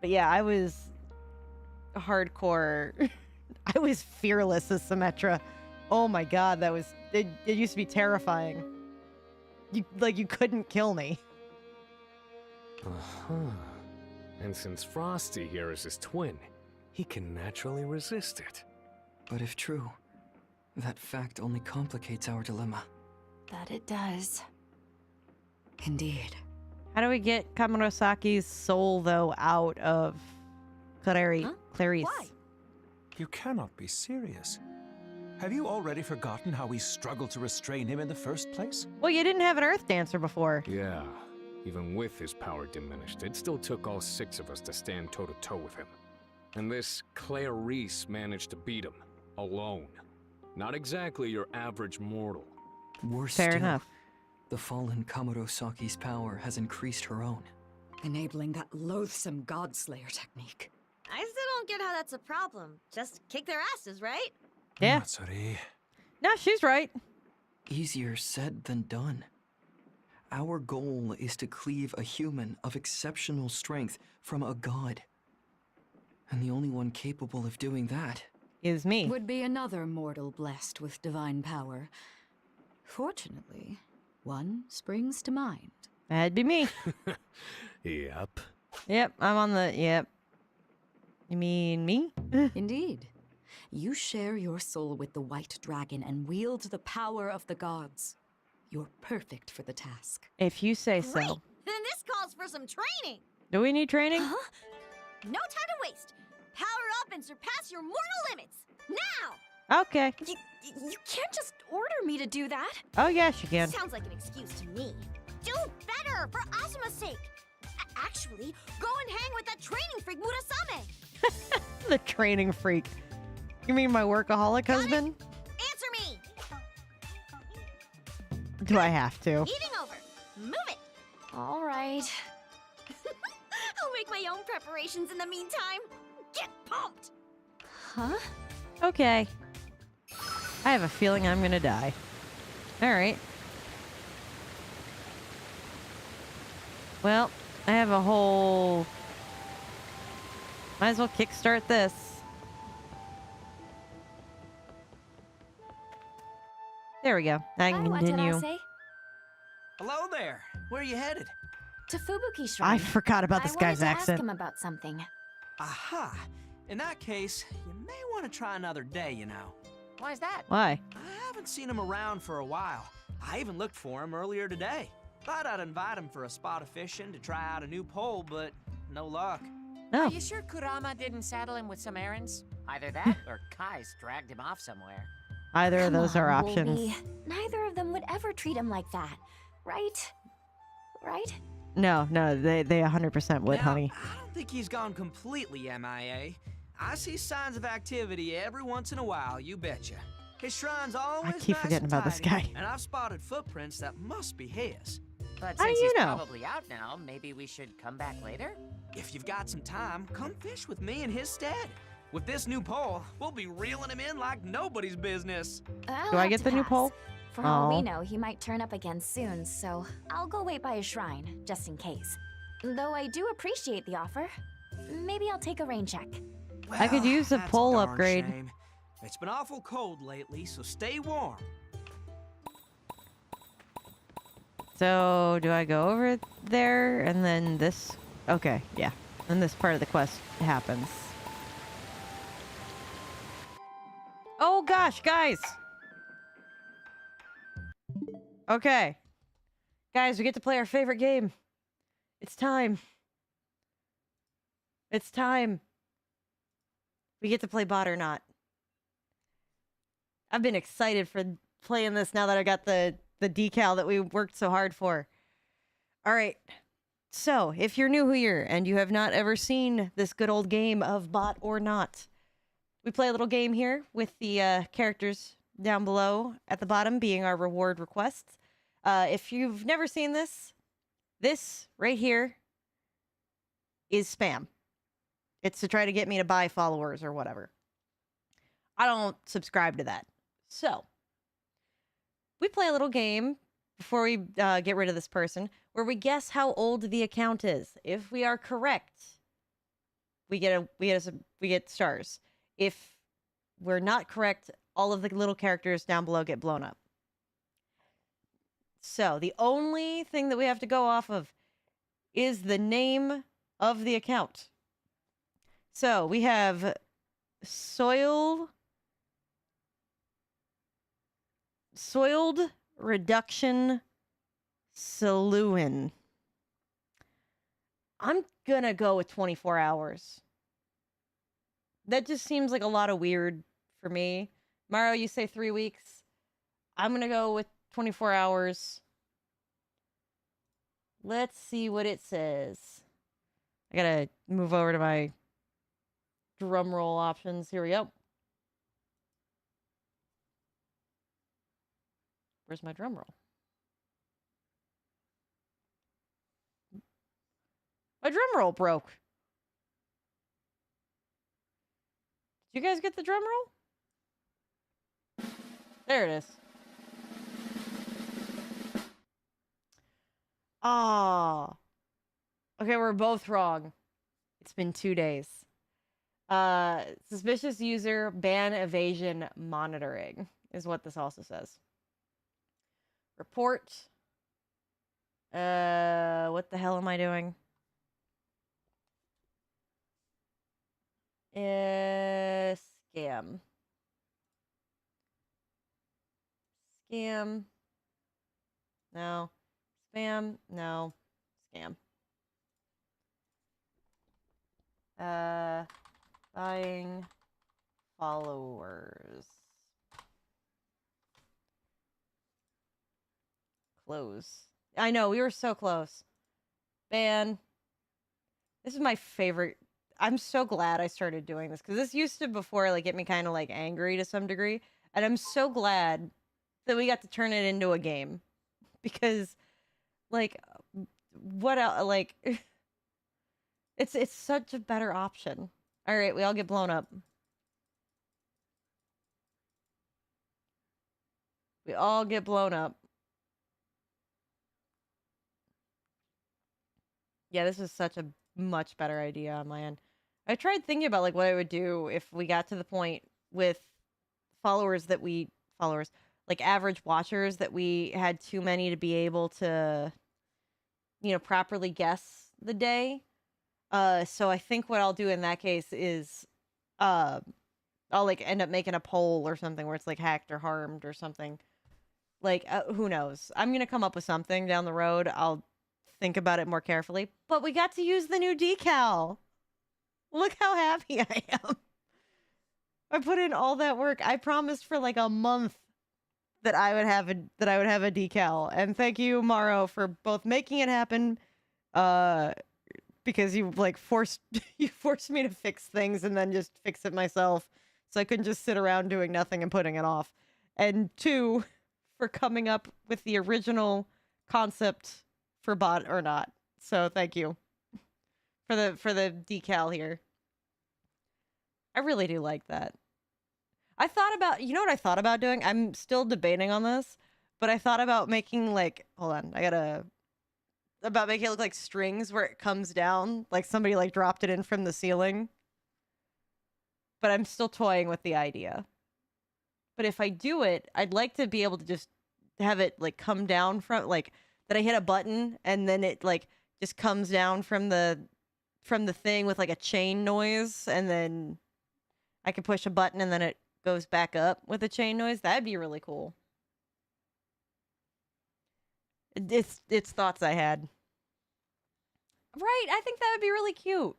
But yeah, I was hardcore. I was fearless as Symmetra. Oh my god, it used to be terrifying. You couldn't kill me. Uh-huh. And since Frosty here is his twin, he can naturally resist it. But if true, that fact only complicates our dilemma. That it does. Indeed. How do we get Kamurosaki's soul, though, out of Clarice? Why? You cannot be serious. Have you already forgotten how we struggled to restrain him in the first place? Well, you didn't have an Earth Dancer before. Yeah, even with his power diminished, it still took all 6 of us to stand toe-to-toe with him. And this Clarice managed to beat him, alone. Not exactly your average mortal. Worse Fair still, enough. the fallen Kamurosaki's power has increased her own. Enabling that loathsome Godslayer technique. I still don't get how that's a problem. Just kick their asses, right? Yeah. Matsuri. No, she's right. Easier said than done. Our goal is to cleave a human of exceptional strength from a god. And the only one capable of doing that is me. Would be another mortal blessed with divine power. Fortunately, one springs to mind. That'd be me. Yep. Yep, I'm on the... Yep. You mean me? Indeed. You share your soul with the White Dragon and wield the power of the gods. You're perfect for the task. If you say Great! so. Then this calls for some training! Do we need training? Huh? No time to waste! Power up and surpass your mortal limits! Now! Okay. You can't just order me to do that! Oh, yes, you can. Sounds like an excuse to me. Do better, for Azuma's sake! Actually, go and hang with that training freak Murasame! The training freak. You mean my workaholic husband? Answer me! Do I have to? Eating over! Move it! All right. I'll make my own preparations in the meantime! Get pumped! Huh? Okay. I have a feeling I'm gonna die. Alright. Well, I have a whole... Might as well kickstart this. There we go. I can continue. What did I say? Hello there. Where are you headed? To Fubuki Shrine. I forgot about this guy's I wanted to accent. ask him about something. Aha. In that case, you may want to try another day, you know. Why is that? Why? I haven't seen him around for a while. I even looked for him earlier today. Thought I'd invite him for a spot of fishing to try out a new pole, but no luck. No. Are you sure Kurama didn't saddle him with some errands? Either that or Kai's dragged him off somewhere. Either of those Come are on, options. Wolby. Neither of them would ever treat him like that, right? Right? No, they 100% would, Now, honey. I don't think he's gone completely MIA. I see signs of activity every once in a while, you betcha. His shrine's always I keep nice forgetting and about this tidy, guy. and I've spotted footprints that must be his. But How do since you he's know? probably out now, maybe we should come back later? If you've got some time, come fish with me in his stead. With this new pole, we'll be reeling him in like nobody's business. I'll Do I have get to the new pass. pole? For all Oh. we know, he might turn up again soon, so I'll go wait by his shrine, just in case. Though I do appreciate the offer. Maybe I'll take a rain check. I could use a that's pole darn upgrade. shame. It's been awful cold lately, so stay warm. So, do I go over there and then this? Okay, yeah. Then this part of the quest happens. Oh gosh, guys! Okay. Guys, we get to play our favorite game. It's time. It's time. We get to play Bot or Not. I've been excited for playing this now that I got the decal that we worked so hard for. All right. So, if you're new here and you have not ever seen this good old game of Bot or Not, we play a little game here with the characters down below at the bottom being our reward requests. If you've never seen this right here is spam. It's to try to get me to buy followers or whatever. I don't subscribe to that. So, we play a little game before we get rid of this person where we guess how old the account is. If we are correct, we get stars. If we're not correct, all of the little characters down below get blown up. So, the only thing that we have to go off of is the name of the account. So, we have Soiled Reduction Saloon. I'm gonna go with 24 hours. That just seems like a lot of weird for me. Mario, you say 3 weeks. I'm gonna go with 24 hours. Let's see what it says. I gotta move over to my drum roll options. Here we go. Where's my drum roll? My drum roll broke. Did you guys get the drum roll? There it is. Ah. Okay, we're both wrong. It's been 2 days. Suspicious user ban evasion monitoring is what this also says. Report. What the hell am I doing? Scam. Scam. No. Spam. No. Scam. Buying followers. Close. I know, we were so close. Ban. This is my favorite. I'm so glad I started doing this, because this used to before like get me kind of like angry to some degree. And I'm so glad that we got to turn it into a game. Because like what else, like it's such a better option. All right, we all get blown up. We all get blown up. Yeah, this is such a much better idea on my end. I tried thinking about like what I would do if we got to the point with followers, like average watchers, that we had too many to be able to, you know, properly guess the day. So I think what I'll do in that case is I'll like end up making a poll or something where it's like hacked or harmed or something. Like who knows? I'm gonna come up with something down the road. I'll think about it more carefully. But we got to use the new decal. Look how happy I am. I put in all that work. I promised for like a month that I would have a decal. And thank you, Maro, for both making it happen, because you like forced me to fix things and then just fix it myself, so I couldn't just sit around doing nothing and putting it off. And 2, for coming up with the original concept for bot or not. So thank you for the decal here. I really do like that. I thought about, you know what I thought about doing? I'm still debating on this, but I thought about making like, hold on, about making it look like strings where it comes down, like somebody like dropped it in from the ceiling. But I'm still toying with the idea. But if I do it, I'd like to be able to just have it like come down from, like, that I hit a button and then it like just comes down from the thing with like a chain noise, and then I can push a button and then it goes back up with a chain noise. That'd be really cool. It's thoughts I had. Right, I think that would be really cute.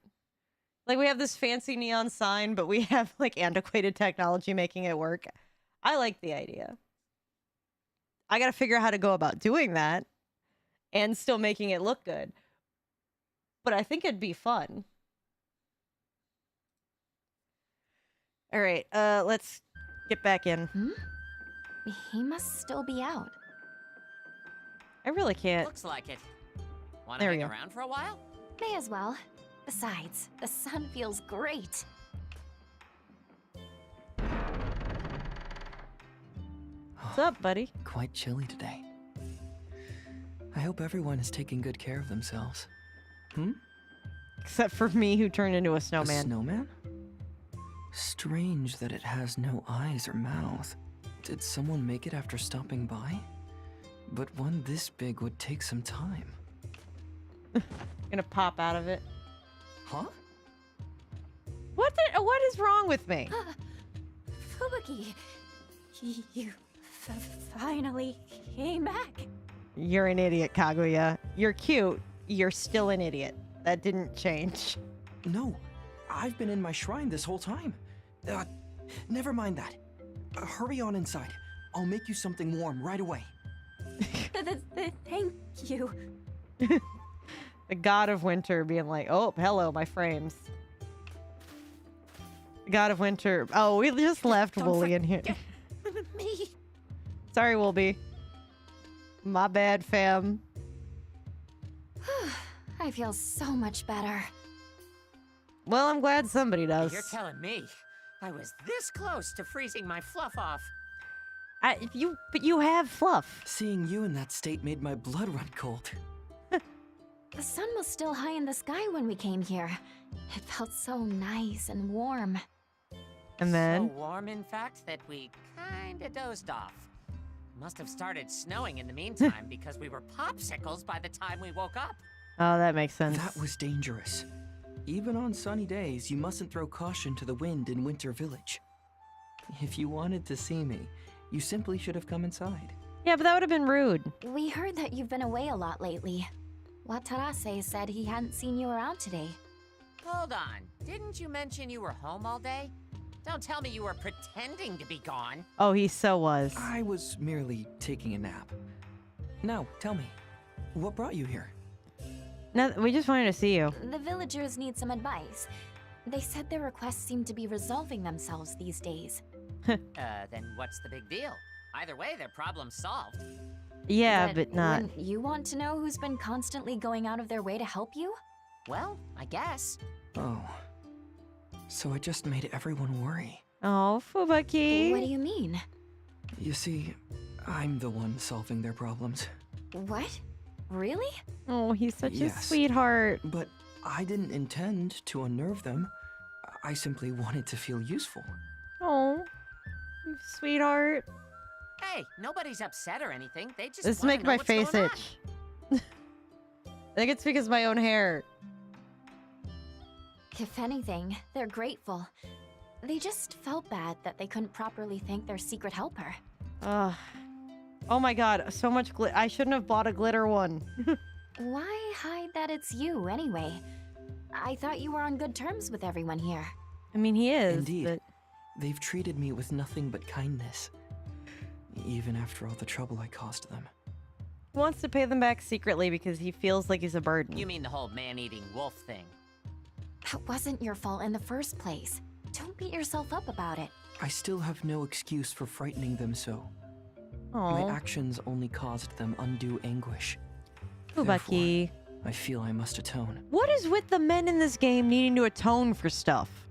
Like, we have this fancy neon sign, but we have like antiquated technology making it work. I like the idea. I gotta figure out how to go about doing that and still making it look good. But I think it'd be fun. All right, let's get back in. He must still be out. I really can't. Looks like it. Want to There we hang go. around for a while? May as well. Besides, the sun feels great. What's up, buddy? Quite chilly today. I hope everyone is taking good care of themselves. Except for me, who turned into a snowman. A snowman? Strange that it has no eyes or mouth. Did someone make it after stopping by? But one this big would take some time. Gonna pop out of it. Huh? What is wrong with me? Fubuki, you finally came back. You're an idiot, Kaguya. You're cute. You're still an idiot. That didn't change. No, I've been in my shrine this whole time. Never mind that. Hurry on inside. I'll make you something warm right away. Thank you. The god of winter being like, oh, hello, my frames. The god of winter. Oh, we just left Wooly in here. Me. Sorry, Woolby. My bad, fam. I feel so much better. Well, I'm glad somebody does. You're telling me I was this close to freezing my fluff off. But you have fluff. Seeing you in that state made my blood run cold. The sun was still high in the sky when we came here. It felt so nice and warm. And then? So warm, in fact, that we kinda dozed off. Must have started snowing in the meantime because we were popsicles by the time we woke up. Oh, that makes sense. That was dangerous. Even on sunny days, you mustn't throw caution to the wind in Winter Village. If you wanted to see me, you simply should have come inside. Yeah, but that would have been rude. We heard that you've been away a lot lately. Watarase said he hadn't seen you around today. Hold on. Didn't you mention you were home all day? Don't tell me you were pretending to be gone. Oh, he so was. I was merely taking a nap. Now, tell me, what brought you here? No, we just wanted to see you. The villagers need some advice. They said their requests seem to be resolving themselves these days. Then what's the big deal? Either way, their problem's solved. Yeah, but not. Wouldn't you want to know who's been constantly going out of their way to help you? Well, I guess. Oh. So I just made everyone worry. Oh, Fubaki. What do you mean? You see, I'm the one solving their problems. What? Really? Oh, he's such a Yes. sweetheart. But I didn't intend to unnerve them. I simply wanted to feel useful. Oh, sweetheart. Hey, nobody's upset or anything. They just This wanna makes know my what's face going on. itch. I think it's because of my own hair. If anything, they're grateful. They just felt bad that they couldn't properly thank their secret helper. Ugh. Oh my god, so much glitter. I shouldn't have bought a glitter one. Why hide that it's you, anyway? I thought you were on good terms with everyone here. I mean, he is. Indeed. But... They've treated me with nothing but kindness. Even after all the trouble I caused them. He wants to pay them back secretly because he feels like he's a burden. You mean the whole man-eating wolf thing? That wasn't your fault in the first place. Don't beat yourself up about it. I still have no excuse for frightening them so. Aw. My actions only caused them undue anguish. Fubaki. Therefore, I feel I must atone. What is with the men in this game needing to atone for stuff?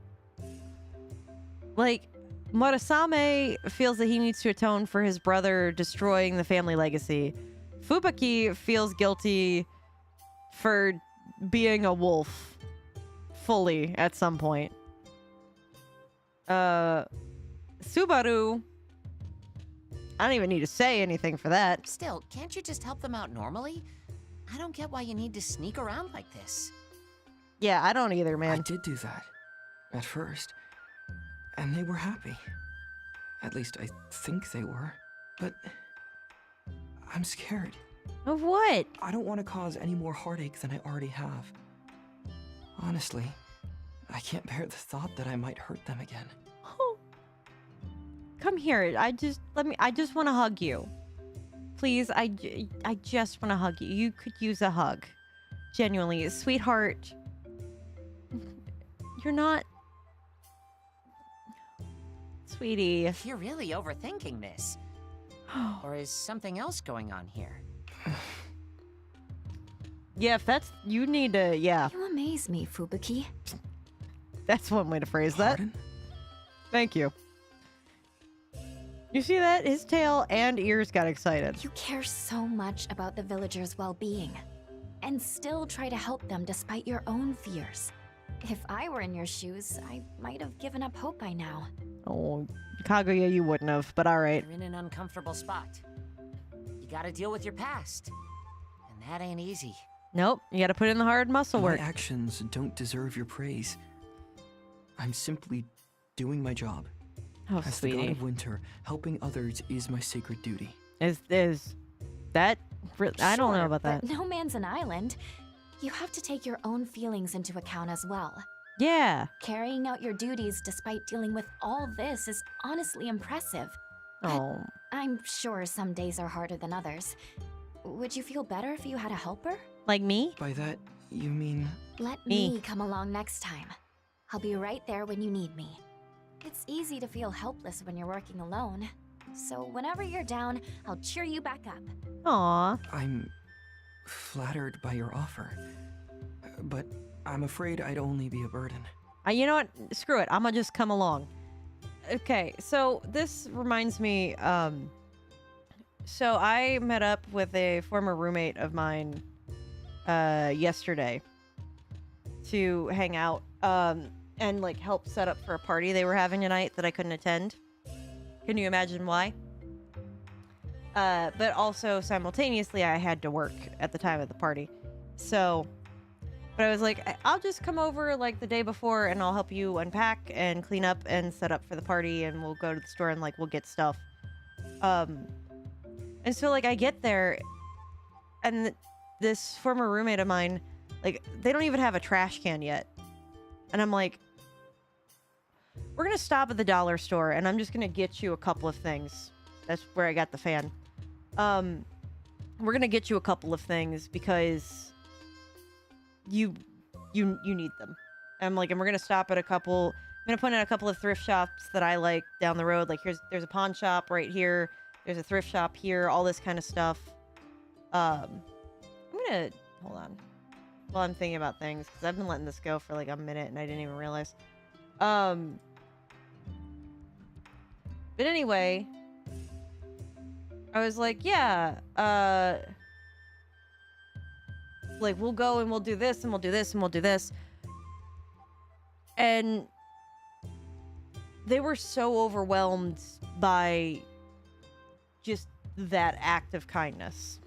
Like, Murasame feels that he needs to atone for his brother destroying the family legacy. Fubaki feels guilty for being a wolf. Fully, at some point. Subaru... I don't even need to say anything for that. Still, can't you just help them out normally? I don't get why you need to sneak around like this. Yeah, I don't either, I man. did do that. At first. And they were happy. At least I think they were. But... I'm scared. Of what? I don't want to cause any more heartache than I already have. Honestly, I can't bear the thought that I might hurt them again. Oh. Come here. I just want to hug you. Please, I just want to hug you. You could use a hug. Genuinely, sweetheart. You're not... Sweetie. You're really overthinking this. Or is something else going on here? Yeah, if that's... You need to... Yeah. You amaze me, Fubaki. That's one way to phrase Pardon? that. Thank you. You see that? His tail and ears got excited. You care so much about the villagers' well-being. And still try to help them despite your own fears. If I were in your shoes, I might have given up hope by now. Oh, Kaguya, you wouldn't have, but alright. You're in an uncomfortable spot. You gotta deal with your past. And that ain't easy. Nope, you gotta put in the hard muscle work. My actions don't deserve your praise. I'm simply doing my job. Oh, As the god sweetie. of winter, helping others is my sacred duty. Is that... I don't know Sure, about that. But no man's an island. You have to take your own feelings into account as well. Yeah. Carrying out your duties despite dealing with all this is honestly impressive. Oh. I'm sure some days are harder than others. Would you feel better if you had a helper? Like me? By that, you mean... Let Me. me come along next time. I'll be right there when you need me. It's easy to feel helpless when you're working alone. So whenever you're down, I'll cheer you back up. Aw. I'm flattered by your offer. But I'm afraid I'd only be a burden. You know what? Screw it. I'm gonna just come along. Okay, so this reminds me, so I met up with a former roommate of mine yesterday to hang out and like help set up for a party they were having tonight that I couldn't attend. Can you imagine why? But also simultaneously I had to work at the time of the party. So, but I was like, I'll just come over like the day before and I'll help you unpack and clean up and set up for the party, and we'll go to the store and like we'll get stuff. And so like I get there and this former roommate of mine, like they don't even have a trash can yet. And I'm like, we're going to stop at the dollar store and I'm just going to get you a couple of things. That's where I got the fan. We're going to get you a couple of things because you need them. And I'm like, and we're going to stop at a couple. I'm going to point out a couple of thrift shops that I like down the road. Like there's a pawn shop right here. There's a thrift shop here, all this kind of stuff. I'm going to hold on while I'm thinking about things, because I've been letting this go for like a minute and I didn't even realize. But anyway, I was like, yeah, like we'll go and we'll do this and we'll do this and we'll do this. And they were so overwhelmed by just that act of kindness.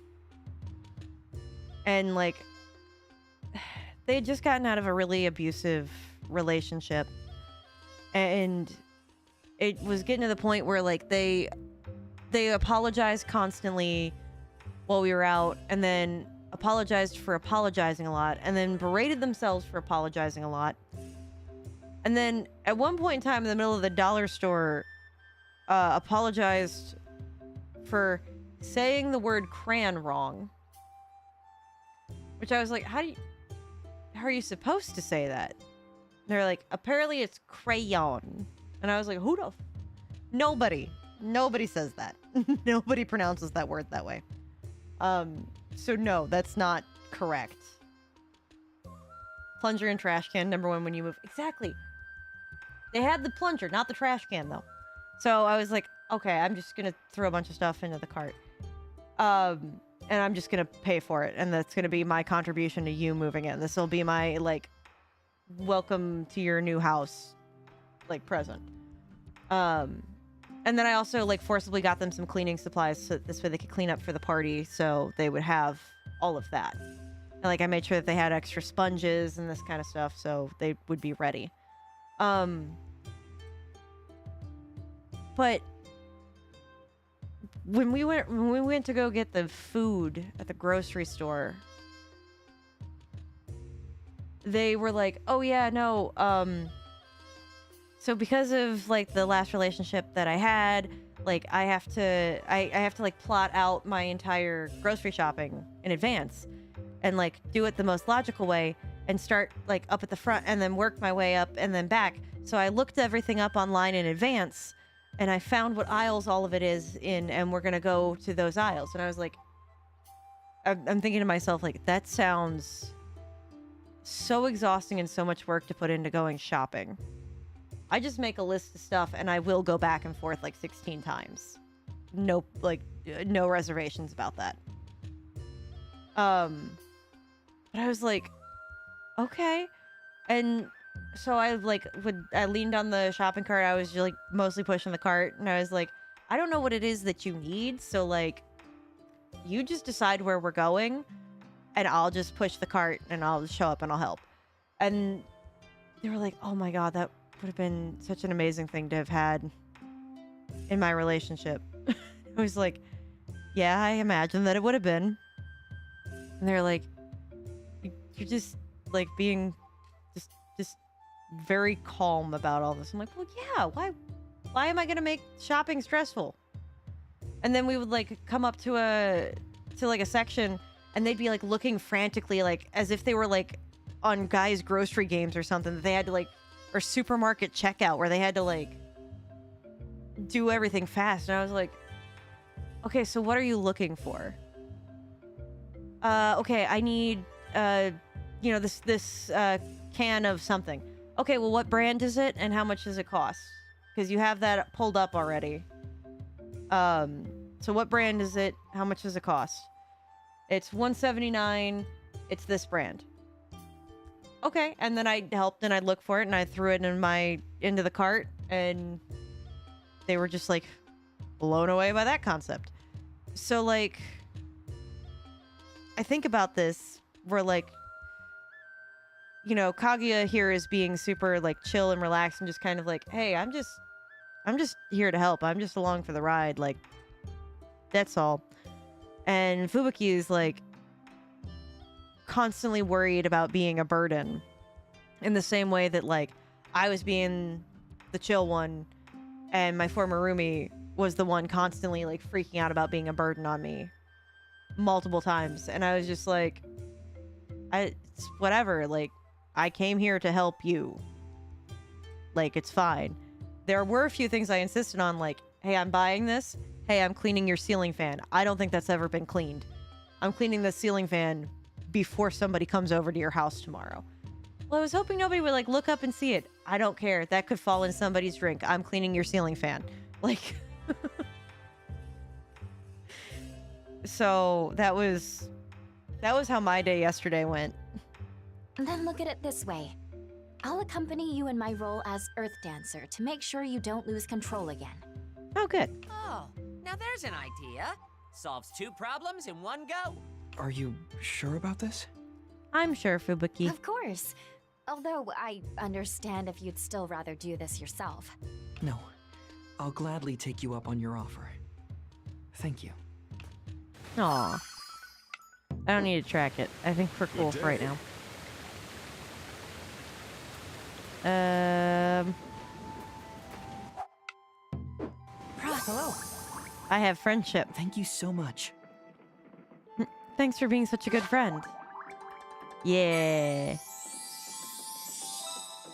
And like, they had just gotten out of a really abusive relationship. And it was getting to the point where like they apologized constantly while we were out, and then apologized for apologizing a lot, and then berated themselves for apologizing a lot. And then at one point in time in the middle of the dollar store, apologized for saying the word crayon wrong. Which I was like, how are you supposed to say that? And they're like, apparently it's crayon. And I was like, nobody says that. Nobody pronounces that word that way. So no, that's not correct. Plunger and trash can, number one when you move. Exactly. They had the plunger, not the trash can though. So I was like, okay, I'm just gonna throw a bunch of stuff into the cart. And I'm just gonna pay for it, and that's gonna be my contribution to you moving in. This will be my like welcome to your new house like present. And then I also like forcibly got them some cleaning supplies so this way they could clean up for the party, so they would have all of that. And like I made sure that they had extra sponges and this kind of stuff so they would be ready. But when we went to go get the food at the grocery store, they were like, oh yeah, no, so because of like the last relationship that I had, like I have to like plot out my entire grocery shopping in advance and like do it the most logical way and start like up at the front and then work my way up and then back. So I looked everything up online in advance and I found what aisles all of it is in, and we're gonna go to those aisles. And I was like, I'm thinking to myself, like, that sounds so exhausting and so much work to put into going shopping. I just make a list of stuff and I will go back and forth like 16 times. No, like, no reservations about that. But I was like, okay. And so I like I leaned on the shopping cart. I was just like mostly pushing the cart, and I was like, I don't know what it is that you need, so like you just decide where we're going and I'll just push the cart and I'll show up and I'll help. And they were like, oh my god, that would have been such an amazing thing to have had in my relationship. I was like, yeah, I imagine that it would have been. And they're like, you're just like being just very calm about all this. I'm like, well, yeah, why am I gonna make shopping stressful? And then we would like come up to like a section and they'd be like looking frantically, like as if they were like on guys' grocery games or something, that they had to like, or supermarket checkout where they had to like do everything fast. And I was like, okay, so what are you looking for? Okay, I need you know, this can of something. Okay, well, what brand is it and how much does it cost? Because you have that pulled up already. So what brand is it? How much does it cost? It's $179. it's this brand. Okay, and then I helped and I looked for it and I threw it into the cart, and they were just like blown away by that concept. So like, I think about this, where like, you know, Kaguya here is being super like chill and relaxed and just kind of like, hey, I'm just here to help. I'm just along for the ride. Like, that's all. And Fubuki is like constantly worried about being a burden, in the same way that like I was being the chill one and my former roomie was the one constantly like freaking out about being a burden on me multiple times. And I was just like, it's whatever. Like, I came here to help you. Like, it's fine. There were a few things I insisted on, like, hey, I'm buying this. Hey, I'm cleaning your ceiling fan. I don't think that's ever been cleaned. I'm cleaning the ceiling fan before somebody comes over to your house tomorrow. Well, I was hoping nobody would, like, look up and see it. I don't care. That could fall in somebody's drink. I'm cleaning your ceiling fan. Like... So, that was how my day yesterday went. Then look at it this way. I'll accompany you in my role as Earth Dancer to make sure you don't lose control again. Oh, good. Oh, now there's an idea. Solves 2 problems in one go. Are you sure about this? I'm sure, Fubuki. Of course. Although I understand if you'd still rather do this yourself. No. I'll gladly take you up on your offer. Thank you. Aw. I don't need to track it. I think we're cool right now. Hello. I have friendship. Thank you so much. Thanks for being such a good friend. Yeah.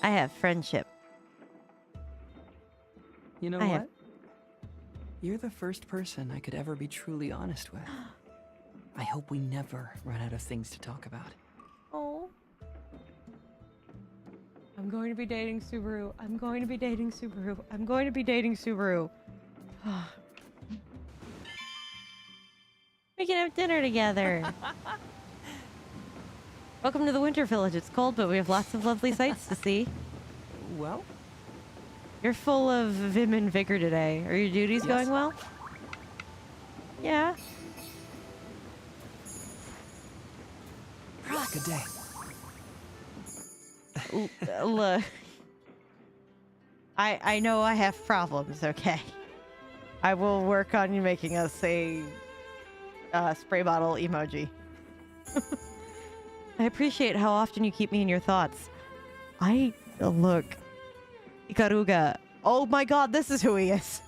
I have friendship. You know I what? have- You're the first person I could ever be truly honest with. I hope we never run out of things to talk about. Oh. I'm going to be dating Subaru. I'm going to be dating Subaru. I'm going to be dating Subaru. We can have dinner together. Welcome to the Winter Village. It's cold, but we have lots of lovely sights to see. Well, You're full of vim and vigor today. Are your duties going well? Yeah. good day. Look. I know I have problems, okay? I will work on you making us a spray bottle emoji. I appreciate how often you keep me in your thoughts. Look. Ikaruga. Oh my god, this is who he is.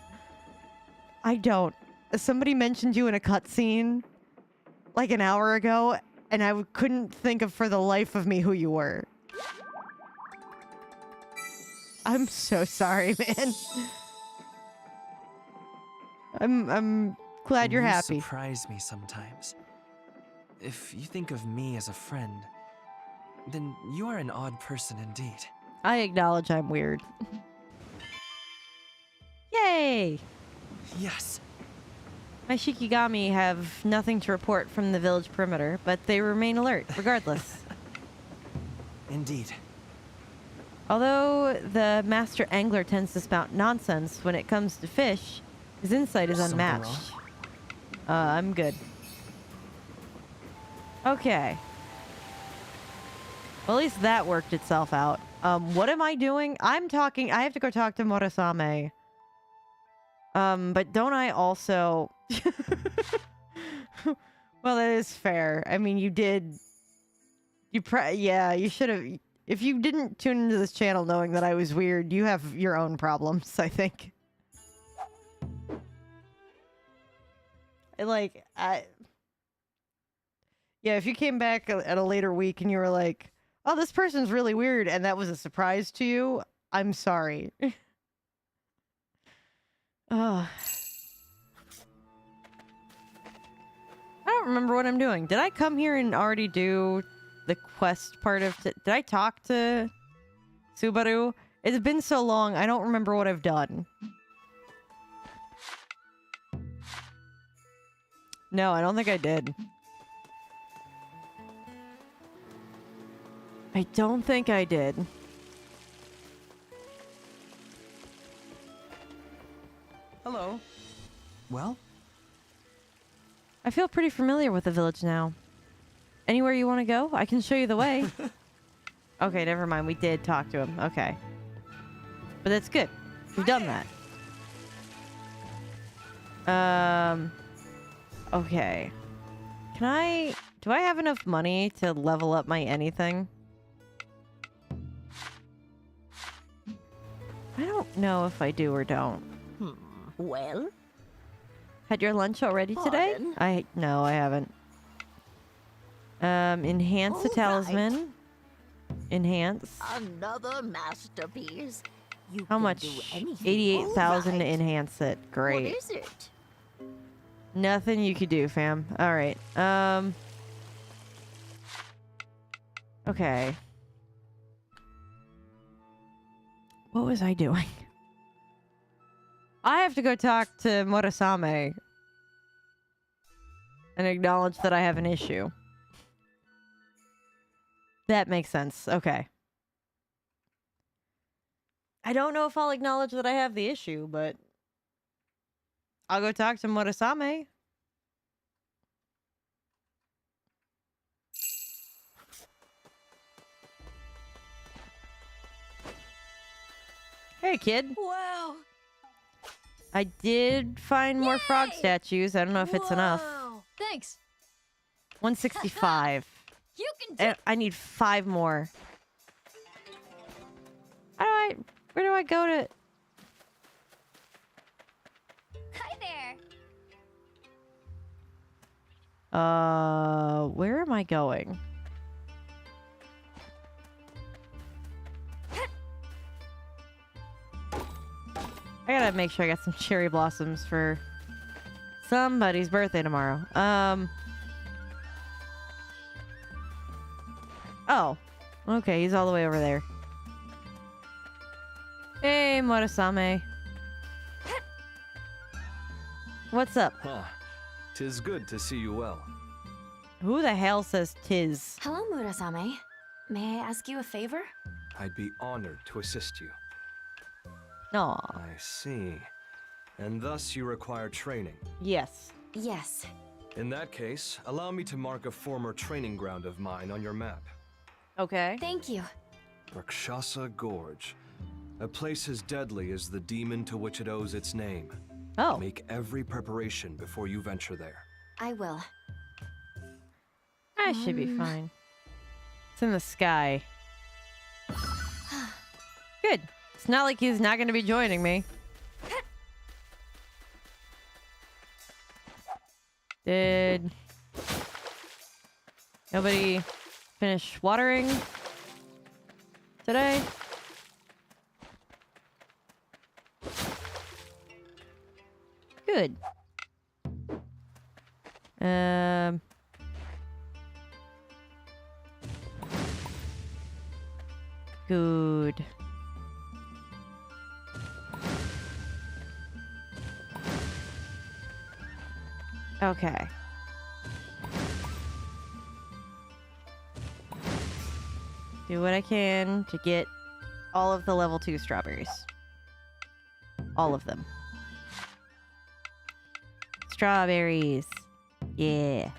I don't. Somebody mentioned you in a cutscene like an hour ago, and I couldn't think of for the life of me who you were. I'm so sorry, man. I'm glad you're happy. You surprise me sometimes. If you think of me as a friend, then you are an odd person indeed. I acknowledge I'm weird. Yay! Yes. My Shikigami have nothing to report from the village perimeter, but they remain alert, regardless. Indeed. Although the master angler tends to spout nonsense when it comes to fish, his insight is Something unmatched. I'm good. Okay. Well, at least that worked itself out. What am I doing? I have to go talk to Morasame. But don't I also... Well, that is fair. I mean, you did... Yeah, you should have... If you didn't tune into this channel knowing that I was weird, you have your own problems, I think. Yeah, if you came back at a later week and you were like, oh, this person's really weird, and that was a surprise to you, I'm sorry. I don't remember what I'm doing. Did I come here and already do the quest part of... Did I talk to Subaru? It's been so long, I don't remember what I've done. No, I don't think I did. I don't think I did. Hello. Well? I feel pretty familiar with the village now. Anywhere you want to go? I can show you the way. Okay, never mind. We did talk to him. Okay. But that's good. We've done that. Okay. Do I have enough money to level up my anything? I don't know if I do or don't. Well? Had your lunch already today? No, I haven't. Enhance the talisman. Enhance. Another masterpiece. You How can much? do anything. 88,000 to Alright. enhance it. Great. What is it? Nothing you could do, fam. All right. Okay. What was I doing? I have to go talk to Murasame and acknowledge that I have an issue. That makes sense. Okay. I don't know if I'll acknowledge that I have the issue, but I'll go talk to Murasame. Hey, kid. Wow. I did find more frog statues. I don't know if it's enough. Thanks. 165. You can I need 5 more. Where do I go to? Hi there. Where am I going? I gotta make sure I got some cherry blossoms for somebody's birthday tomorrow. Oh. Okay, he's all the way over there. Hey, Murasame. What's up? Huh. 'Tis good to see you well. Who the hell says tis? Hello, Murasame. May I ask you a favor? I'd be honored to assist you. Aw. I see. And thus you require training. Yes. Yes. In that case, allow me to mark a former training ground of mine on your map. Okay. Thank you. Rakshasa Gorge. A place as deadly as the demon to which it owes its name. Oh. Make every preparation before you venture there. I will. I should be fine. It's in the sky. Good. It's not like he's not going to be joining me. Did nobody finish watering today? Good. Good. Okay. Do what I can to get all of the level 2 strawberries. All of them. Strawberries. Yeah.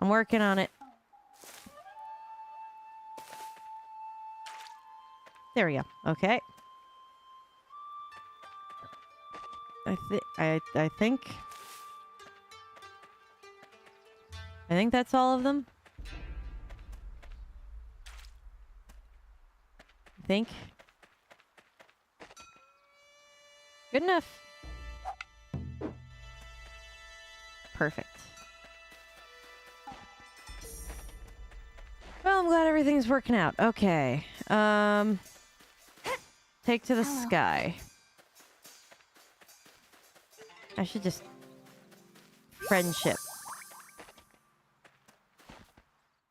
I'm working on it. There we go. Okay. I think that's all of them. I think. Good enough. Perfect. Well, I'm glad everything's working out. Okay. Take to the sky. I should just friendship.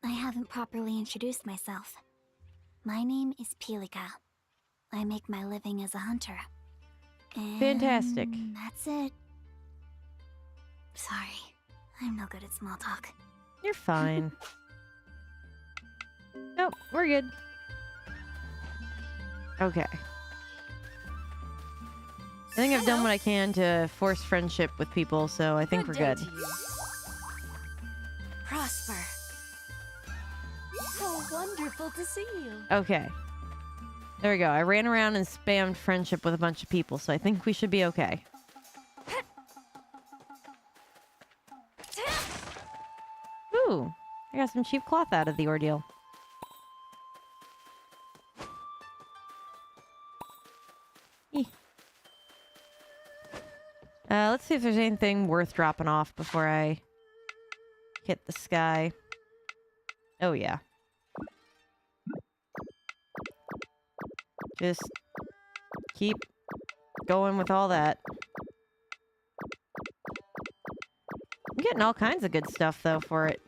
I haven't properly introduced myself. My name is Pilika. I make my living as a hunter. And Fantastic. that's it. Sorry. I'm no good at small talk. You're fine. Nope, we're good. Okay. I think I've done what I can to force friendship with people, so I think we're good. Prosper. So wonderful to see you. Okay. There we go. I ran around and spammed friendship with a bunch of people, so I think we should be okay. Ooh, I got some cheap cloth out of the ordeal. Let's see if there's anything worth dropping off before I hit the sky. Oh, yeah. Just keep going with all that. I'm getting all kinds of good stuff, though, for it.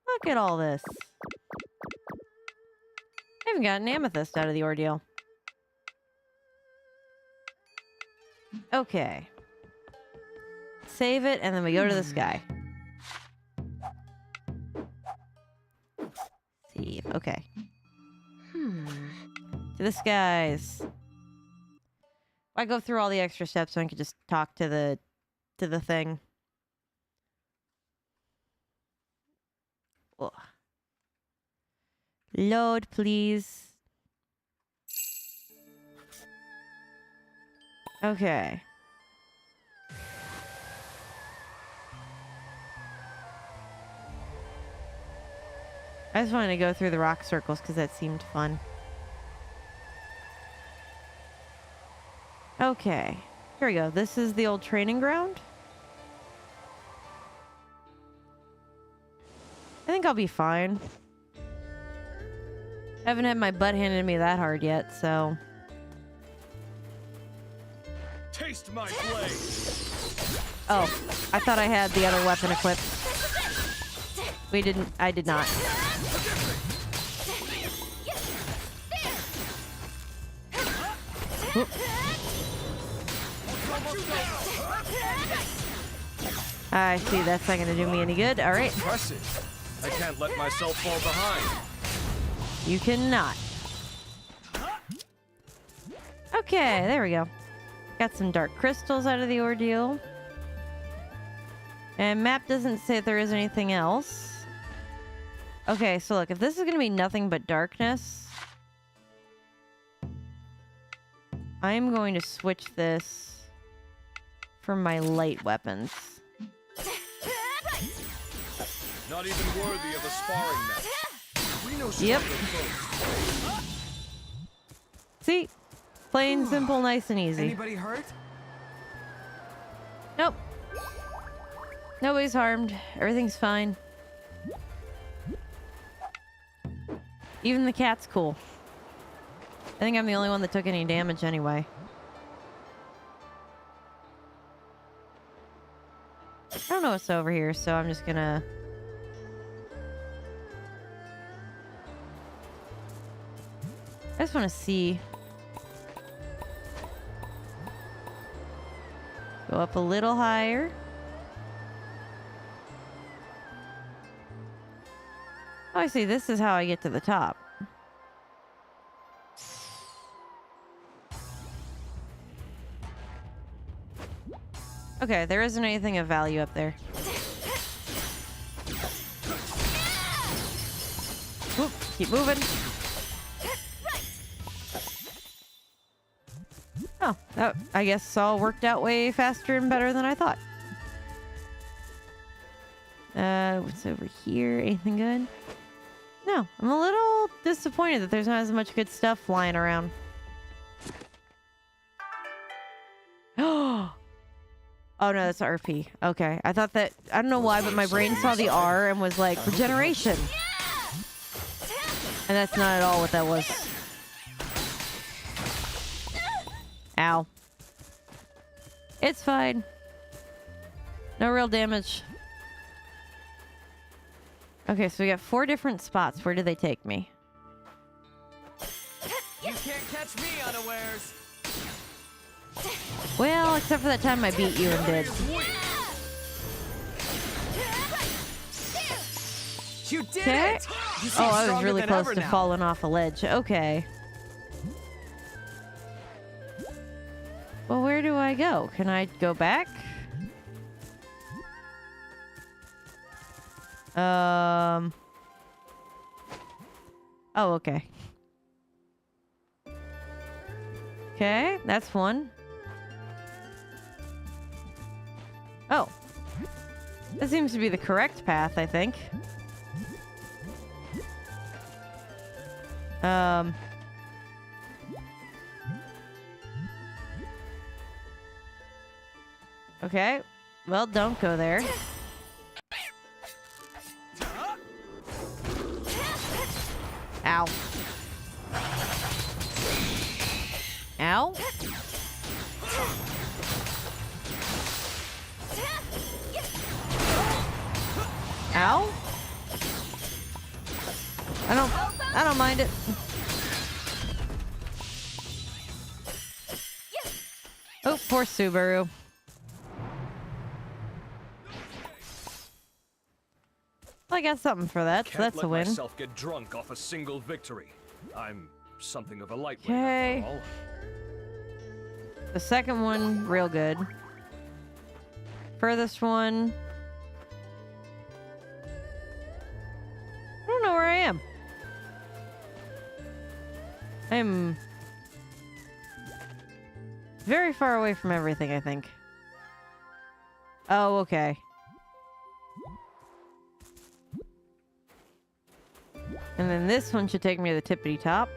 Look at all this. I haven't got an amethyst out of the ordeal. Okay. Save it, and then we go to the sky. See. Okay. To the skies. I go through all the extra steps so I can just talk to the thing. Ugh. Load, please. Okay. I just wanted to go through the rock circles because that seemed fun. Okay. Here we go. This is the old training ground. I think I'll be fine. I haven't had my butt handed to me that hard yet, so... Taste my blade. Oh, I thought I had the other weapon equipped. We didn't. I did not. Oop. I see. That's not going to do me any good. All right. Impressive. I can't let myself fall behind. You cannot. Okay, there we go. Got some dark crystals out of the ordeal. And map doesn't say there is anything else. Okay, so look, if this is going to be nothing but darkness, I'm going to switch this for my light weapons. Not even worthy of a sparring match. We know yep. See? Plain, simple, nice and easy. Anybody hurt? Nope. Nobody's harmed. Everything's fine. Even the cat's cool. I think I'm the only one that took any damage anyway. I don't know what's over here, so I'm just gonna... I just want to see. Go up a little higher. Oh, I see. This is how I get to the top. Okay, there isn't anything of value up there. Whoop, keep moving. Oh, that, I guess all worked out way faster and better than I thought. What's over here? Anything good? No, I'm a little disappointed that there's not as much good stuff flying around. Oh no, that's RP. Okay, I thought that, I don't know why, but my brain saw the R and was like, regeneration. And that's not at all what that was. Ow. It's fine. No real damage. Okay, so we got 4 different spots. Where did they take me? You can't catch me unawares. Well, except for that time I beat you and did. You did Okay. it! You seem Oh, I was stronger really than close ever to now. falling off a ledge. Okay. Well, where do I go? Can I go back? Oh, okay. Okay, that's one. Oh. That seems to be the correct path, I think. Okay. Well, don't go there. Ow. Ow. Ow. I don't mind it. Oh, poor Subaru. Well, I got something for that, so that's a win. Can't let myself get drunk off a single victory. I'm something of a lightweight Okay. after all. The second one, real good. Furthest one. I don't know where I am. I'm very far away from everything, I think. Oh, okay. And then this one should take me to the tippity top.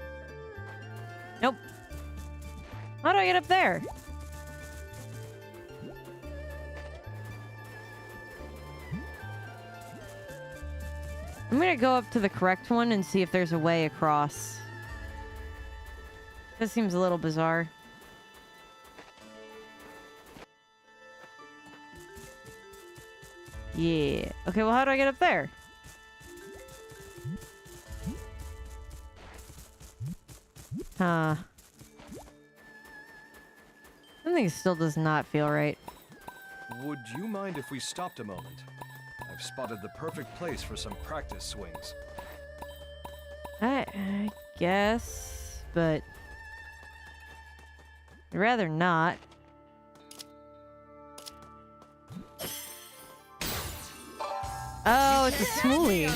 Nope. How do I get up there? I'm gonna go up to the correct one and see if there's a way across. This seems a little bizarre. Yeah. Okay, well, how do I get up there? Huh. Something still does not feel right. Would you mind if we stopped a moment? I've spotted the perfect place for some practice swings. I guess, but I'd rather not. Oh, it's a smoothie.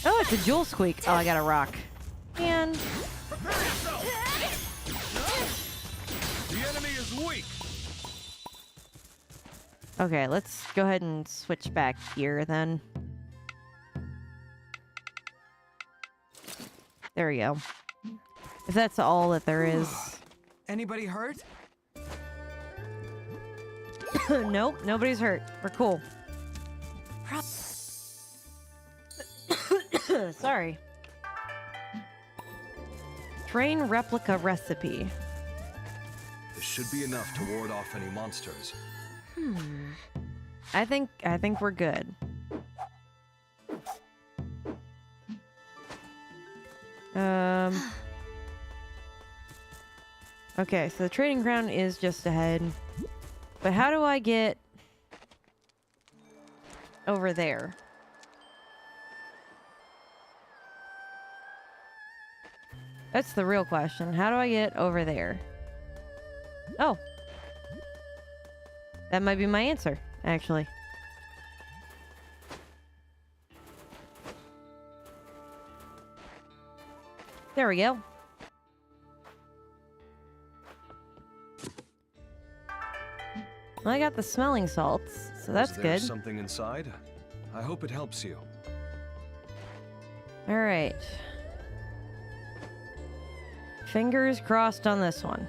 Oh, it's a jewel squeak. Oh, I got a rock. And The enemy is weak. okay, let's go ahead and switch back here then. There we go. If that's all that there is. Anybody hurt? Nope, nobody's hurt. We're cool. Sorry. Train replica recipe. This should be enough to ward off any monsters. I think we're good. Okay, so the training ground is just ahead. But how do I get over there? That's the real question. How do I get over there? Oh. That might be my answer, actually. There we go. Well, I got the smelling salts, so that's Is there good. something inside? I hope it helps you. All right. Fingers crossed on this one.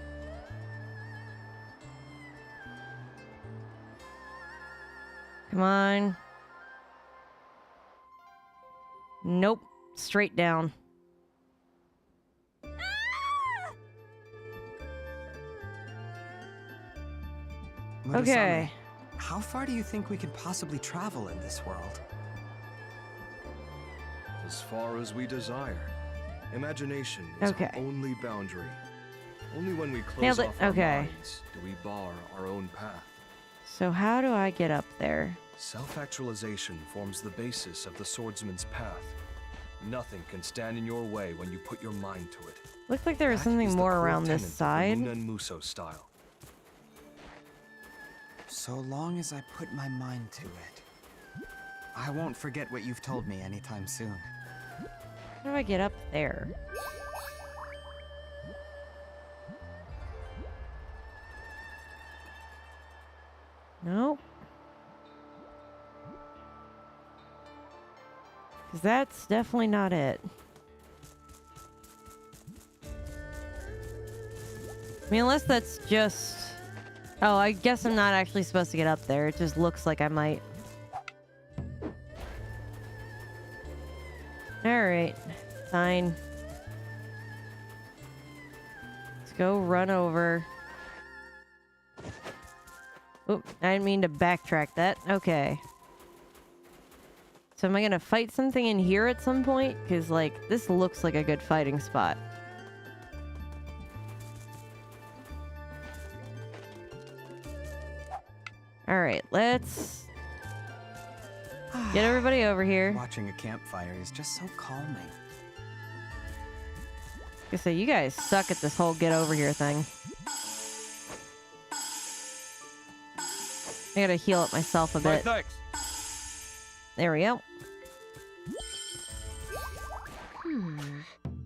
Come on. Nope. Straight down. Okay. How far do you think we could possibly travel in this world? As far as we desire. Imagination is Okay. our only boundary. Only when we close Nailed it. off our Okay. minds do we bar our own path. So how do I get up there? Self-actualization forms the basis of the swordsman's path. Nothing can stand in your way when you put your mind to it. Looked like there was That something is the more core around this tenet of the side. Rune and Muso style. So long as I put my mind to it, I won't forget what you've told me anytime soon. How do I get up there? Nope. Because that's definitely not it. I mean, unless that's just... Oh, I guess I'm not actually supposed to get up there. It just looks like I might. Alright. Fine. Let's go run over. Oop, I didn't mean to backtrack that. Okay. So am I gonna fight something in here at some point? Because, like, this looks like a good fighting spot. Alright, let's get everybody over here. Watching a campfire is just so calming. I say, you guys suck at this whole get over here thing. I gotta heal up myself a bit. Thanks. There we go.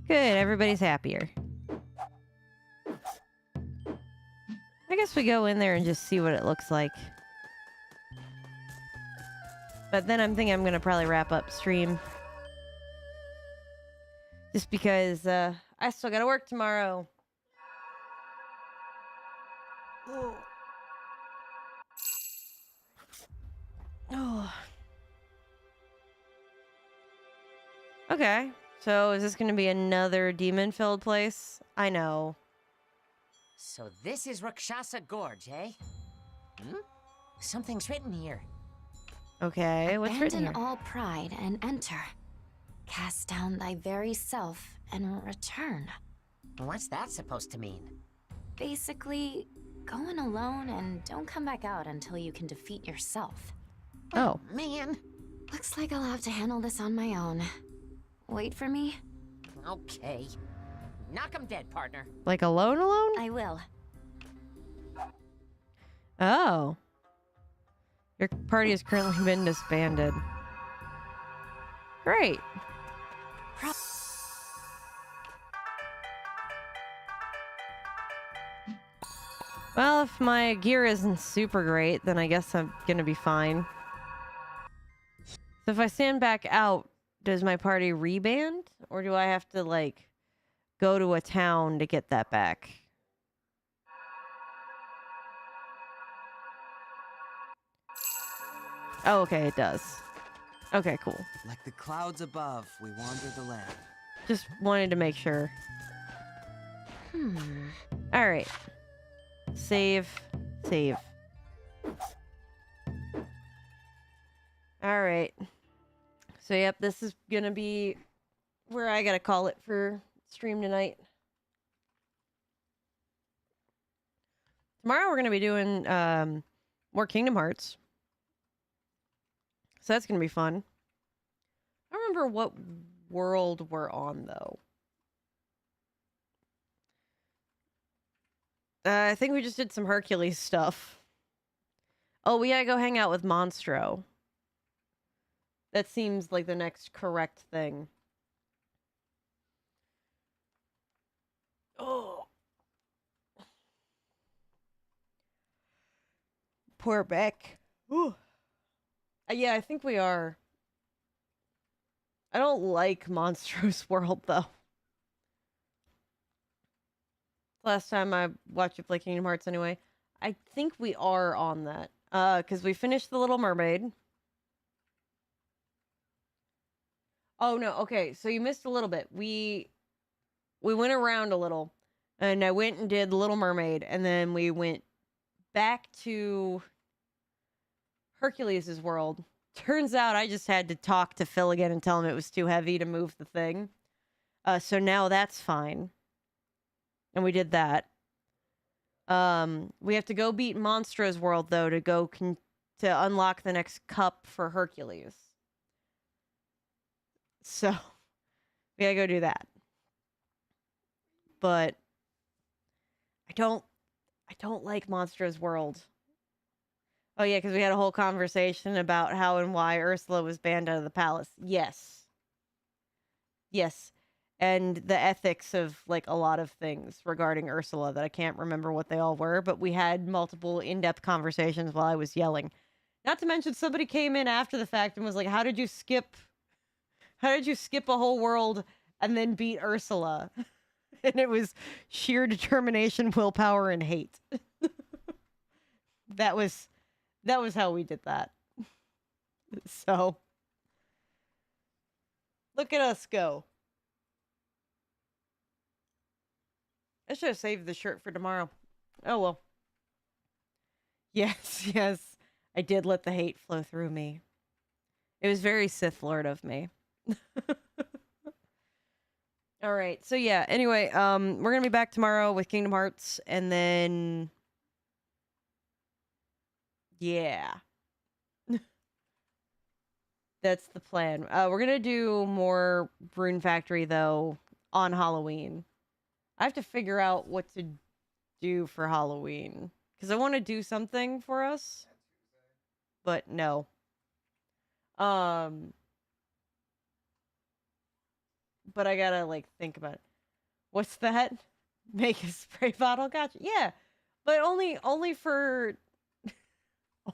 Good, everybody's happier. I guess we go in there and just see what it looks like. But then I'm thinking I'm gonna probably wrap up stream. Just because I still gotta work tomorrow. Oh. Oh. Okay, so is this gonna be another demon-filled place? I know. So this is Rakshasa Gorge, eh? Hmm? Something's written here. Okay, what's written Abandon here? all pride and enter. Cast down thy very self and return. What's that supposed to mean? Basically, go in alone and don't come back out until you can defeat yourself. Oh. Man. Looks like I'll have to handle this on my own. Wait for me. Okay. Knock 'em dead, partner. Like alone? I will. Oh. Your party has currently been disbanded. Great. Well, if my gear isn't super great, then I guess I'm gonna be fine. So if I stand back out, does my party reband? Or do I have to, like, go to a town to get that back? Oh, okay, it does. Okay, cool. Like the clouds above, we wander the land. Just wanted to make sure. Alright. Save. Save. Alright. So, yep, this is gonna be where I gotta call it for stream tonight. Tomorrow we're gonna be doing more Kingdom Hearts. So that's gonna be fun. I don't remember what world we're on, though. I think we just did some Hercules stuff. Oh, we gotta go hang out with Monstro. That seems like the next correct thing. Oh. Poor Beck. Ooh. Yeah, I think we are. I don't like Monstro's World, though. Last time I watched you play Kingdom Hearts anyway. I think we are on that. Because we finished The Little Mermaid. Oh, no. Okay, so you missed a little bit. We went around a little. And I went and did The Little Mermaid. And then we went back to Hercules' world. Turns out I just had to talk to Phil again and tell him it was too heavy to move the thing. So now that's fine. And we did that. We have to go beat Monstro's World, though, to go to unlock the next cup for Hercules. So, we gotta go do that. But I don't like Monstro's World. Oh yeah, because we had a whole conversation about how and why Ursula was banned out of the palace. Yes. Yes. And the ethics of, like, a lot of things regarding Ursula that I can't remember what they all were, but we had multiple in-depth conversations while I was yelling. Not to mention somebody came in after the fact and was like, how did you skip a whole world and then beat Ursula? And it was sheer determination, willpower, and hate. That was how we did that. So, look at us go. I should have saved the shirt for tomorrow. Oh well. Yes, yes. I did let the hate flow through me. It was very Sith Lord of me. All right. So yeah, anyway, we're going to be back tomorrow with Kingdom Hearts, and then yeah. That's the plan. We're going to do more Rune Factory though on Halloween. I have to figure out what to do for Halloween because I want to do something for us, but no. But I gotta like think about it. What's that? Make a spray bottle? Gotcha. Yeah, but only for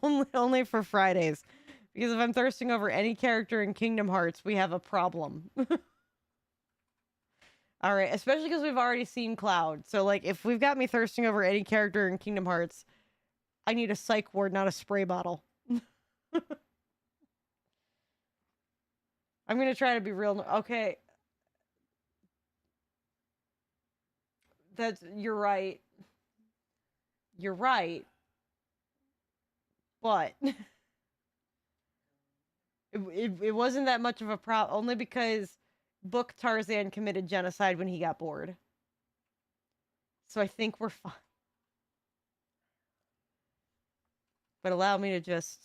only for Fridays, because if I'm thirsting over any character in Kingdom Hearts, we have a problem. All right, especially because we've already seen Cloud. So, like, if we've got me thirsting over any character in Kingdom Hearts, I need a psych ward, not a spray bottle. I'm going to try to be real. Okay. You're right. You're right. But it wasn't that much of a problem, only because Book Tarzan committed genocide when he got bored. So I think we're fine. But allow me to just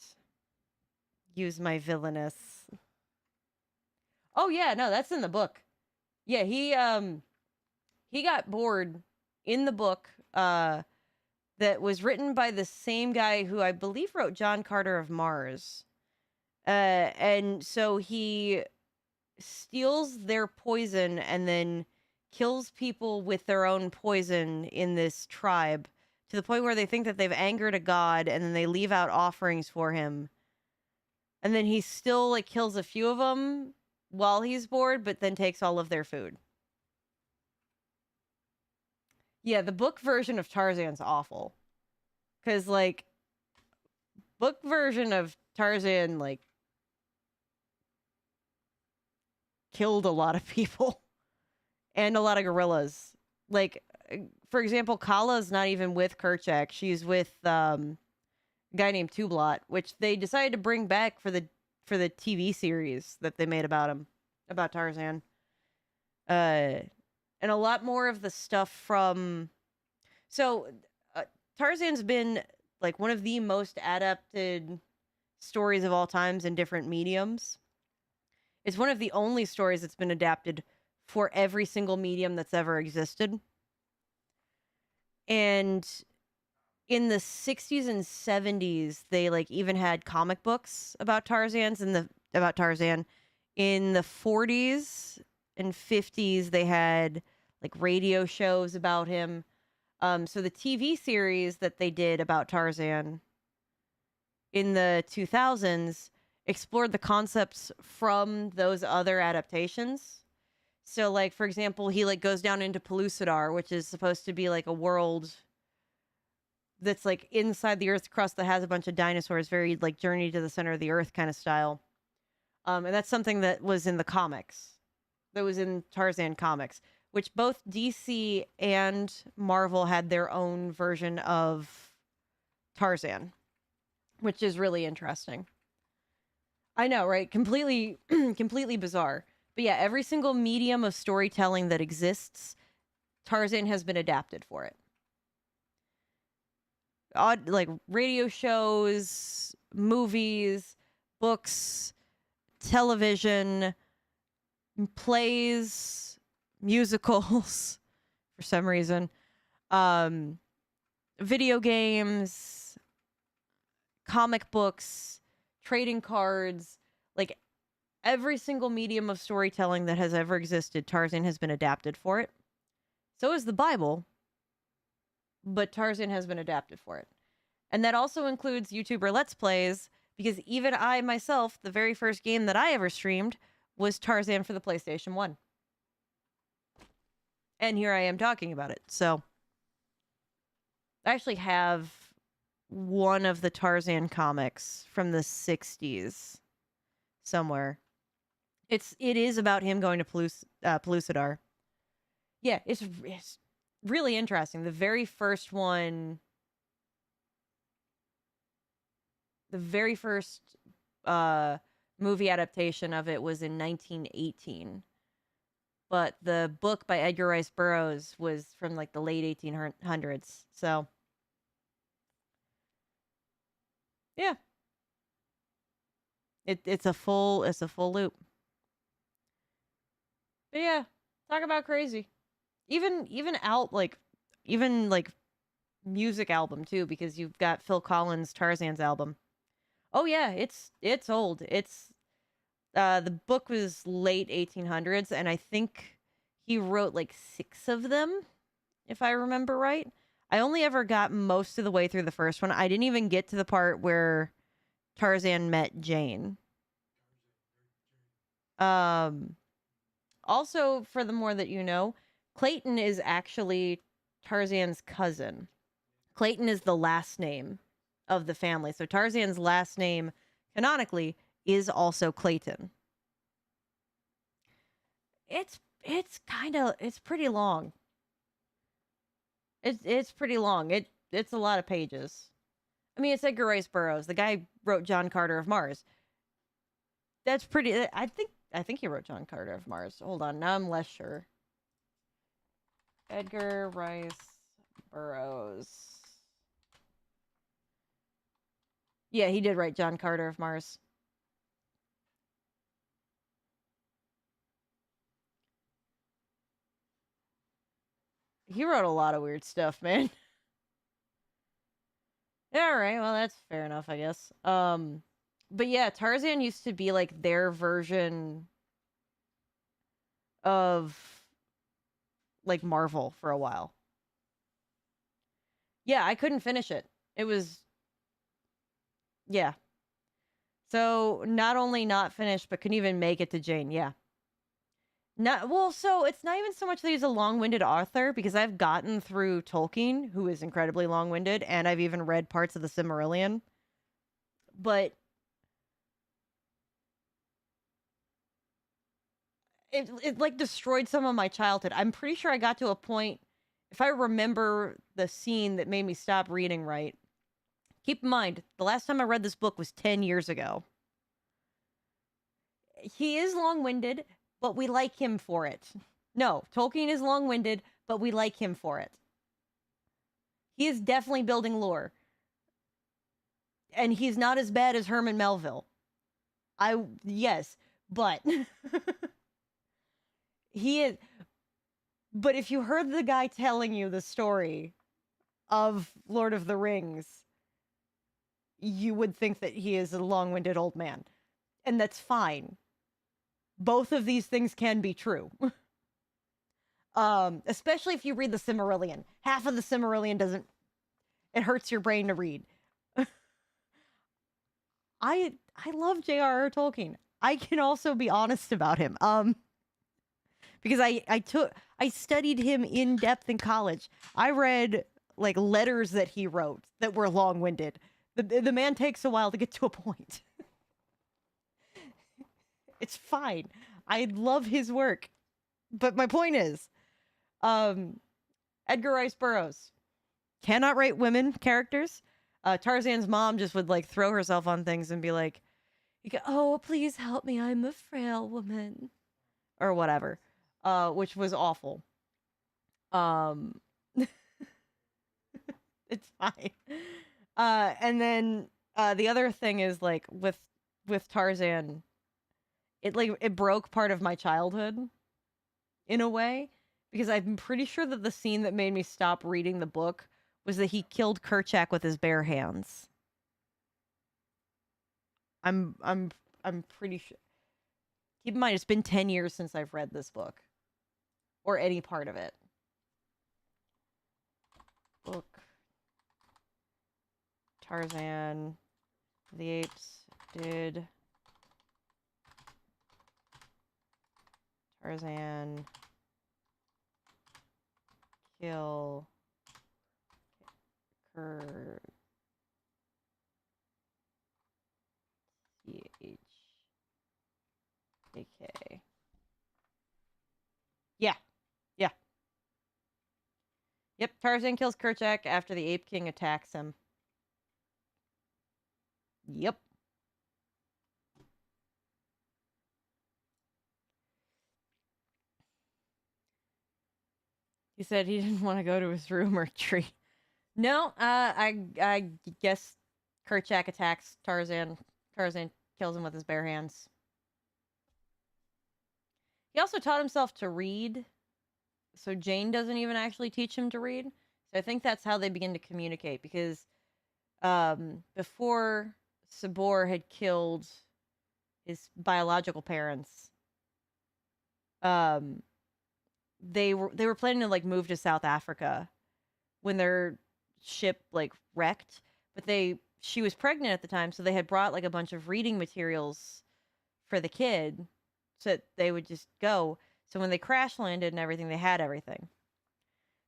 use my villainous. Oh yeah, no, that's in the book. Yeah, he got bored in the book that was written by the same guy who I believe wrote John Carter of Mars. And so he steals their poison and then kills people with their own poison in this tribe to the point where they think that they've angered a god, and then they leave out offerings for him. And then he still like kills a few of them while he's bored, but then takes all of their food. Yeah, the book version of Tarzan's awful. Cause like book version of Tarzan like killed a lot of people and a lot of gorillas. Like, for example, Kala's not even with Kerchak. She's with a guy named Tublot, which they decided to bring back for the TV series that they made about him, about Tarzan. And a lot more of the stuff from... So, Tarzan's been like one of the most adapted stories of all times in different mediums. It's one of the only stories that's been adapted for every single medium that's ever existed. And in the 60s and 70s, they like even had comic books about Tarzan. In the 40s and 50s, they had like radio shows about him. So the TV series that they did about Tarzan in the 2000s explored the concepts from those other adaptations. So, like, for example, he, like, goes down into Pellucidar, which is supposed to be, like, a world that's, like, inside the Earth's crust that has a bunch of dinosaurs, very, like, Journey to the Center of the Earth kind of style. And that's something that was in the comics. That was in Tarzan comics, which both DC and Marvel had their own version of Tarzan, which is really interesting. I know, right? Completely bizarre. But yeah, every single medium of storytelling that exists, Tarzan has been adapted for it. Like radio shows, movies, books, television, plays, musicals, for some reason, video games, comic books, trading cards, like every single medium of storytelling that has ever existed, Tarzan has been adapted for it. So is the Bible, but Tarzan has been adapted for it. And that also includes YouTuber Let's Plays, because even I myself, the very first game that I ever streamed was Tarzan for the PlayStation 1. And here I am talking about it. So I actually have one of the Tarzan comics from the 60s somewhere. It is about him going to Pellucidar. Yeah, it's really interesting. The very first one, the very first movie adaptation of it was in 1918. But the book by Edgar Rice Burroughs was from like the late 1800s. So, yeah. It's a full loop. But yeah, talk about crazy. Even music album too, because you've got Phil Collins' Tarzan's album. Oh yeah, it's old. It's the book was late 1800s, and I think he wrote like 6 of them, if I remember right. I only ever got most of the way through the first one. I didn't even get to the part where Tarzan met Jane. Also, for the more that you know, Clayton is actually Tarzan's cousin. Clayton is the last name of the family. So Tarzan's last name, canonically, is also Clayton. It's pretty long. It's pretty long. It's a lot of pages. I mean, it's Edgar Rice Burroughs. The guy wrote John Carter of Mars. That's pretty. I think he wrote John Carter of Mars. Hold on, now I'm less sure. Edgar Rice Burroughs. Yeah, he did write John Carter of Mars. He wrote a lot of weird stuff, man. Yeah, all right, well, that's fair enough, I guess. But yeah, Tarzan used to be like their version of like Marvel for a while. Yeah, I couldn't finish it. It was, yeah. So not only not finished, but couldn't even make it to Jane. Yeah. So it's not even so much that he's a long-winded author, because I've gotten through Tolkien, who is incredibly long-winded, and I've even read parts of the Silmarillion. But it like destroyed some of my childhood. I'm pretty sure I got to a point, if I remember the scene that made me stop reading right. Keep in mind, the last time I read this book was 10 years ago. He is long-winded, but we like him for it. No, Tolkien is long-winded, but we like him for it. He is definitely building lore. And he's not as bad as Herman Melville. Yes, but he is. But if you heard the guy telling you the story of Lord of the Rings, you would think that he is a long-winded old man. And that's fine. Both of these things can be true. Especially if you read the Silmarillion. Half of the Silmarillion doesn't... It hurts your brain to read. I love J.R.R. Tolkien. I can also be honest about him. Because I studied him in depth in college. I read like letters that he wrote that were long-winded. The man takes a while to get to a point. It's fine. I love his work. But my point is, Edgar Rice Burroughs cannot write women characters. Tarzan's mom just would like throw herself on things and be like, "Oh, please help me. I'm a frail woman." or whatever, which was awful. It's fine. And then the other thing is like with Tarzan, it broke part of my childhood in a way, because I'm pretty sure that the scene that made me stop reading the book was that he killed Kerchak with his bare hands. I'm pretty sure. Keep in mind, it's been 10 years since I've read this book or any part of it. Book Tarzan, the Apes did Tarzan kill CHAK. Yeah. Yeah. Yep, Tarzan kills Kerchak after the Ape King attacks him. Yep. He said he didn't want to go to his room or tree. No, I guess Kerchak attacks Tarzan. Tarzan kills him with his bare hands. He also taught himself to read, so Jane doesn't even actually teach him to read. So I think that's how they begin to communicate, because before Sabor had killed his biological parents, they were planning to like move to South Africa when their ship like wrecked, but she was pregnant at the time, so they had brought like a bunch of reading materials for the kid so that they would just go. So when they crash landed and everything, they had everything.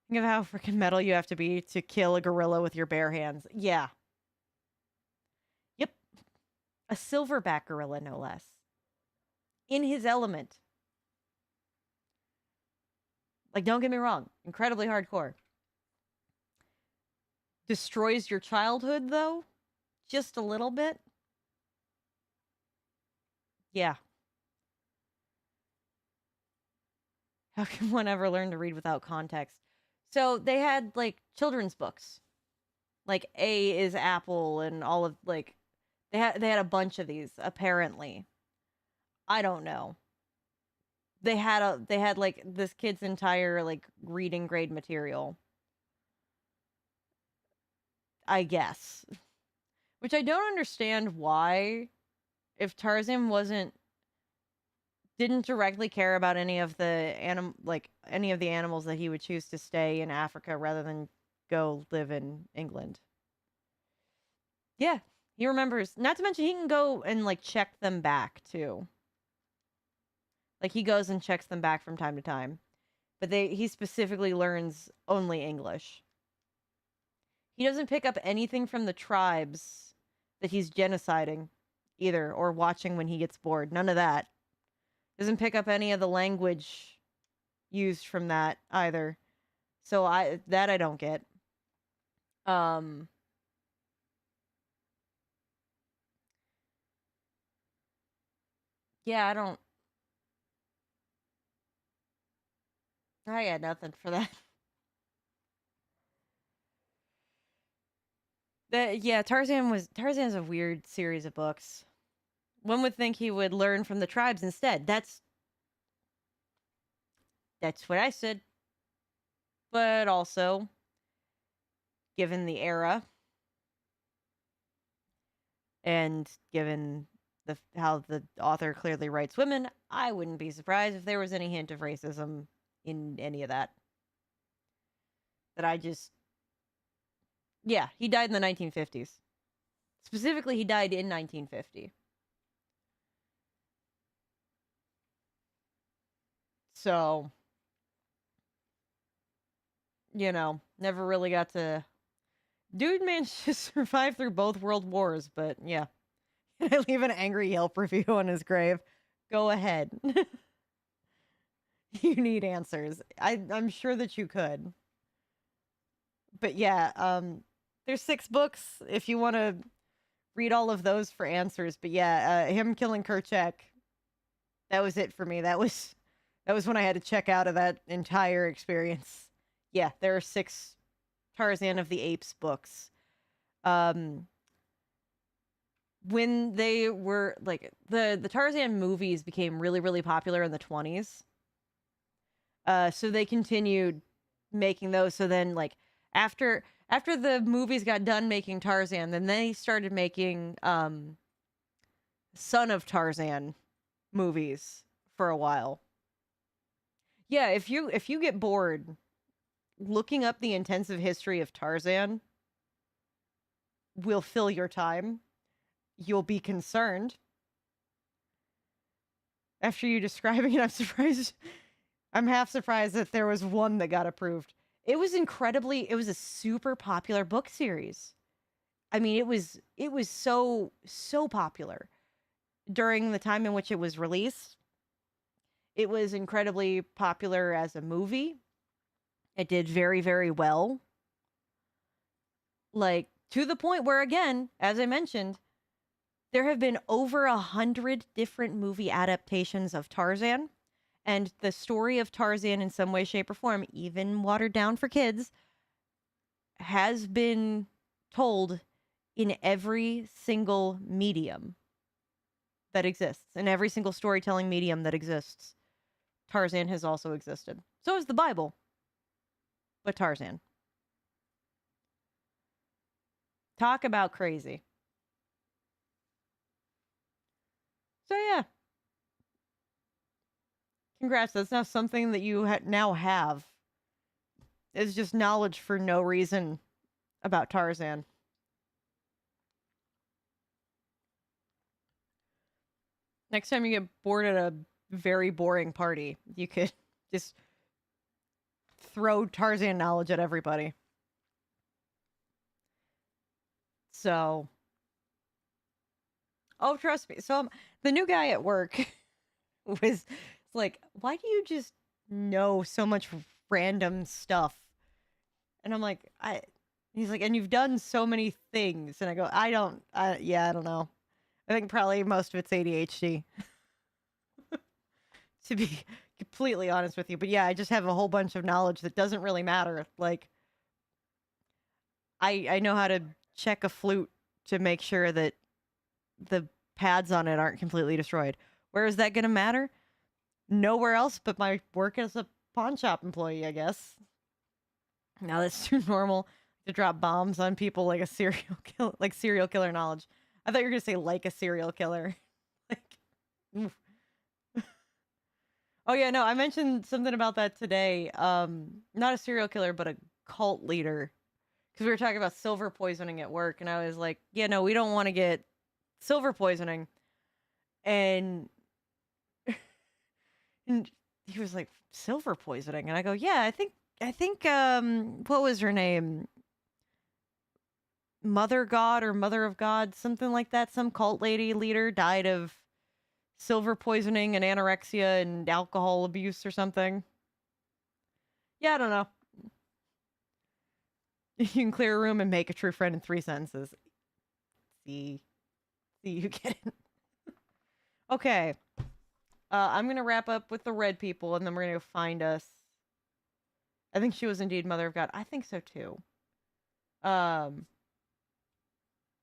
Think of how freaking metal you have to be to kill a gorilla with your bare hands. Yeah. Yep. A silverback gorilla, no less. In his element. Like, don't get me wrong. Incredibly hardcore. Destroys your childhood, though? Just a little bit? Yeah. How can one ever learn to read without context? So they had, like, children's books. Like, A is Apple and all of, like... They had a bunch of these, apparently. I don't know. They had, like, this kid's entire, like, reading grade material. I guess. Which I don't understand why, if Tarzan didn't directly care about any of the animals that he would choose to stay in Africa rather than go live in England. Yeah, he remembers. Not to mention he can go and like check them back too. Like he goes and checks them back from time to time. But he specifically learns only English. He doesn't pick up anything from the tribes that he's genociding either, or watching when he gets bored. None of that. Doesn't pick up any of the language used from that either. So I don't get. Yeah, I got nothing for that. Tarzan's a weird series of books. One would think he would learn from the tribes instead. That's what I said. But also, given the era, and given how the author clearly writes women, I wouldn't be surprised if there was any hint of racism in any of that. Yeah, he died in the 1950s. Specifically, he died in 1950. So, never really got to... Dude managed to survive through both world wars, but yeah. Can I leave an angry Yelp review on his grave? Go ahead. You need answers. I'm sure that you could. But yeah, there's 6 books if you want to read all of those for answers. But yeah, him killing Kerchak, that was it for me. That was That was when I had to check out of that entire experience. Yeah, there are 6 Tarzan of the Apes books. When they were like the Tarzan movies became really, really popular in the 20s. So they continued making those. So then like after the movies got done making Tarzan, then they started making Son of Tarzan movies for a while. Yeah, if you get bored looking up the intensive history of Tarzan will fill your time. You'll be concerned. After you describing it, I'm half surprised that there was one that got approved. It was a super popular book series. I mean, it was so popular during the time in which it was released. It was incredibly popular as a movie. It did very, very well. Like, to the point where, again, as I mentioned, there have been over 100 different movie adaptations of Tarzan. And the story of Tarzan, in some way, shape, or form, even watered down for kids, has been told in every single medium that exists. In every single storytelling medium that exists, Tarzan has also existed. So is the Bible. But Tarzan. Talk about crazy. So yeah. Congrats, that's now something that you now have. It's just knowledge for no reason about Tarzan. Next time you get bored at a very boring party, you could just throw Tarzan knowledge at everybody. So, oh, trust me. So the new guy at work was like, why do you just know so much random stuff? And I'm like, he's like, and you've done so many things. And I go, I don't know. I think probably most of it's ADHD. To be completely honest with you. But yeah, I just have a whole bunch of knowledge that doesn't really matter. Like, I know how to check a flute to make sure that the pads on it aren't completely destroyed. Where is that going to matter? Nowhere else but my work as a pawn shop employee, I guess. Now that's too normal to drop bombs on people like a serial killer knowledge. I thought you were going to say like a serial killer. Like, oof. Oh yeah, no, I mentioned something about that today. Not a serial killer, but a cult leader. Because we were talking about silver poisoning at work, and I was like, yeah, no, we don't want to get silver poisoning. And he was like, silver poisoning? And I go, yeah, I think what was her name? Mother God or Mother of God, something like that. Some cult leader died of silver poisoning and anorexia and alcohol abuse or something. Yeah, I don't know. You can clear a room and make a true friend in 3 sentences. See, you get it. Okay. I'm going to wrap up with the red people, and then we're going to go find us. I think she was indeed Mother of God. I think so, too.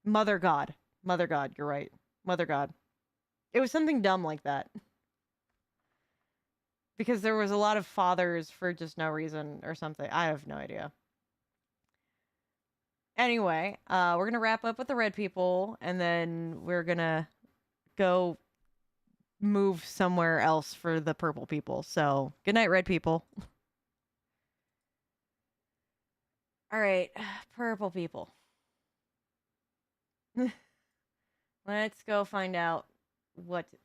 Mother God. Mother God, you're right. Mother God. It was something dumb like that. Because there was a lot of fathers for just no reason or something. I have no idea. Anyway, we're going to wrap up with the red people, and then we're going to go move somewhere else for the purple people. So, good night, red people. All right, purple people. Let's go find out what